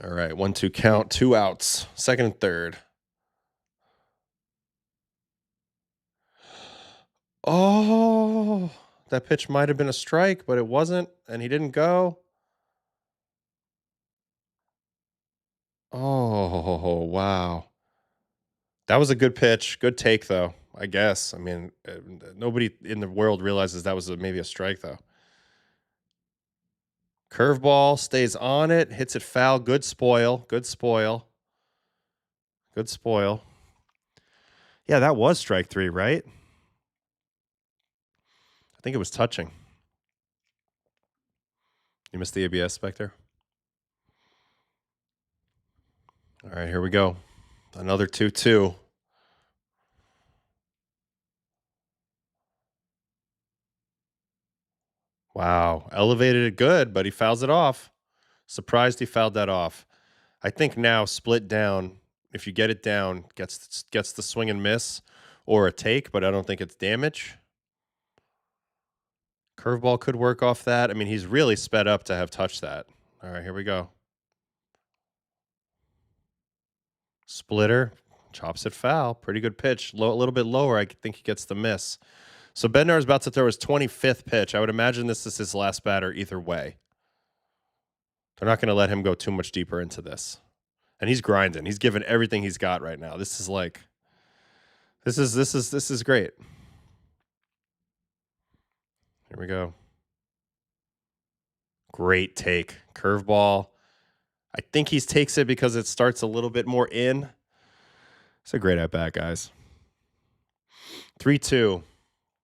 All right, 1-2 count, 2 outs, second and third. Oh, that pitch might have been a strike, but it wasn't, and he didn't go. Oh, wow. That was a good pitch. Good take, though, I guess. I mean, nobody in the world realizes that was maybe a strike, though. Curveball, stays on it, hits it foul. Good spoil. Good spoil. Good spoil. Yeah, that was strike 3, right? I think it was touching. You missed the ABS back there? All right, here we go. Another 2-2. Wow. Elevated it good, but he fouls it off. Surprised he fouled that off. I think now split down, if you get it down, gets the swing and miss or a take, but I don't think it's damage. Curveball could work off that. I mean, he's really sped up to have touched that. All right, here we go. Splitter, chops it foul. Pretty good pitch. A little bit lower. I think he gets the miss. So Bednar is about to throw his 25th pitch. I would imagine this is his last batter either way. They're not going to let him go too much deeper into this. And he's grinding. He's giving everything he's got right now. This is like, this is great. Here we go. Great take. Curveball. I think he takes it because it starts a little bit more in. It's a great at bat, guys. 3-2.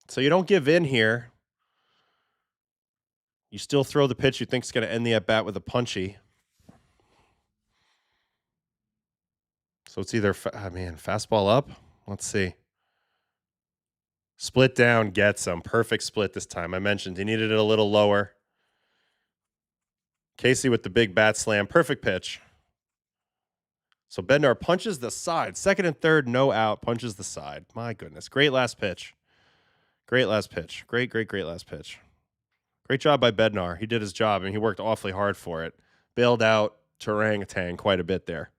So you don't give in here. You still throw the pitch you think is going to end the at bat with a punchy. So it's either, fastball up. Let's see. Split down, gets him. Perfect split this time. I mentioned he needed it a little lower. Casey with the big bat slam. Perfect pitch. So Bednar punches the side. Second and third, no out. Punches the side. My goodness. Great last pitch. Great last pitch. Great last pitch. Great job by Bednar. He did his job, and he worked awfully hard for it. Bailed out Terang quite a bit there.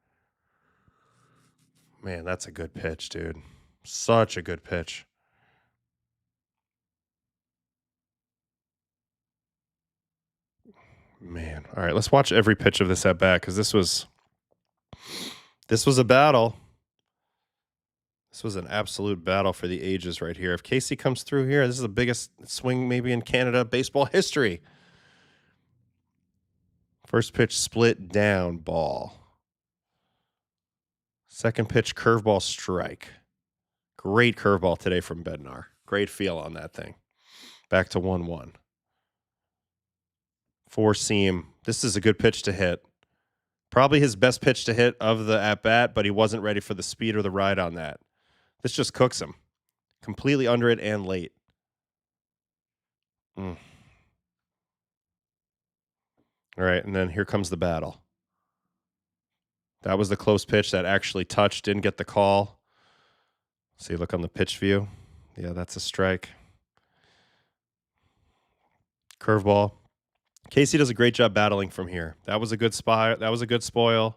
Man, that's a good pitch, dude. Such a good pitch. Man. All right, let's watch every pitch of this at bat because this was a battle. This was an absolute battle for the ages right here. If Casey comes through here, this is the biggest swing maybe in Canada baseball history. First pitch, split down, ball. Second pitch, curveball, strike. Great curveball today from Bednar. Great feel on that thing. Back to 1-1. Four seam. This is a good pitch to hit. Probably his best pitch to hit of the at-bat, but he wasn't ready for the speed or the ride on that. This just cooks him. Completely under it and late. All right, and then here comes the battle. That was the close pitch that actually touched, didn't get the call. See, look on the pitch view. Yeah, that's a strike. Curveball. Casey does a great job battling from here. That was a good spot. That was a good spoil.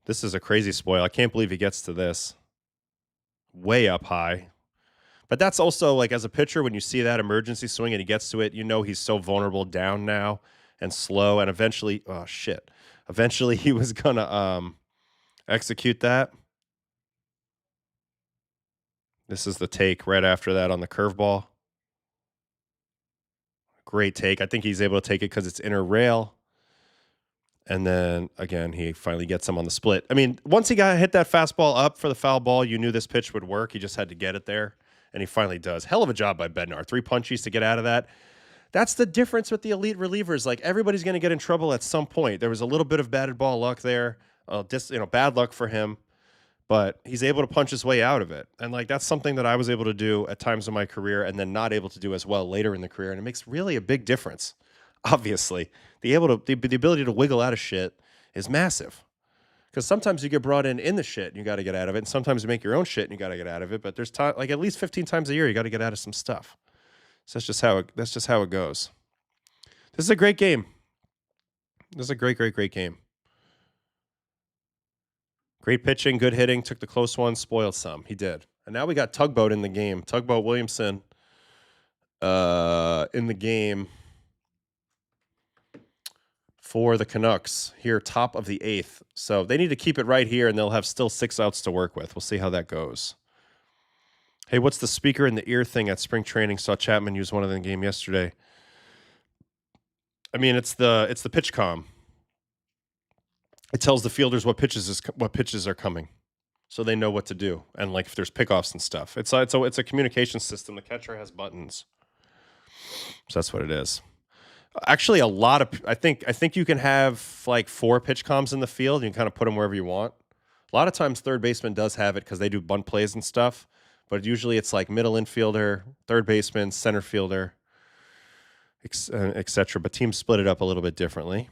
This is a crazy spoil. I can't believe he gets to this. Way up high. But that's also, like, as a pitcher, when you see that emergency swing and he gets to it, you know he's so vulnerable down now and slow. And eventually, oh, shit. Eventually he was going to execute that. This is the take right after that on the curveball. Great take. I think he's able to take it because it's inner rail. And then, again, he finally gets him on the split. I mean, once he hit that fastball up for the foul ball, you knew this pitch would work. He just had to get it there, and he finally does. Hell of a job by Bednar. 3 punchies to get out of that. That's the difference with the elite relievers. Like, everybody's going to get in trouble at some point. There was a little bit of batted ball luck there. Bad luck for him. But he's able to punch his way out of it. And, like, that's something that I was able to do at times in my career and then not able to do as well later in the career. And it makes really a big difference. Obviously, the ability to wiggle out of shit is massive. Because sometimes you get brought in the shit and you got to get out of it. And sometimes you make your own shit and you got to get out of it. But there's like at least 15 times a year you got to get out of some stuff. So that's just how it goes. This is a great game. This is a great game. Great pitching, good hitting, took the close one, spoiled some. He did. And now we got Tugboat in the game. Tugboat Williamson in the game for the Canucks here, top of the 8th. So they need to keep it right here, and they'll have still 6 outs to work with. We'll see how that goes. Hey, what's the speaker in the ear thing at spring training? Saw Chapman use one of the game yesterday. I mean, it's the pitch comm. It tells the fielders what pitches are coming, so they know what to do. And like if there's pickoffs and stuff, it's a communication system. The catcher has buttons, so that's what it is. Actually, a lot of I think you can have like 4 pitch comms in the field. You can kind of put them wherever you want. A lot of times, third baseman does have it because they do bunt plays and stuff. But usually, it's like middle infielder, third baseman, center fielder, etc. But teams split it up a little bit differently.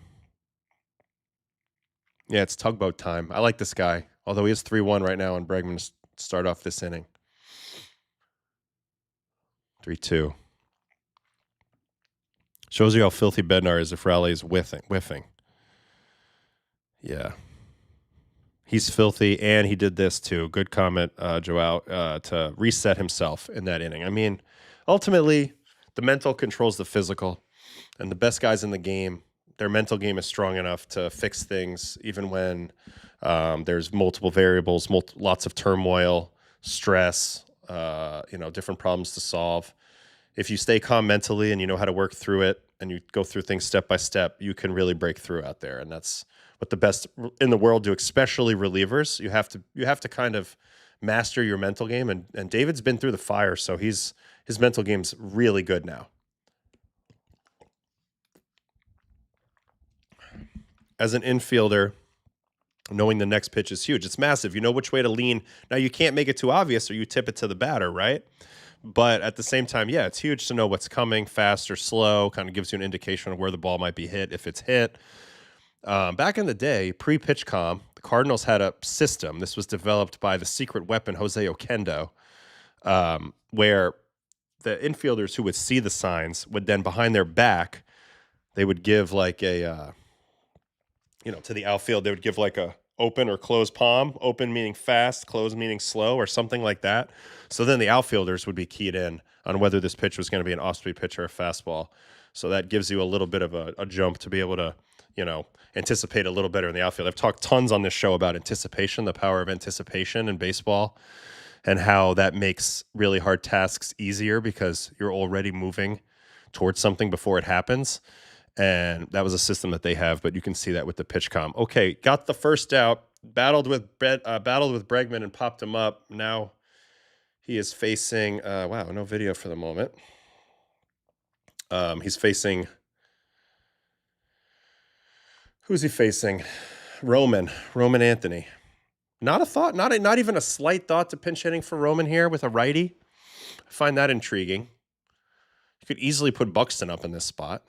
Yeah, it's tugboat time. I like this guy, although he is 3-1 right now, and Bregman to start off this inning. 3-2. Shows you how filthy Bednar is if Raleigh is whiffing. Yeah. He's filthy, and he did this too. Good comment, Joao, to reset himself in that inning. I mean, ultimately, the mental controls the physical, and the best guys in the game, their mental game is strong enough to fix things even when there's multiple variables, lots of turmoil, stress, different problems to solve. If you stay calm mentally and you know how to work through it and you go through things step by step, you can really break through out there. And that's what the best in the world do, especially relievers. You have to kind of master your mental game. And David's been through the fire, so his mental game's really good now. As an infielder, knowing the next pitch is huge. It's massive. You know which way to lean. Now, you can't make it too obvious or you tip it to the batter, right? But at the same time, yeah, it's huge to know what's coming, fast or slow, kind of gives you an indication of where the ball might be hit, if it's hit. Back in the day, pre-pitch comm, the Cardinals had a system. This was developed by the secret weapon, Jose Oquendo, where the infielders who would see the signs would then, behind their back, they would give like a, to the outfield, they would give like a open or closed palm, open meaning fast, closed meaning slow, or something like that. So then the outfielders would be keyed in on whether this pitch was going to be an off-speed pitch or a fastball. So that gives you a little bit of a jump to be able to, anticipate a little better in the outfield. I've talked tons on this show about anticipation, the power of anticipation in baseball, and how that makes really hard tasks easier because you're already moving towards something before it happens. And that was a system that they have, but you can see that with the pitch comm. Okay, got the first out, battled with Bregman and popped him up. Now he is facing, no video for the moment. He's facing, who's he facing? Roman Anthony. Not a thought, not even a slight thought to pinch hitting for Roman here with a righty. I find that intriguing. You could easily put Buxton up in this spot.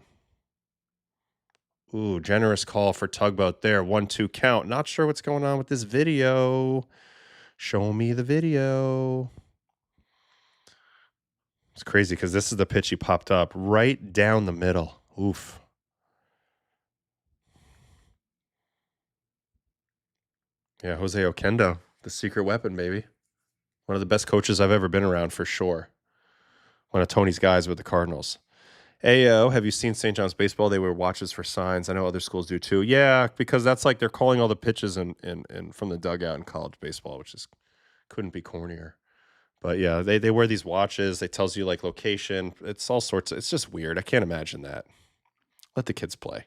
Ooh, generous call for tugboat there. 1-2 count. Not sure what's going on with this video. Show me the video. It's crazy because this is the pitch he popped up right down the middle. Oof. Yeah, Jose Oquendo, the secret weapon, baby. One of the best coaches I've ever been around for sure. One of Tony's guys with the Cardinals. Ayo, have you seen St. John's baseball? They wear watches for signs. I know other schools do too. Yeah, because that's like they're calling all the pitches in from the dugout in college baseball, which is couldn't be cornier. But yeah, they wear these watches. It tells you like location. It's all sorts of, it's just weird. I can't imagine that. Let the kids play.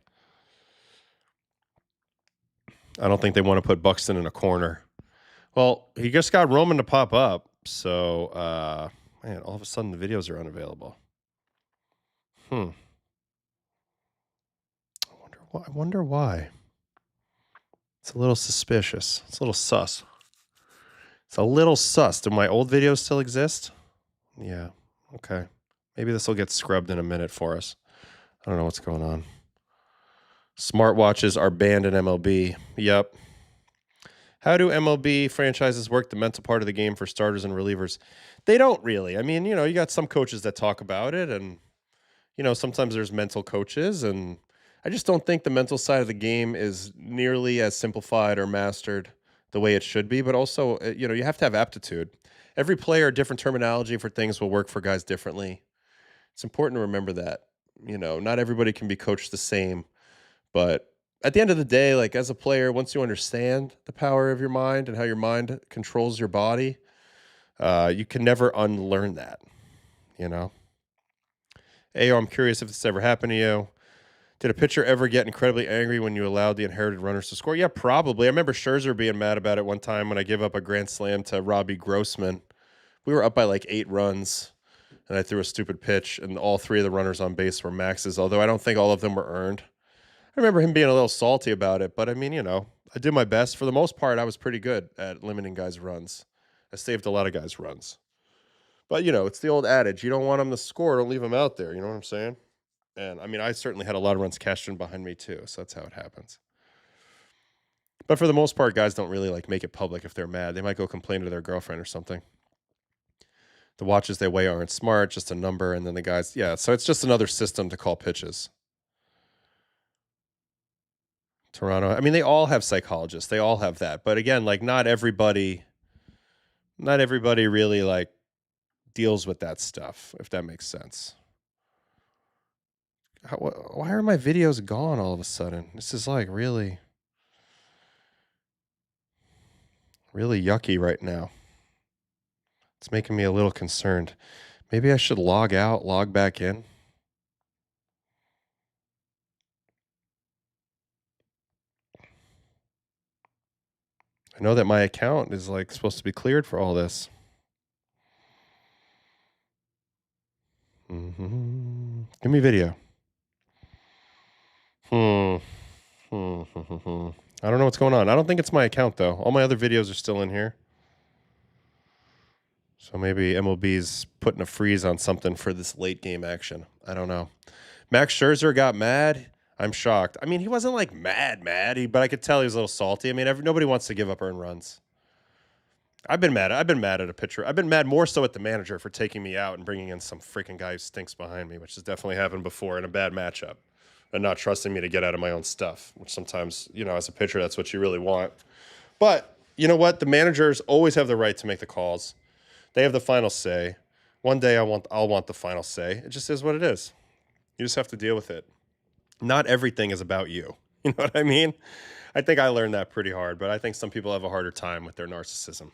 I don't think they want to put Buxton in a corner. Well, he just got Roman to pop up. So, man, all of a sudden the videos are unavailable. I wonder why. It's a little suspicious. It's a little sus. Do my old videos still exist? Yeah. Okay. Maybe this will get scrubbed in a minute for us. I don't know what's going on. Smartwatches are banned in MLB. Yep. How do MLB franchises work the mental part of the game for starters and relievers? They don't really. I mean, you got some coaches that talk about it, and sometimes there's mental coaches, and I just don't think the mental side of the game is nearly as simplified or mastered the way it should be. But also, you have to have aptitude. Every player, different terminology for things will work for guys differently. It's important to remember that. Not everybody can be coached the same. But at the end of the day, like as a player, once you understand the power of your mind and how your mind controls your body, you can never unlearn that, Ayo, I'm curious if this ever happened to you. Did a pitcher ever get incredibly angry when you allowed the inherited runners to score? Yeah, probably. I remember Scherzer being mad about it one time when I gave up a grand slam to Robbie Grossman. We were up by like 8 runs, and I threw a stupid pitch, and all 3 of the runners on base were maxes, although I don't think all of them were earned. I remember him being a little salty about it, but I mean, I did my best. For the most part, I was pretty good at limiting guys' runs. I saved a lot of guys' runs. But, it's the old adage, you don't want them to score, don't leave them out there, you know what I'm saying? And, I mean, I certainly had a lot of runs cashed in behind me too, so that's how it happens. But for the most part, guys don't really, make it public if they're mad. They might go complain to their girlfriend or something. The watches they weigh aren't smart, just a number, and then the guys, so it's just another system to call pitches. Toronto, I mean, they all have psychologists. They all have that. But again, not everybody really, deals with that stuff, if that makes sense. Why are my videos gone all of a sudden? This is, really, really yucky right now. It's making me a little concerned. Maybe I should log out, log back in. I know that my account is supposed to be cleared for all this. Give me video. I don't know what's going on. I don't think it's my account though. All my other videos are still in here. So maybe MLB's putting a freeze on something for this late game action. I don't know. Max Scherzer got mad. I'm shocked. I mean, he wasn't mad, but I could tell he was a little salty. I mean, nobody wants to give up earned runs. I've been mad. I've been mad at a pitcher. I've been mad more so at the manager for taking me out and bringing in some freaking guy who stinks behind me, which has definitely happened before in a bad matchup, and not trusting me to get out of my own stuff, which sometimes, as a pitcher, that's what you really want. But you know what? The managers always have the right to make the calls. They have the final say. One day I'll want the final say. It just is what it is. You just have to deal with it. Not everything is about you. You know what I mean? I think I learned that pretty hard, but I think some people have a harder time with their narcissism.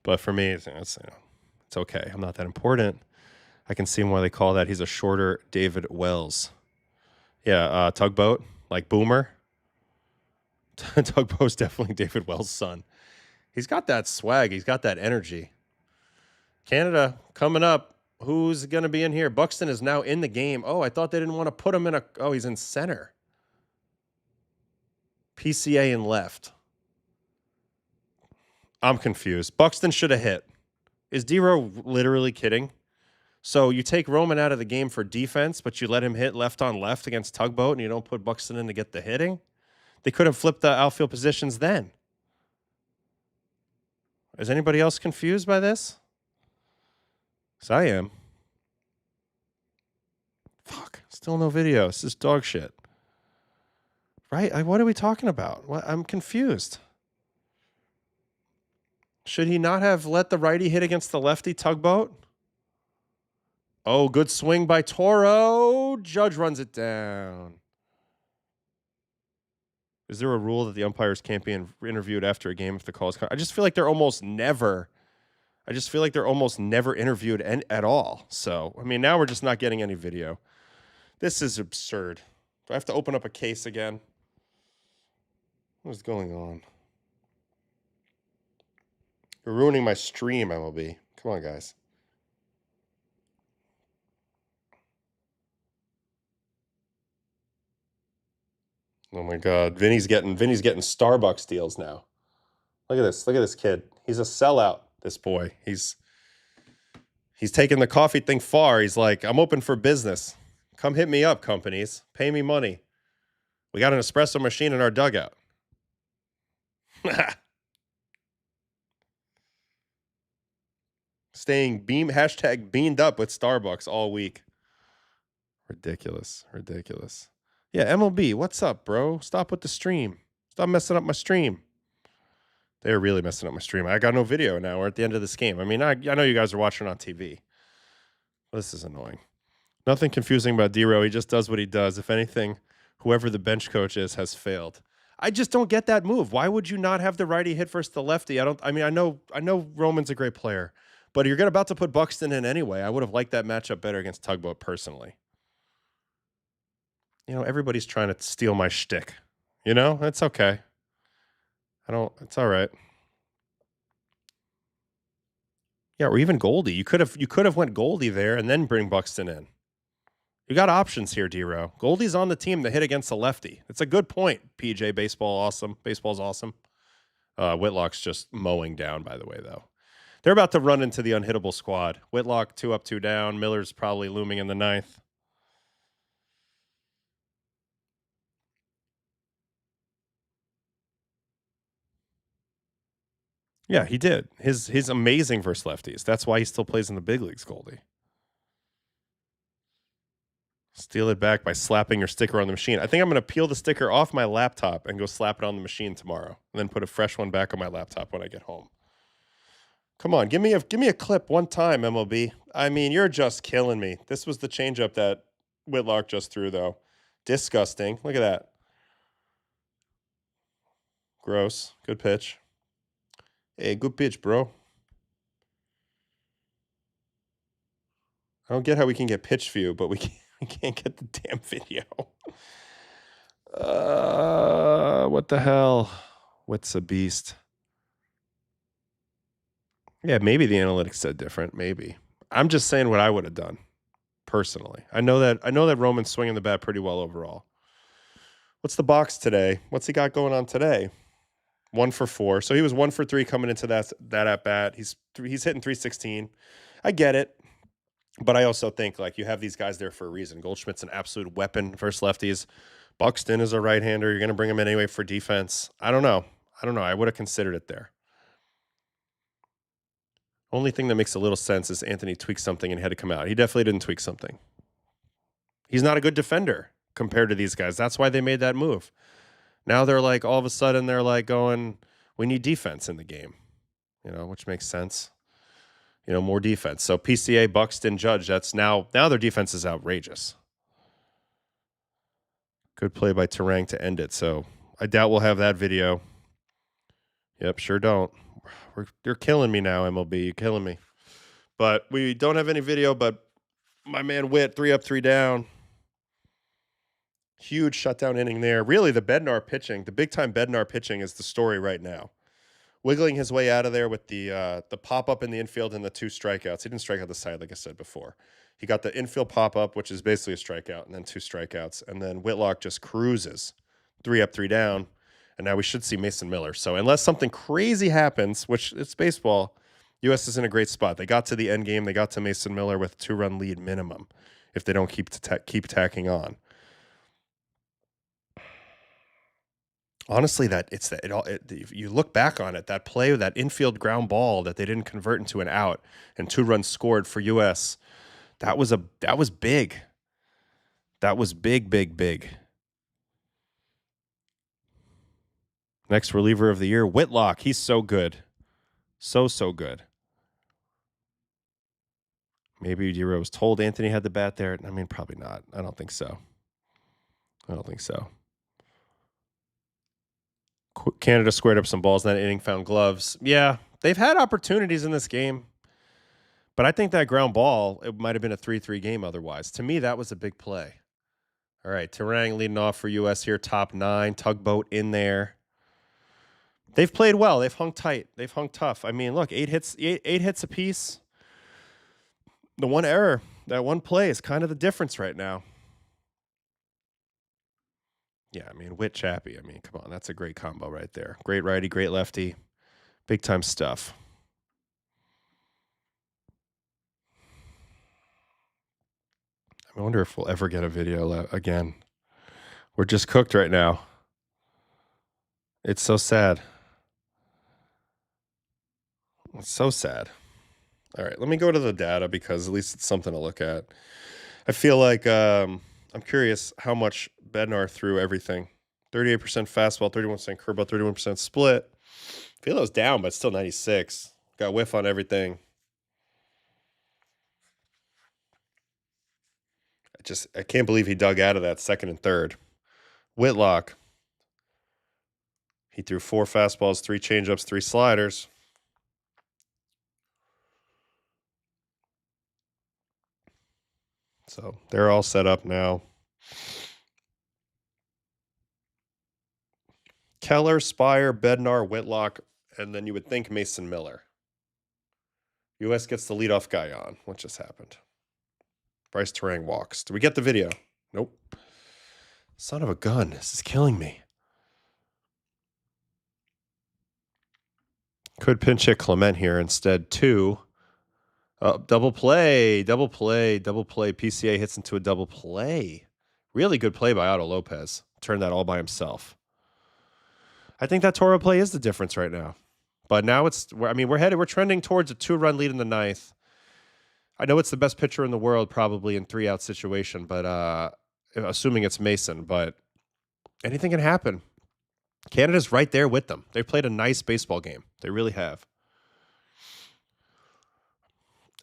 But for me, it's okay. I'm not that important. I can see why they call that. He's a shorter David Wells. Yeah, Tugboat, like Boomer. Tugboat's definitely David Wells' son. He's got that swag. He's got that energy. Canada coming up. Who's going to be in here? Buxton is now in the game. Oh, I thought they didn't want to put him in he's in center. PCA in left. I'm confused. Buxton should have hit. Is D-Row literally kidding? So you take Roman out of the game for defense, but you let him hit left on left against Tugboat, and you don't put Buxton in to get the hitting? They could have flipped the outfield positions then. Is anybody else confused by this? Because I am. Fuck. Still no video. This is dog shit. Right? What are we talking about? I'm confused. Should he not have let the righty hit against the lefty Tugboat? Oh, good swing by Toro. Judge runs it down. Is there a rule that the umpires can't be interviewed after a game if the call is... I just feel like they're almost never interviewed at all. So, I mean, now we're just not getting any video. This is absurd. Do I have to open up a case again? What is going on? You're ruining my stream, MLB. Come on, guys. Oh my God, Vinny's getting Starbucks deals now. Look at this kid. He's a sellout. This boy. He's taking the coffee thing far. He's like, I'm open for business. Come hit me up, companies. Pay me money. We got an espresso machine in our dugout. Staying hashtag beamed up with Starbucks all week. Ridiculous. Yeah, MLB, what's up, bro? Stop with the stream. Stop messing up my stream. They're really messing up my stream. I got no video now. We're at the end of this game. I mean, I know you guys are watching on TV. This is annoying. Nothing confusing about D-Row. He just does what he does. If anything, whoever the bench coach is has failed. I just don't get that move. Why would you not have the righty hit versus the lefty? I know Roman's a great player, but you're about to put Buxton in anyway. I would have liked that matchup better against Tugboat personally. Everybody's trying to steal my shtick. It's okay. It's all right. Yeah, or even Goldie. You could have went Goldie there and then bring Buxton in. You got options here, D-Row. Goldie's on the team to hit against a lefty. It's a good point, PJ. Baseball's awesome. Whitlock's just mowing down, by the way, though. They're about to run into the unhittable squad. Whitlock 2 up, 2 down. Miller's probably looming in the ninth. Yeah, he did. He's amazing versus lefties. That's why he still plays in the big leagues, Goldie. Steal it back by slapping your sticker on the machine. I think I'm going to peel the sticker off my laptop and go slap it on the machine tomorrow, and then put a fresh one back on my laptop when I get home. Come on, give me a clip one time, MLB. I mean, you're just killing me. This was the changeup that Whitlock just threw, though. Disgusting. Look at that. Gross. Good pitch. Hey, good pitch, bro. I don't get how we can get pitch view, but we can't get the damn video. What the hell? What's a beast? Yeah, maybe the analytics said different. Maybe. I'm just saying what I would have done personally. I know that Roman's swinging the bat pretty well overall. What's the box today? What's he got going on today? 1 for 4. So he was 1 for 3 coming into that at bat. He's hitting 316. I get it. But I also think, like, you have these guys there for a reason. Goldschmidt's an absolute weapon versus lefties. Buxton is a right-hander. You're going to bring him in anyway for defense. I don't know. I would have considered it there. Only thing that makes a little sense is Anthony tweaked something and had to come out. He definitely didn't tweak something. He's not a good defender compared to these guys. That's why they made that move. Now they're like, all of a sudden, they're like going, we need defense in the game, which makes sense. More defense. So PCA, Buxton, Judge, that's now their defense is outrageous. Good play by Terang to end it. So I doubt we'll have that video. Yep, sure don't. You're killing me now, MLB. You're killing me. But we don't have any video, but my man Witt, 3 up, 3 down. Huge shutdown inning there. Really, the Bednar pitching, the big-time Bednar pitching is the story right now. Wiggling his way out of there with the pop-up in the infield and the 2 strikeouts. He didn't strike out the side, like I said before. He got the infield pop-up, which is basically a strikeout, and then 2 strikeouts. And then Whitlock just cruises. 3 up, 3 down. And now we should see Mason Miller. So unless something crazy happens, which it's baseball, U.S. is in a great spot. They got to the end game. They got to Mason Miller with a 2-run lead minimum if they don't keep tacking on. Honestly, if you look back on it, that play, that infield ground ball that they didn't convert into an out and 2 runs scored for U.S., that was big. That was big, big, big. Next reliever of the year, Whitlock. He's so good. So good. Maybe D-Row was told Anthony had the bat there. I mean, probably not. I don't think so. Canada squared up some balls in that inning, found gloves. Yeah, they've had opportunities in this game. But I think that ground ball, it might have been a 3-3 game otherwise. To me, that was a big play. All right, Terang leading off for U.S. here, top 9. Tugboat in there. They've played well. They've hung tight. They've hung tough. I mean, look, 8 hits apiece. The one error, that one play is kind of the difference right now. Yeah, I mean, Witt Chappie. I mean, come on, that's a great combo right there. Great righty, great lefty. Big time stuff. I wonder if we'll ever get a video again. We're just cooked right now. It's so sad. It's so sad. All right, let me go to the data because at least it's something to look at. I feel like I'm curious how much Bednar threw everything. 38% fastball, 31% curveball, 31% split. I feel it was down, but still 96. Got whiff on everything. I can't believe he dug out of that second and third. Whitlock. He threw 4 fastballs, 3 changeups, 3 sliders. So they're all set up now. Keller, Spire, Bednar, Whitlock, and then you would think Mason Miller. U.S. gets the leadoff guy on. What just happened? Bryce Terang walks. Did we get the video? Nope. Son of a gun. This is killing me. Could pinch hit Clement here instead. 2. Double play. PCA hits into a double play. Really good play by Otto Lopez. Turned that all by himself. I think that Toro play is the difference right now. But now we're trending towards a 2-run lead in the 9th. I know it's the best pitcher in the world probably in 3-out situation, but assuming it's Mason, but anything can happen. Canada's right there with them. They've played a nice baseball game. They really have.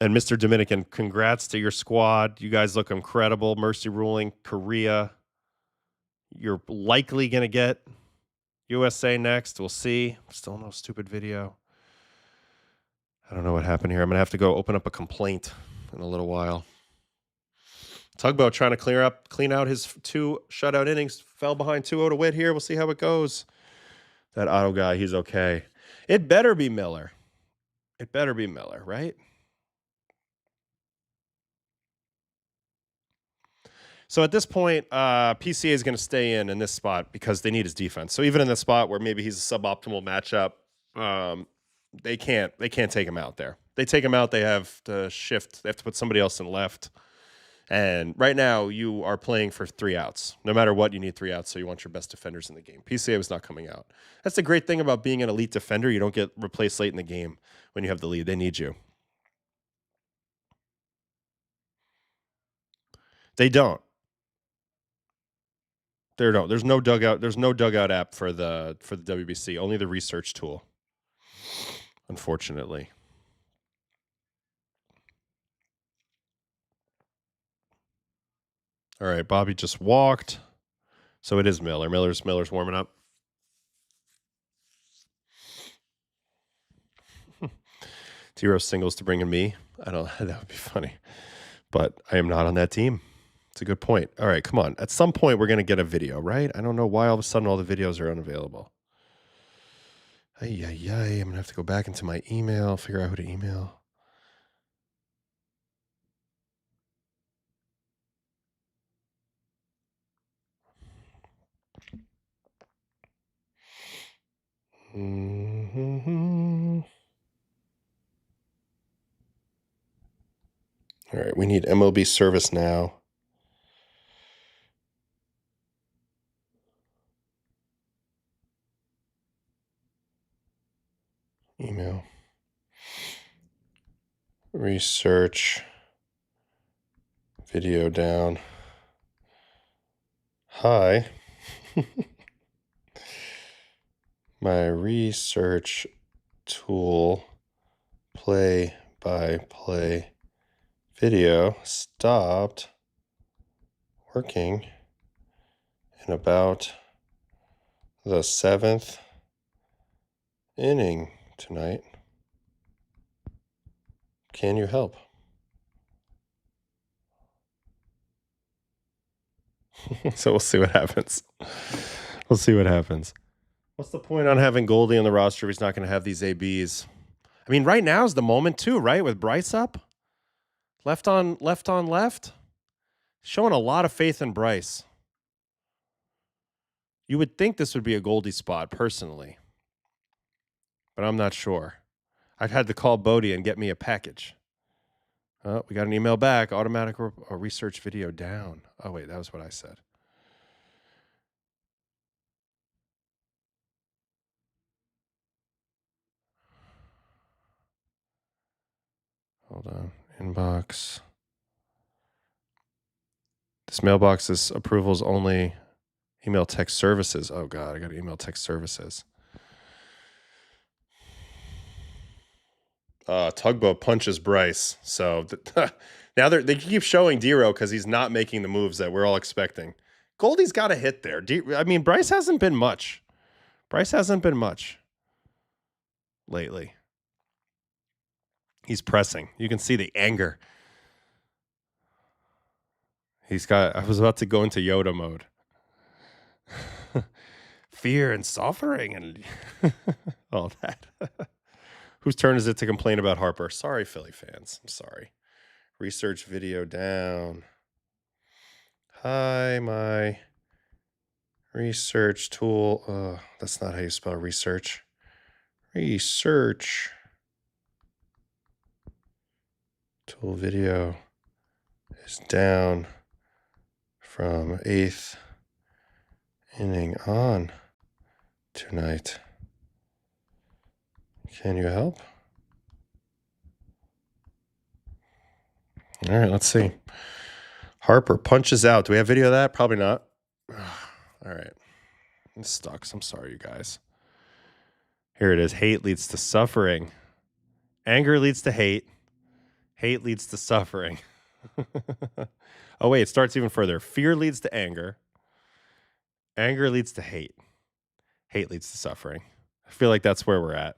And Mr. Dominican, congrats to your squad. You guys look incredible. Mercy ruling, Korea. You're likely going to get USA next. We'll see. Still no stupid video. I don't know what happened here. I'm going to have to go open up a complaint in a little while. Tugboat trying to clean out his 2 shutout innings. Fell behind 2-0 to Witt here. We'll see how it goes. That Otto guy, he's okay. It better be Miller. It better be Miller, right? So at this point, PCA is going to stay in this spot because they need his defense. So even in the spot where maybe he's a suboptimal matchup, they can't take him out there. They take him out, they have to shift. They have to put somebody else in left. And right now, you are playing for 3 outs. No matter what, you need 3 outs, so you want your best defenders in the game. PCA was not coming out. That's the great thing about being an elite defender. You don't get replaced late in the game when you have the lead. They need you. They don't. There's no dugout app for the WBC. Only the research tool. Unfortunately. All right, Bobby just walked. So it is Miller. Miller's warming up. T-Rose singles to bring in me. That would be funny. But I am not on that team. It's a good point. All right, come on. At some point, we're going to get a video, right? I don't know why all of a sudden all the videos are unavailable. I'm going to have to go back into my email, figure out who to email. All right, we need MLB service now. Email. Research. Video down. Hi. My research tool play-by-play video stopped working in about the 7th inning tonight. Can you help? So we'll see what happens. We'll see what happens. What's the point on having Goldie on the roster if he's not going to have these ABs? I mean, right now is the moment too, right? With Bryce up. Left on left. Showing a lot of faith in Bryce. You would think this would be a Goldie spot, personally. But I'm not sure. I've had to call Bodie and get me a package. Oh, we got an email back. Automatic research video down. Oh, wait, that was what I said. Hold on. Inbox. This mailbox is approvals only. Email text services. Oh, God, I got to email text services. Tugboat punches Bryce. So now they keep showing Dero because he's not making the moves that we're all expecting. Goldie's got a hit there. Bryce hasn't been much. Lately. He's pressing. You can see the anger. I was about to go into Yoda mode. Fear and suffering and all that. Whose turn is it to complain about Harper? Sorry, Philly fans. I'm sorry. Research video down. Hi, my research tool. That's not how you spell research. Research tool video is down from 8th inning on tonight. Can you help? All right, let's see. Harper punches out. Do we have video of that? Probably not. All right. This sucks. I'm sorry, you guys. Here it is. Hate leads to suffering. Anger leads to hate. Hate leads to suffering. Oh, wait. It starts even further. Fear leads to anger. Anger leads to hate. Hate leads to suffering. I feel like that's where we're at.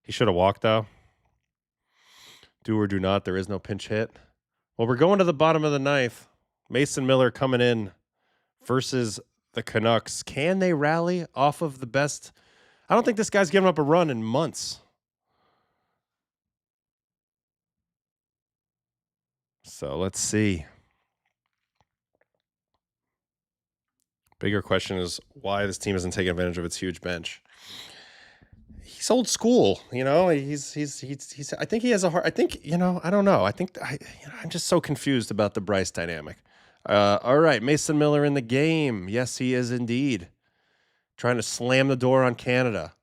He should have walked, though. Do or do not. There is no pinch hit. Well, we're going to the bottom of the ninth. Mason Miller coming in versus the Canucks. Can they rally off of the best? I don't think this guy's given up a run in months. So let's see. Bigger question is why this team isn't taking advantage of its huge bench. He's old school, you know. He's. I think he has a heart. I think, you know. I don't know. I think I'm just so confused about the Bryce dynamic. All right, Mason Miller in the game. Yes, he is indeed trying to slam the door on Canada.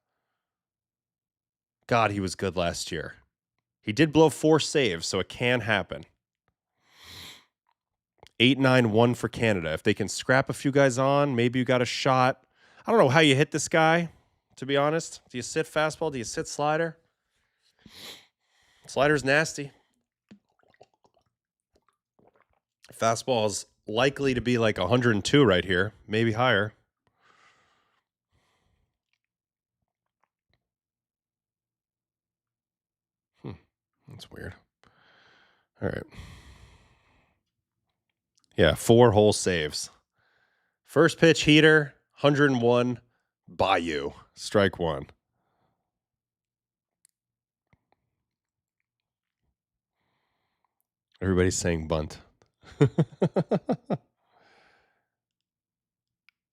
God, he was good last year. He did blow 4 saves, so it can happen. 8-9-1 for Canada. If they can scrap a few guys on, maybe you got a shot. I don't know how you hit this guy, to be honest. Do you sit fastball? Do you sit slider? Slider's nasty. Fastball is likely to be like 102 right here, maybe higher. That's weird. All right. Yeah, 4 whole saves. First pitch heater, 101, Bayou, strike 1. Everybody's saying bunt.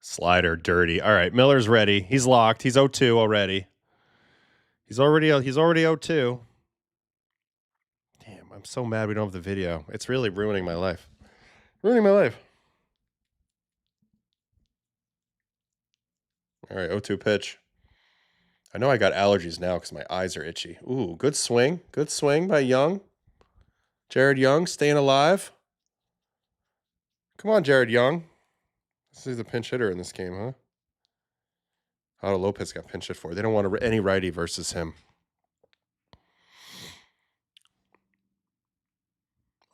Slider, dirty. All right, Miller's ready. He's locked. He's 0-2 already. He's already 0-2. Damn, I'm so mad we don't have the video. It's really ruining my life. Ruining my life. All right, 0-2 pitch. I know I got allergies now because my eyes are itchy. Ooh, good swing. Good swing by Young. Jared Young staying alive. Come on, Jared Young. This is the pinch hitter in this game, huh? Otto Lopez got pinch hit for. They don't want any righty versus him.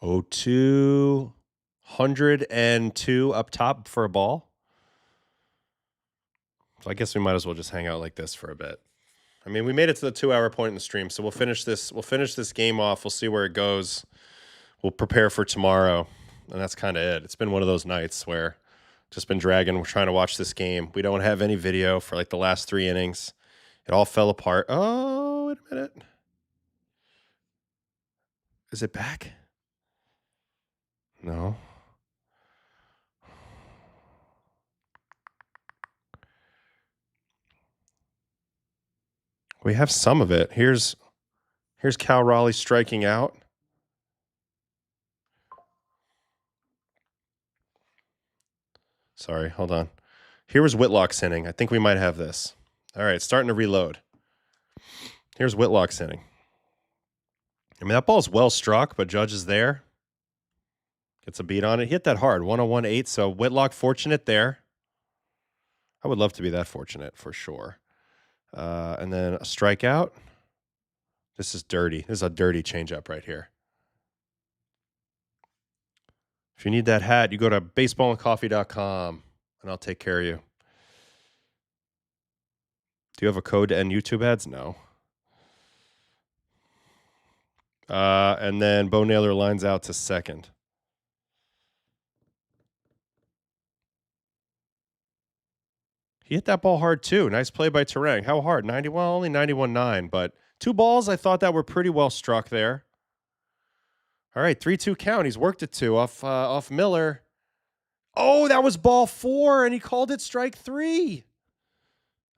0-2. 102 up top for a ball. So I guess we might as well just hang out like this for a bit. I mean, we made it to the 2-hour point in the stream, so we'll finish this. We'll finish this game off. We'll see where it goes. We'll prepare for tomorrow, and that's kind of it. It's been one of those nights where just been dragging. We're trying to watch this game. We don't have any video for like the last 3 innings. It all fell apart. Oh, wait a minute. Is it back? No. We have some of it. Here's Cal Raleigh striking out. Sorry, hold on. Here was Whitlock's inning. I think we might have this. All right, starting to reload. Here's Whitlock's inning. I mean, that ball's well struck, but Judge is there. Gets a beat on it. He hit that hard, 101.8. So Whitlock fortunate there. I would love to be that fortunate for sure. And then a strikeout. This is dirty. This is a dirty changeup right here. If you need that hat, you go to baseballandcoffee.com and I'll take care of you. Do you have a code to end YouTube ads? No. And then Bo Naylor lines out to second. He hit that ball hard too. Nice play by Terang. How hard? 90. Well, only 91.9, but 2 balls, I thought that were pretty well struck there. All right, 3-2 count. He's worked it 2 off Miller. Oh, that was ball 4, and he called it strike 3.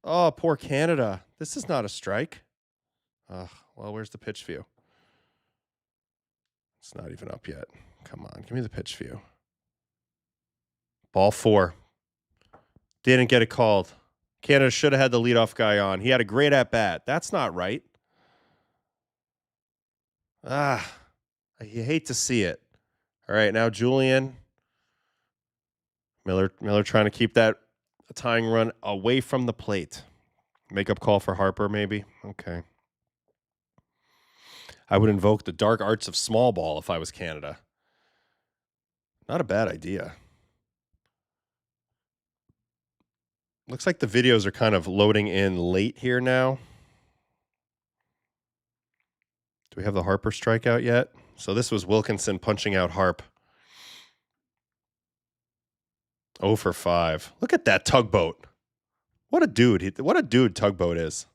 Oh, poor Canada. This is not a strike. Well, where's the pitch view? It's not even up yet. Come on, give me the pitch view. Ball 4. Didn't get it called. Canada should have had the leadoff guy on. He had a great at-bat. That's not right. You hate to see it. All right, now Julian. Miller trying to keep that tying run away from the plate. Makeup call for Harper, maybe? Okay. I would invoke the dark arts of small ball if I was Canada. Not a bad idea. Looks like the videos are kind of loading in late here now. Do we have the Harper strikeout yet? So this was Wilkinson punching out Harp. 0 for 5. Look at that Tugboat. What a dude. What a dude Tugboat is.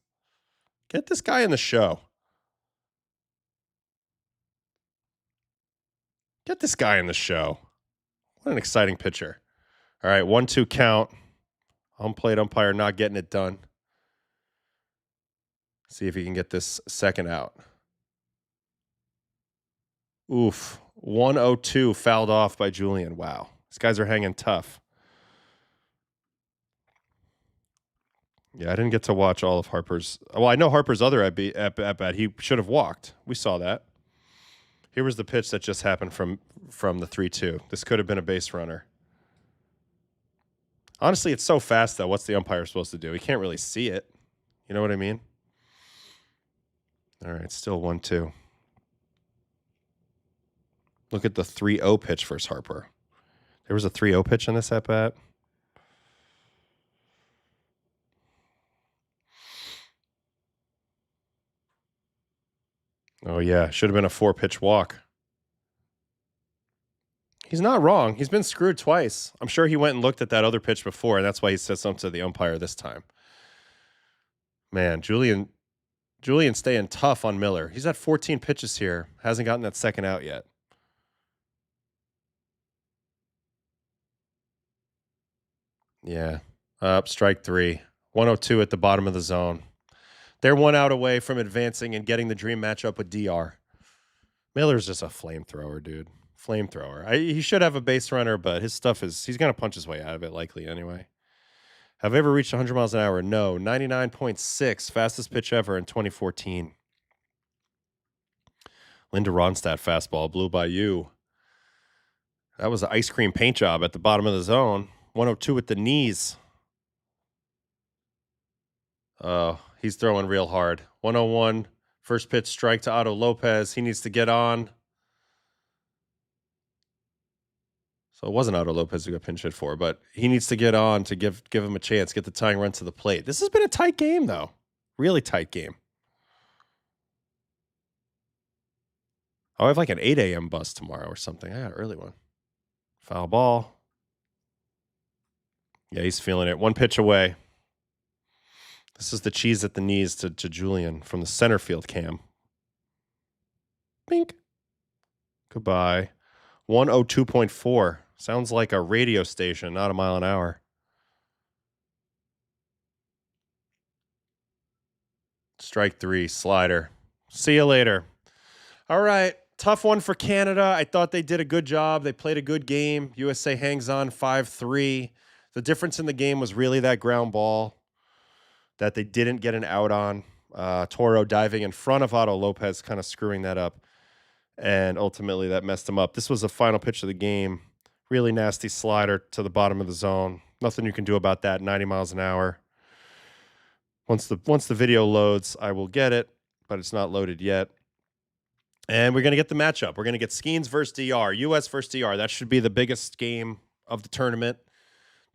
Get this guy in the show. Get this guy in the show. What an exciting pitcher. All right, 1-2 count. Home plate umpire not getting it done. See if he can get this second out. Oof. 1-0-2 fouled off by Julian. Wow. These guys are hanging tough. Yeah, I didn't get to watch all of Harper's. Well, I know Harper's other at bat. He should have walked. We saw that. Here was the pitch that just happened from the 3-2. This could have been a base runner. Honestly, it's so fast, though. What's the umpire supposed to do? He can't really see it. You know what I mean? All right, still 1-2. Look at the 3-0 pitch versus Harper. There was a 3-0 pitch in this at-bat. Oh, yeah. Should have been a 4-pitch walk. He's not wrong. He's been screwed twice. I'm sure he went and looked at that other pitch before, and that's why he said something to the umpire this time. Man, Julian staying tough on Miller. He's had 14 pitches here. Hasn't gotten that second out yet. Yeah. Strike 3. 1-0-2 at the bottom of the zone. They're 1 out away from advancing and getting the dream matchup with DR. Miller's just a flamethrower, dude. Flamethrower. He should have a base runner, but his stuff is, he's going to punch his way out of it likely anyway. Have I ever reached 100 miles an hour? No. 99.6. Fastest pitch ever in 2014. Linda Ronstadt fastball blew by you. That was an ice cream paint job at the bottom of the zone. 102 with the knees. Oh, he's throwing real hard. 101. First pitch strike to Otto Lopez. He needs to get on. So it wasn't Otto Lopez who got pinch hit for, but he needs to get on to give him a chance, get the tying run to the plate. This has been a tight game, though. Really tight game. Oh, I have like an 8 a.m. bus tomorrow or something. I got an early one. Foul ball. Yeah, he's feeling it. 1 pitch away. This is the cheese at the knees to Julian from the center field cam. Bink. Goodbye. 102.4. Sounds like a radio station, not a mile an hour. Strike 3, slider. See you later. All right. Tough one for Canada. I thought they did a good job. They played a good game. USA hangs on 5-3. The difference in the game was really that ground ball that they didn't get an out on. Toro diving in front of Otto Lopez, kind of screwing that up. And ultimately that messed him up. This was the final pitch of the game. Really nasty slider to the bottom of the zone. Nothing you can do about that. 90 miles an hour. Once the video loads, I will get it, but it's not loaded yet. And we're going to get the matchup. We're going to get Skeens versus DR, US versus DR. That should be the biggest game of the tournament.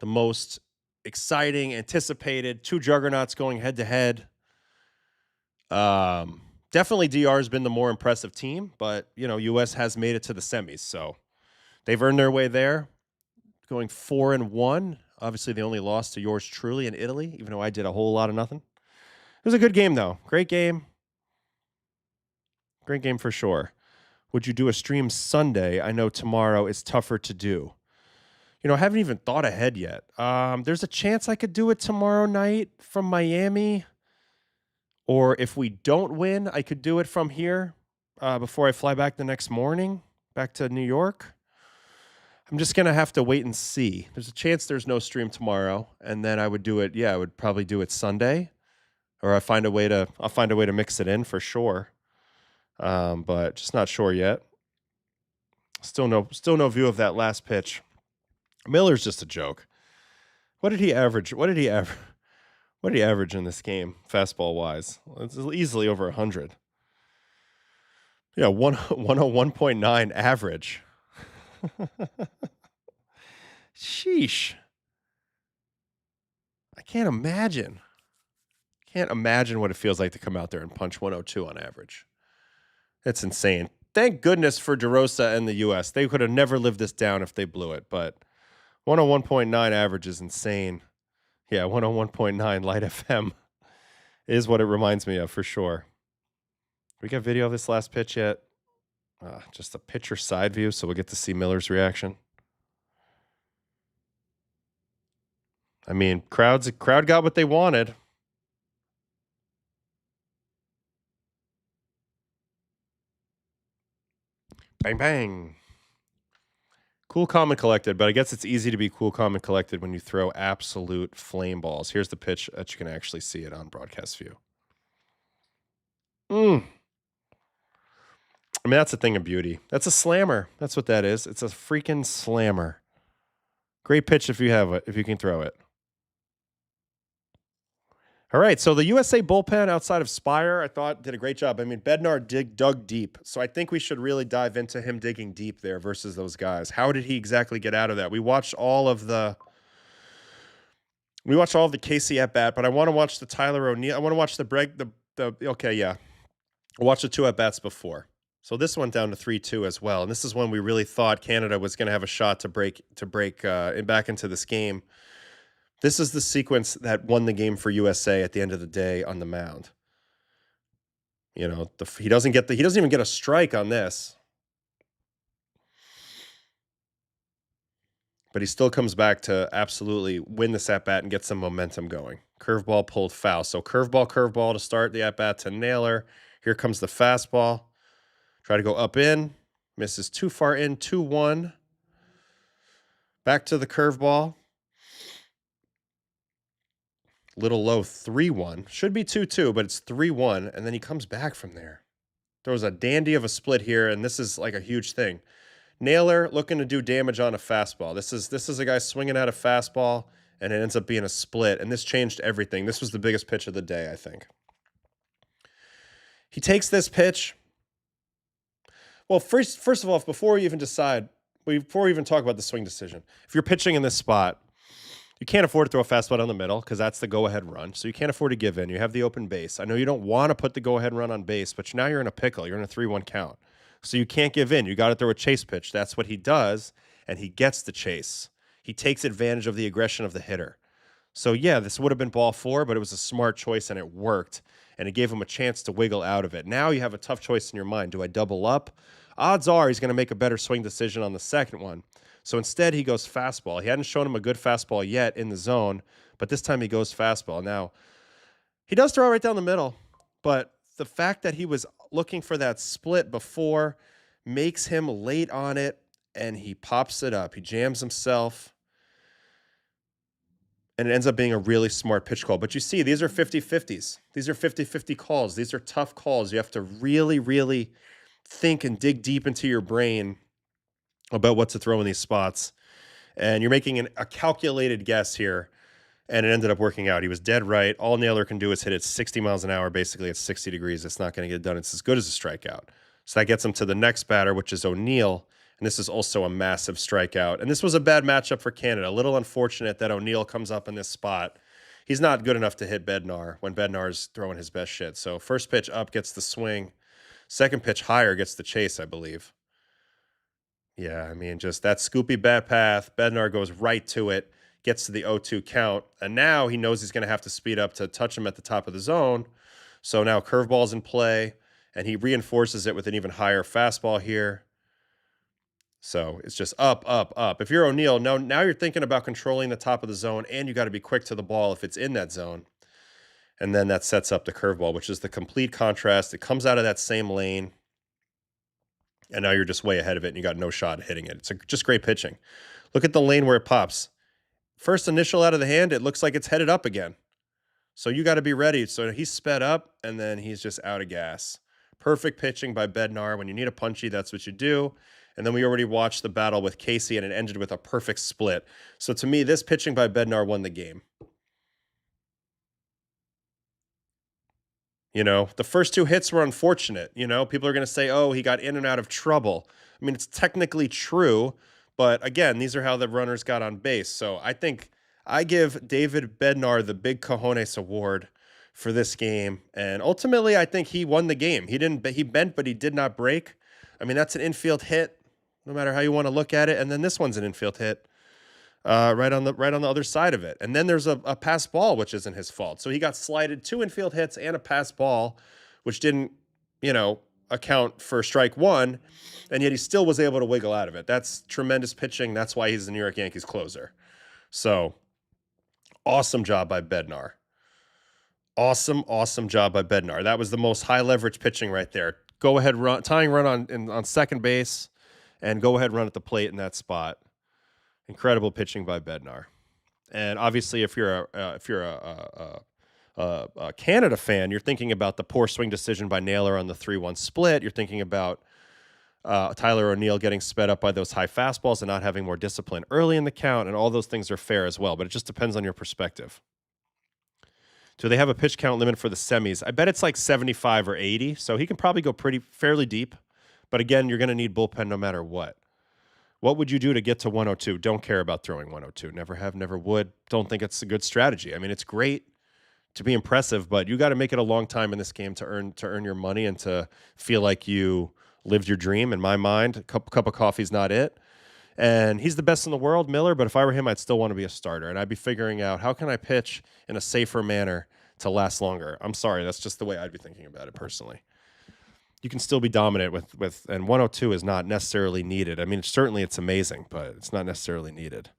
The most exciting, anticipated. 2 juggernauts going head-to-head. Definitely DR has been the more impressive team, but, you know, US has made it to the semis, so they've earned their way there. Going 4-1. Obviously, they only lost to yours truly in Italy, even though I did a whole lot of nothing. It was a good game, though. Great game. Great game for sure. Would you do a stream Sunday? I know tomorrow is tougher to do. I haven't even thought ahead yet. There's a chance I could do it tomorrow night from Miami. Or if we don't win, I could do it from here before I fly back the next morning, back to New York. I'm just going to have to wait and see. There's a chance there's no stream tomorrow, and then I would do it. Yeah, I would probably do it Sunday, or I'll find a way to mix it in for sure. But just not sure yet. Still no view of that last pitch. Miller's just a joke. What did he average? What did he average in this game, fastball wise? It's easily over 100. Yeah, 101.9 average. Sheesh. I can't imagine. Can't imagine what it feels like to come out there and punch 102 on average. That's insane. Thank goodness for DeRosa and the U.S. They could have never lived this down if they blew it, but 101.9 average is insane. Yeah, 101.9 Light FM is what it reminds me of for sure. We got video of this last pitch yet? Just a pitcher side view, so we'll get to see Miller's reaction. I mean, crowd got what they wanted. Bang, bang. Cool, calm, and collected, but I guess it's easy to be cool, calm, and collected when you throw absolute flame balls. Here's the pitch that you can actually see it on broadcast view. I mean, that's a thing of beauty. That's a slammer. That's what that is. It's a freaking slammer. Great pitch if you have it, if you can throw it. All right, so the USA bullpen outside of Spire, I thought did a great job. I mean, Bednar dug deep, so I think we should really dive into him digging deep there versus those guys. How did he exactly get out of that? We watched all of the Casey at bat, but I want to watch the Tyler O'Neill. I want to watch I watched the two at bats before. So this went down to 3-2 as well, and this is when we really thought Canada was going to have a shot to break back into this game. This is the sequence that won the game for USA at the end of the day on the mound. He doesn't even get a strike on this. But he still comes back to absolutely win this at-bat and get some momentum going. Curveball pulled foul. So curveball to start the at-bat to Naylor. Here comes the fastball. Try to go up in. Misses too far in, 2-1. Back to the curveball. Little low, 3-1. Should be 2-2, but it's 3-1, and then he comes back from there. Throws a dandy of a split here, and this is like a huge thing. Naylor looking to do damage on a fastball. This is a guy swinging at a fastball, and it ends up being a split, and this changed everything. This was the biggest pitch of the day, I think. He takes this pitch. Well, first of all, before we even talk about the swing decision, if you're pitching in this spot, you can't afford to throw a fastball down the middle because that's the go-ahead run. So you can't afford to give in. You have the open base. I know you don't want to put the go-ahead run on base, but now you're in a pickle. You're in a 3-1 count. So you can't give in. You got to throw a chase pitch. That's what he does, and he gets the chase. He takes advantage of the aggression of the hitter. So, yeah, this would have been ball 4, but it was a smart choice, and it worked, and it gave him a chance to wiggle out of it. Now you have a tough choice in your mind. Do I double up? Odds are he's going to make a better swing decision on the second one. So instead, he goes fastball. He hadn't shown him a good fastball yet in the zone, but this time he goes fastball. Now, he does throw it right down the middle, but the fact that he was looking for that split before makes him late on it, and he pops it up. He jams himself, and it ends up being a really smart pitch call. But you see, these are 50-50s. These are 50-50 calls. These are tough calls. You have to really, really think and dig deep into your brain about what to throw in these spots. And you're making a calculated guess here, and it ended up working out. He was dead right. All Naylor can do is hit it 60 miles an hour, basically at 60 degrees. It's not going to get done. It's as good as a strikeout. So that gets him to the next batter, which is O'Neill, and this is also a massive strikeout. And this was a bad matchup for Canada. A little unfortunate that O'Neill comes up in this spot. He's not good enough to hit Bednar when Bednar's throwing his best shit. So first pitch up gets the swing. Second pitch higher gets the chase, I believe. Yeah, I mean, just that scoopy bat path. Bednar goes right to it, gets to the 0-2 count, and now he knows he's going to have to speed up to touch him at the top of the zone. So now curveball's in play, and he reinforces it with an even higher fastball here. So it's just up, up, up. If you're O'Neill, now you're thinking about controlling the top of the zone, and you got to be quick to the ball if it's in that zone. And then that sets up the curveball, which is the complete contrast. It comes out of that same lane, and now you're just way ahead of it, and you got no shot at hitting it. It's just great pitching. Look at the lane where it pops. First initial out of the hand, it looks like it's headed up again. So you got to be ready. So he's sped up, and then he's just out of gas. Perfect pitching by Bednar. When you need a punchy, that's what you do. And then we already watched the battle with Casey, and it ended with a perfect split. So to me, this pitching by Bednar won the game. You know, the first 2 hits were unfortunate. You know, people are going to say, oh, he got in and out of trouble. I mean, it's technically true, but again, these are how the runners got on base. So I think I give David Bednar the Big Cojones Award for this game. And ultimately, I think he won the game. He bent, but he did not break. I mean, that's an infield hit, no matter how you want to look at it. And then this one's an infield hit. Right on the other side of it. And then there's a pass ball, which isn't his fault. So he got slighted 2 infield hits and a pass ball, which didn't, account for strike 1. And yet he still was able to wiggle out of it. That's tremendous pitching. That's why he's the New York Yankees closer. So awesome job by Bednar. Awesome job by Bednar. That was the most high leverage pitching right there. Go ahead run, tying run on second base, and go ahead run at the plate in that spot. Incredible pitching by Bednar. And obviously, if you're a Canada fan, you're thinking about the poor swing decision by Naylor on the 3-1 split. You're thinking about Tyler O'Neill getting sped up by those high fastballs and not having more discipline early in the count, and all those things are fair as well, but it just depends on your perspective. Do they have a pitch count limit for the semis? I bet it's like 75 or 80, so he can probably go fairly deep. But again, you're going to need bullpen no matter what. What would you do to get to 102? Don't care about throwing 102. Never have, never would. Don't think it's a good strategy. I mean, it's great to be impressive, but you got to make it a long time in this game to earn your money and to feel like you lived your dream. In my mind, a cup of coffee's not it. And he's the best in the world, Miller, but if I were him, I'd still want to be a starter. And I'd be figuring out, how can I pitch in a safer manner to last longer? I'm sorry, that's just the way I'd be thinking about it personally. You can still be dominant with and 102 is not necessarily needed. I mean, certainly it's amazing, but it's not necessarily needed.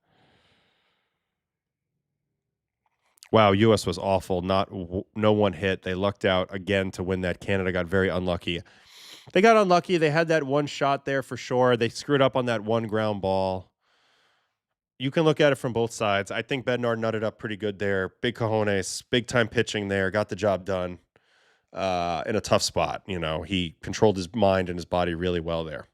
Wow, U.S. was awful. No one hit. They lucked out again to win that. Canada got very unlucky. They got unlucky. They had that one shot there for sure. They screwed up on that one ground ball. You can look at it from both sides. I think Bednar nutted up pretty good there. Big cojones, big time pitching there. Got the job done. In a tough spot. He controlled his mind and his body really well there.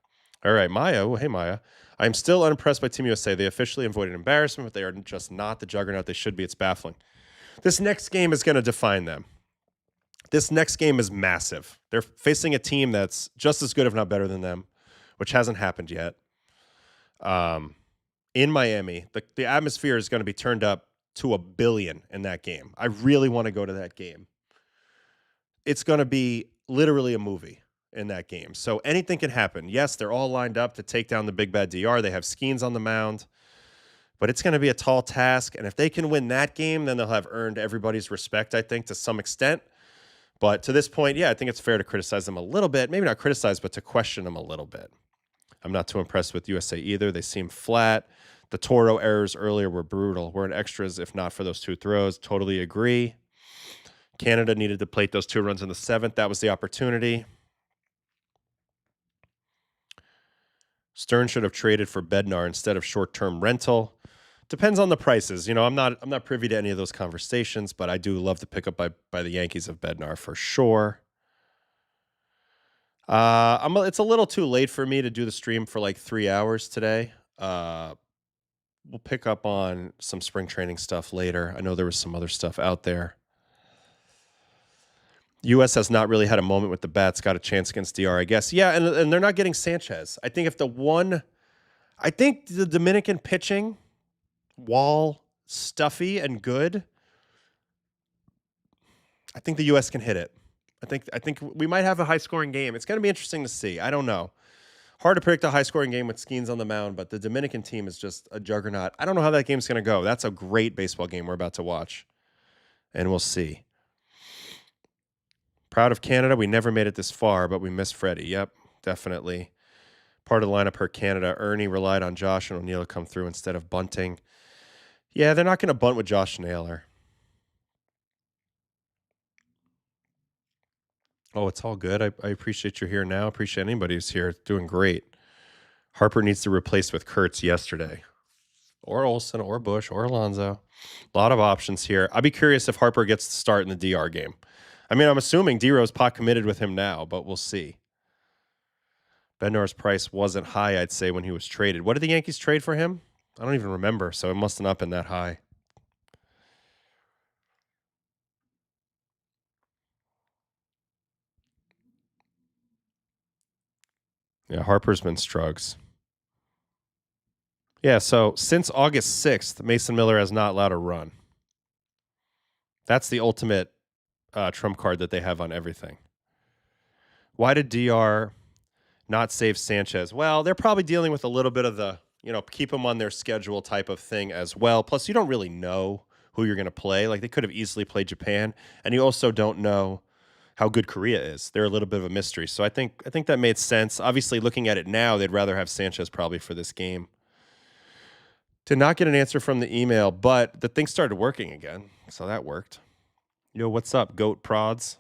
All right, Maya. Oh, hey, Maya. I'm still unimpressed by Team USA. They officially avoided embarrassment, but they are just not the juggernaut they should be. It's baffling. This next game is going to define them. This next game is massive. They're facing a team that's just as good, if not better than them, which hasn't happened yet. In Miami, the atmosphere is going to be turned up to 1 billion in that game. I really want to go to that game. It's going to be literally a movie in that game. So anything can happen. Yes, they're all lined up to take down the big bad DR. They have Skeens on the mound. But it's going to be a tall task. And if they can win that game, then they'll have earned everybody's respect, I think, to some extent. But to this point, yeah, I think it's fair to criticize them a little bit. Maybe not criticize, but to question them a little bit. I'm not too impressed with USA either. They seem flat. The Toro errors earlier were brutal. We're in extras if not for those 2 throws. Totally agree. Canada needed to plate those 2 runs in the 7th. That was the opportunity. Stern should have traded for Bednar instead of short-term rental. Depends on the prices. I'm not privy to any of those conversations, but I do love the pickup by the Yankees of Bednar for sure. It's a little too late for me to do the stream for like 3 hours today. We'll pick up on some spring training stuff later. I know there was some other stuff out there. U.S. has not really had a moment with the bats. Got a chance against DR, I guess. Yeah, and they're not getting Sanchez. I think the Dominican pitching, Wall, stuffy and good, I think the U.S. can hit it. I think we might have a high-scoring game. It's going to be interesting to see. I don't know. Hard to predict a high-scoring game with Skeens on the mound, but the Dominican team is just a juggernaut. I don't know how that game's going to go. That's a great baseball game we're about to watch, and we'll see. Proud of Canada. We never made it this far, but we missed Freddie. Yep, definitely. Part of the lineup hurt Canada. Ernie relied on Josh and O'Neill to come through instead of bunting. Yeah, they're not going to bunt with Josh Naylor. Oh, it's all good. I appreciate you're here now. Appreciate anybody who's here. Doing great. Harper needs to replace with Kurtz yesterday. Or Olsen, or Bush, or Alonso. A lot of options here. I'd be curious if Harper gets to start in the DR game. I mean, I'm assuming D-Rose pot committed with him now, but we'll see. Bednar's price wasn't high, I'd say, when he was traded. What did the Yankees trade for him? I don't even remember, so it must have not been that high. Yeah, Harper's been struggles. Yeah, so since August 6th, Mason Miller has not allowed a run. That's the ultimate trump card that they have on everything. Why did DR not save Sanchez? Well, they're probably dealing with a little bit of the, keep him on their schedule type of thing as well. Plus, you don't really know who you're going to play. Like, they could have easily played Japan, and you also don't know how good Korea is. They're a little bit of a mystery. So I think that made sense. Obviously, looking at it now, they'd rather have Sanchez probably for this game. Did not get an answer from the email, but the thing started working again, so that worked. Yo, what's up, Goat Prods?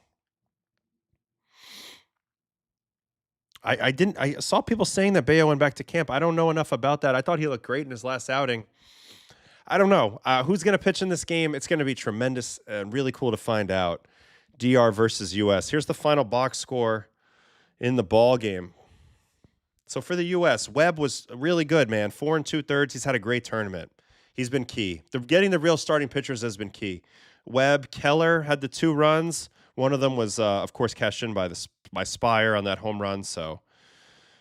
I saw people saying that Bayo went back to camp. I don't know enough about that. I thought he looked great in his last outing. I don't know. Who's going to pitch in this game? It's going to be tremendous and really cool to find out. DR versus U.S. Here's the final box score in the ball game. So for the U.S., Webb was really good, man. 4 2/3. He's had a great tournament. He's been key. Getting the real starting pitchers has been key. Webb, Keller had the 2 runs. One of them was, of course, cashed in by Spire on that home run. So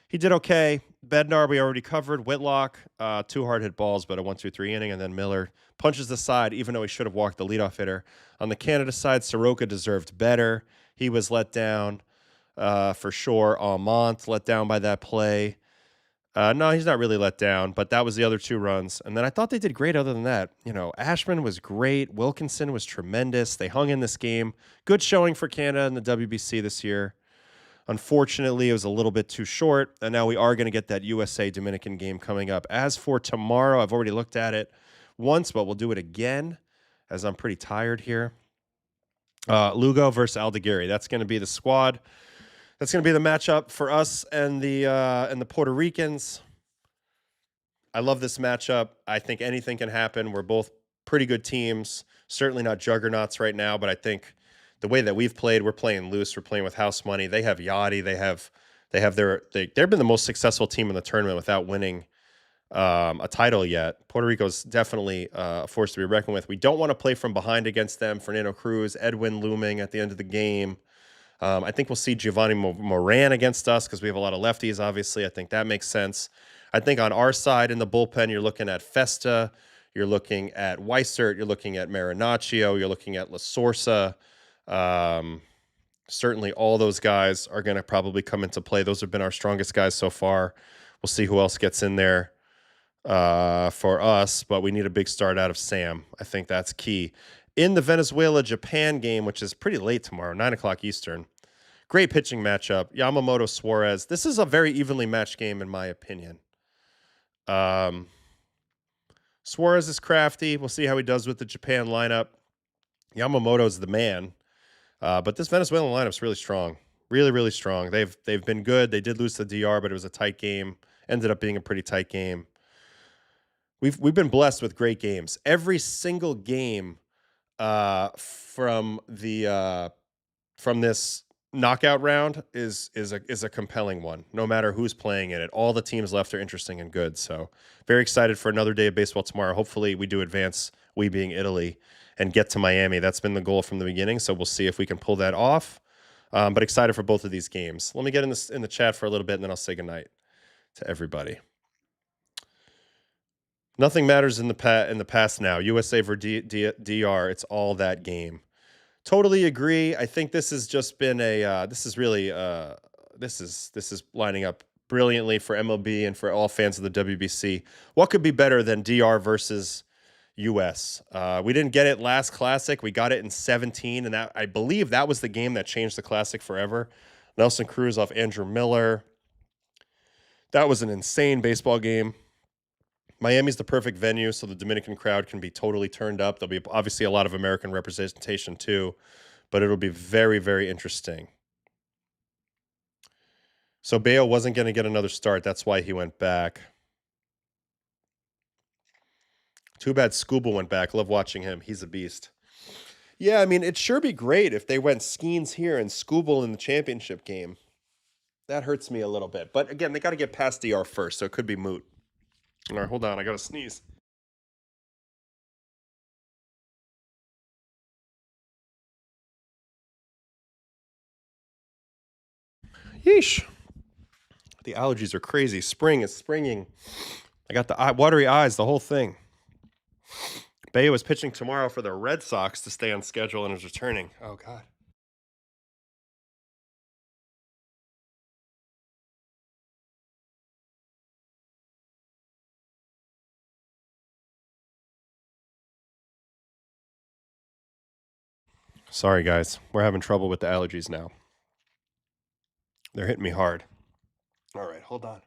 he did okay. Bednar, we already covered. Whitlock, 2 hard hit balls, but a 1-2-3 inning. And then Miller punches the side, even though he should have walked the leadoff hitter. On the Canada side, Soroka deserved better. He was let down for sure. Almont let down by that play. No, he's not really let down, but that was the other 2 runs. And then I thought they did great other than that. Ashman was great. Wilkinson was tremendous. They hung in this game. Good showing for Canada in the WBC this year. Unfortunately, it was a little bit too short, and now we are going to get that USA-Dominican game coming up. As for tomorrow, I've already looked at it once, but we'll do it again, as I'm pretty tired here. Lugo versus Aldeguerri. That's going to be the squad. That's going to be the matchup for us and the Puerto Ricans. I love this matchup. I think anything can happen. We're both pretty good teams. Certainly not juggernauts right now, but I think the way that we've played, we're playing loose. We're playing with house money. They have Yachty. They've been the most successful team in the tournament without winning a title yet. Puerto Rico's definitely a force to be reckoned with. We don't want to play from behind against them. Fernando Cruz, Edwin looming at the end of the game. I think we'll see Giovanni Moran against us because we have a lot of lefties, obviously. I think that makes sense. I think on our side in the bullpen, you're looking at Festa, you're looking at Weissert, you're looking at Marinaccio, you're looking at La Sorsa. Certainly all those guys are going to probably come into play. Those have been our strongest guys so far. We'll see who else gets in there for us, but we need a big start out of Sam. I think that's key. In the Venezuela-Japan game, which is pretty late tomorrow, 9 o'clock Eastern, great pitching matchup. Yamamoto, Suarez. This is a very evenly matched game, in my opinion. Suarez is crafty. We'll see how he does with the Japan lineup. Yamamoto's the man. But this Venezuelan lineup's really strong. Really, really strong. They've been good. They did lose to DR, but it was a tight game. Ended up being a pretty tight game. We've been blessed with great games. Every single game from this knockout round is a compelling one, no matter who's playing in it. All the teams left are interesting and good. So very excited for another day of baseball tomorrow. Hopefully we do advance, we being Italy, and get to Miami. That's been the goal from the beginning. So we'll see if we can pull that off. But excited for both of these games. Let me get in the chat for a little bit, and then I'll say goodnight to everybody. Nothing matters in the past now. USA versus DR. It's all that game. Totally agree. I think this has just been this is lining up brilliantly for MLB and for all fans of the WBC. What could be better than DR versus US. We didn't get it last Classic. We got it in 17, and that I believe that was the game that changed the Classic forever. Nelson Cruz off Andrew Miller. That was an insane baseball game. Miami's the perfect venue, so the Dominican crowd can be totally turned up. There'll be obviously a lot of American representation too, but it'll be very, very interesting. So Bayo wasn't going to get another start. That's why he went back. Too bad Scooble went back. Love watching him. He's a beast. Yeah, I mean, it'd sure be great if they went Skeens here and Scooble in the championship game. That hurts me a little bit. But again, they got to get past DR first, so it could be moot. All right, hold on. I got to sneeze. Yeesh. The allergies are crazy. Spring is springing. I got the watery eyes, the whole thing. Bayo is pitching tomorrow for the Red Sox to stay on schedule and is returning. Oh, God. Sorry, guys. We're having trouble with the allergies now. They're hitting me hard. All right, hold on.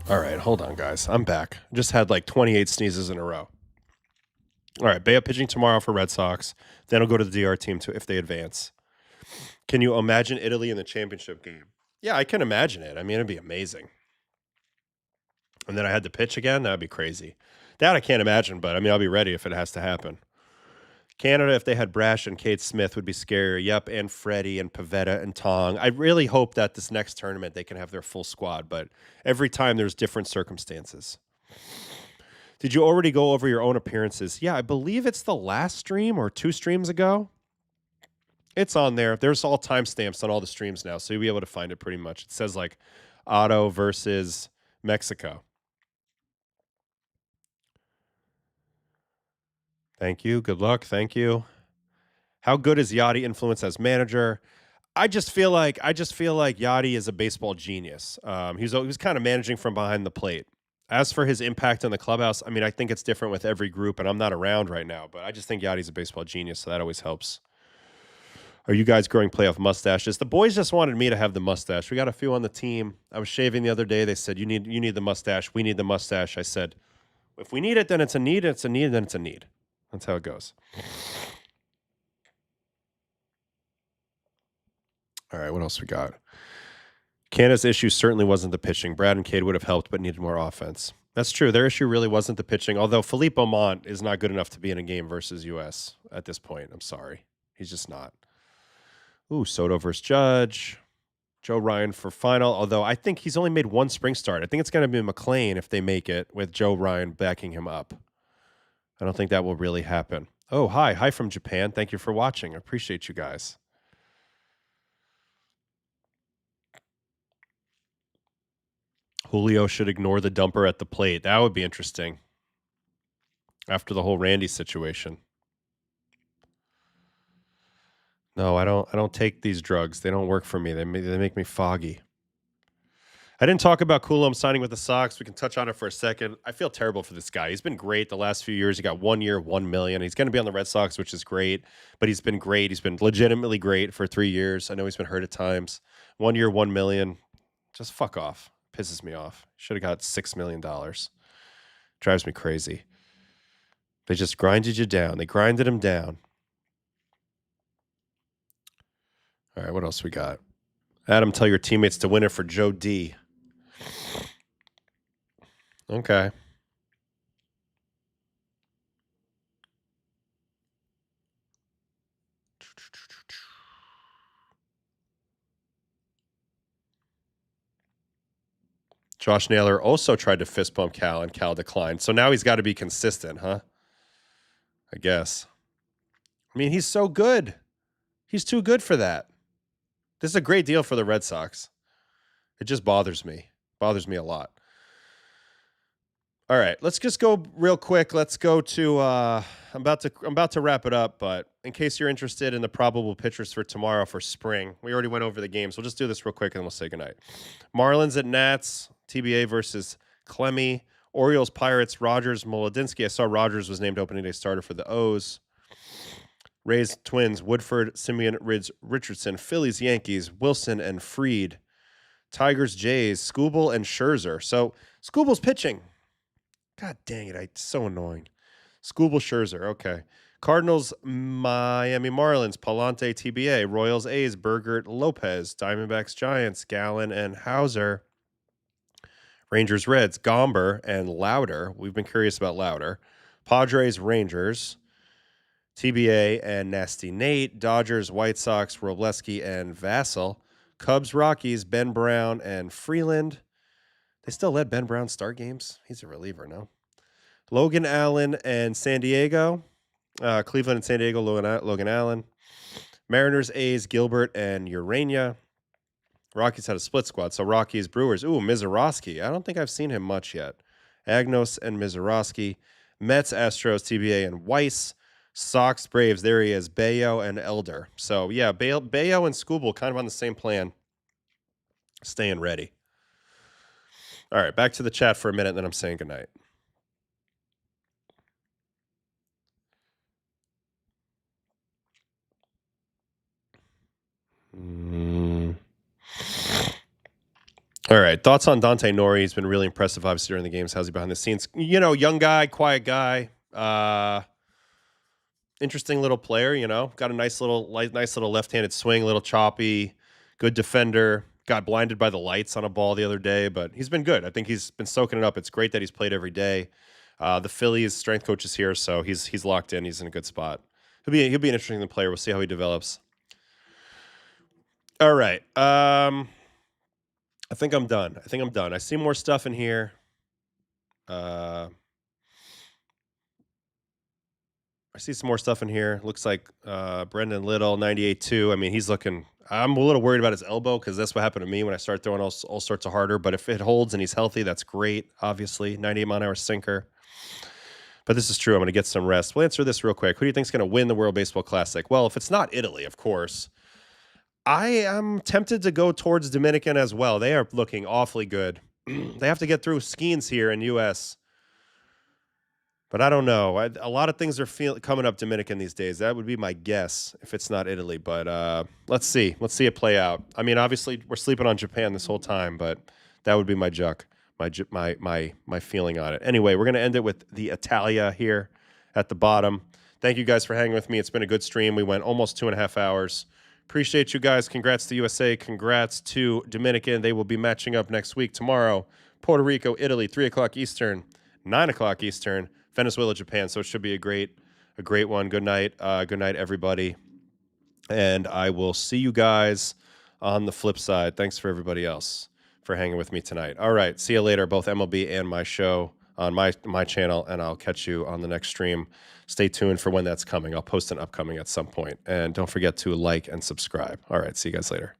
All right, hold on, guys. I'm back. Just had like 28 sneezes in a row. All right, Bayo pitching tomorrow for Red Sox. Then I'll go to the DR team too if they advance. Can you imagine Italy in the championship game? Yeah, I can imagine it. I mean, it'd be amazing. And then I had to pitch again? That'd be crazy. That I can't imagine, but I mean, I'll be ready if it has to happen. Canada, if they had Brash and Kate Smith, would be scary. Yep, and Freddie and Pavetta and Tong. I really hope that this next tournament they can have their full squad, but every time there's different circumstances. Did you already go over your own appearances? Yeah, I believe it's the last stream or 2 streams ago. It's on there. There's all timestamps on all the streams now, so you'll be able to find it pretty much. It says like Otto versus Mexico. Thank you. Good luck. Thank you. How good is Yachty influence as manager? I just feel like Yachty is a baseball genius. He was kind of managing from behind the plate. As for his impact on the clubhouse, I mean, I think it's different with every group, and I'm not around right now, but I just think Yachty's a baseball genius, so that always helps. Are you guys growing playoff mustaches? The boys just wanted me to have the mustache. We got a few on the team. I was shaving the other day. They said, you need the mustache. We need the mustache. I said, if we need it, then it's a need. It's a need, then it's a need. That's how it goes. All right, what else we got? Canada's issue certainly wasn't the pitching. Brad and Cade would have helped, but needed more offense. That's true. Their issue really wasn't the pitching, although Philippe Beaumont is not good enough to be in a game versus U.S. at this point. I'm sorry. He's just not. Ooh, Soto versus Judge. Joe Ryan for final, although I think he's only made 1 spring start. I think it's going to be McLean if they make it with Joe Ryan backing him up. I don't think that will really happen. Oh, hi. Hi from Japan. Thank you for watching. I appreciate you guys. Julio should ignore the dumper at the plate. That would be interesting. After the whole Randy situation. No, I don't take these drugs. They don't work for me. They make me foggy. I didn't talk about Coulomb signing with the Sox. We can touch on it for a second. I feel terrible for this guy. He's been great the last few years. He got 1 year, $1 million. He's going to be on the Red Sox, which is great. But he's been great. He's been legitimately great for 3 years. I know he's been hurt at times. 1 year, $1 million. Just fuck off. Pisses me off. Should have got $6 million. Drives me crazy. They just grinded you down. They grinded him down. All right, what else we got? Adam, tell your teammates to win it for Joe D. Okay. Josh Naylor also tried to fist bump Cal, and Cal declined. So now he's got to be consistent, huh? I guess. I mean, he's so good. He's too good for that. This is a great deal for the Red Sox. It just bothers me. Bothers me a lot. All right, let's just go real quick. Let's go to I'm about to wrap it up, but in case you're interested in the probable pitchers for tomorrow for spring, we already went over the games. We'll just do this real quick and we'll say goodnight. Marlins at Nats, TBA versus Clemmy. Orioles, Pirates, Rogers, Molodinsky. I saw Rogers was named opening day starter for the O's. Rays, Twins, Woodford, Simeon, Rids, Richardson. Phillies, Yankees, Wilson and Freed. Tigers, Jays, Skubal and Scherzer. So Skubal's pitching. God dang it, it's so annoying. Skubal, Scherzer, okay. Cardinals, Miami Marlins, Palante, TBA. Royals, A's, Bergert, Lopez. Diamondbacks, Giants, Gallen and Hauser. Rangers, Reds, Gomber and Lauder. We've been curious about Lauder. Padres, Rangers. TBA and Nasty Nate. Dodgers, White Sox, Robleski and Vassell. Cubs, Rockies, Ben Brown and Freeland. They still let Ben Brown start games. He's a reliever, no? Logan Allen and San Diego. Cleveland and San Diego, Logan Allen. Mariners, A's, Gilbert and Urania. Rockies had a split squad. So Rockies, Brewers. Ooh, Mizorowski. I don't think I've seen him much yet. Agnos and Mizorowski. Mets, Astros, TBA and Weiss. Sox, Braves. There he is. Bayo and Elder. So, yeah, Bayo and Skubal kind of on the same plan. Staying ready. All right, back to the chat for a minute, then I'm saying goodnight. All right, thoughts on Dante Nori? He's been really impressive, obviously, during the games. How's he behind the scenes? You know, young guy, quiet guy. Interesting little player, you know. Got a nice little left-handed swing, a little choppy, good defender. Got blinded by the lights on a ball the other day, but he's been good. I think he's been soaking it up. It's great that he's played every day. The Phillies strength coach is here, so he's locked in. He's in a good spot. He'll be an interesting player. We'll see how he develops. All right. I think I'm done. I see more stuff in here. I see some more stuff in here. Looks like Brendan Little, 98-2. I mean, he's looking. I'm a little worried about his elbow because that's what happened to me when I start throwing all sorts of harder. But if it holds and he's healthy, that's great, obviously. 98-mile-an-hour sinker. But this is true. I'm going to get some rest. We'll answer this real quick. Who do you think is going to win the World Baseball Classic? Well, if it's not Italy, of course. I am tempted to go towards Dominican as well. They are looking awfully good. They have to get through Skeens here in U.S., but I don't know. A lot of things are coming up Dominican these days. That would be my guess if it's not Italy. But let's see. Let's see it play out. I mean, obviously, we're sleeping on Japan this whole time, but that would be my my feeling on it. Anyway, we're going to end it with the Italia here at the bottom. Thank you guys for hanging with me. It's been a good stream. We went almost 2.5 hours. Appreciate you guys. Congrats to USA. Congrats to Dominican. They will be matching up next week. Tomorrow, Puerto Rico, Italy, 3 o'clock Eastern, 9 o'clock Eastern, Venezuela, Japan. So it should be a great one. Good night. Good night, everybody. And I will see you guys on the flip side. Thanks for everybody else for hanging with me tonight. All right. See you later, both MLB and my show on my channel, and I'll catch you on the next stream. Stay tuned for when that's coming. I'll post an upcoming at some point. And don't forget to like and subscribe. All right. See you guys later.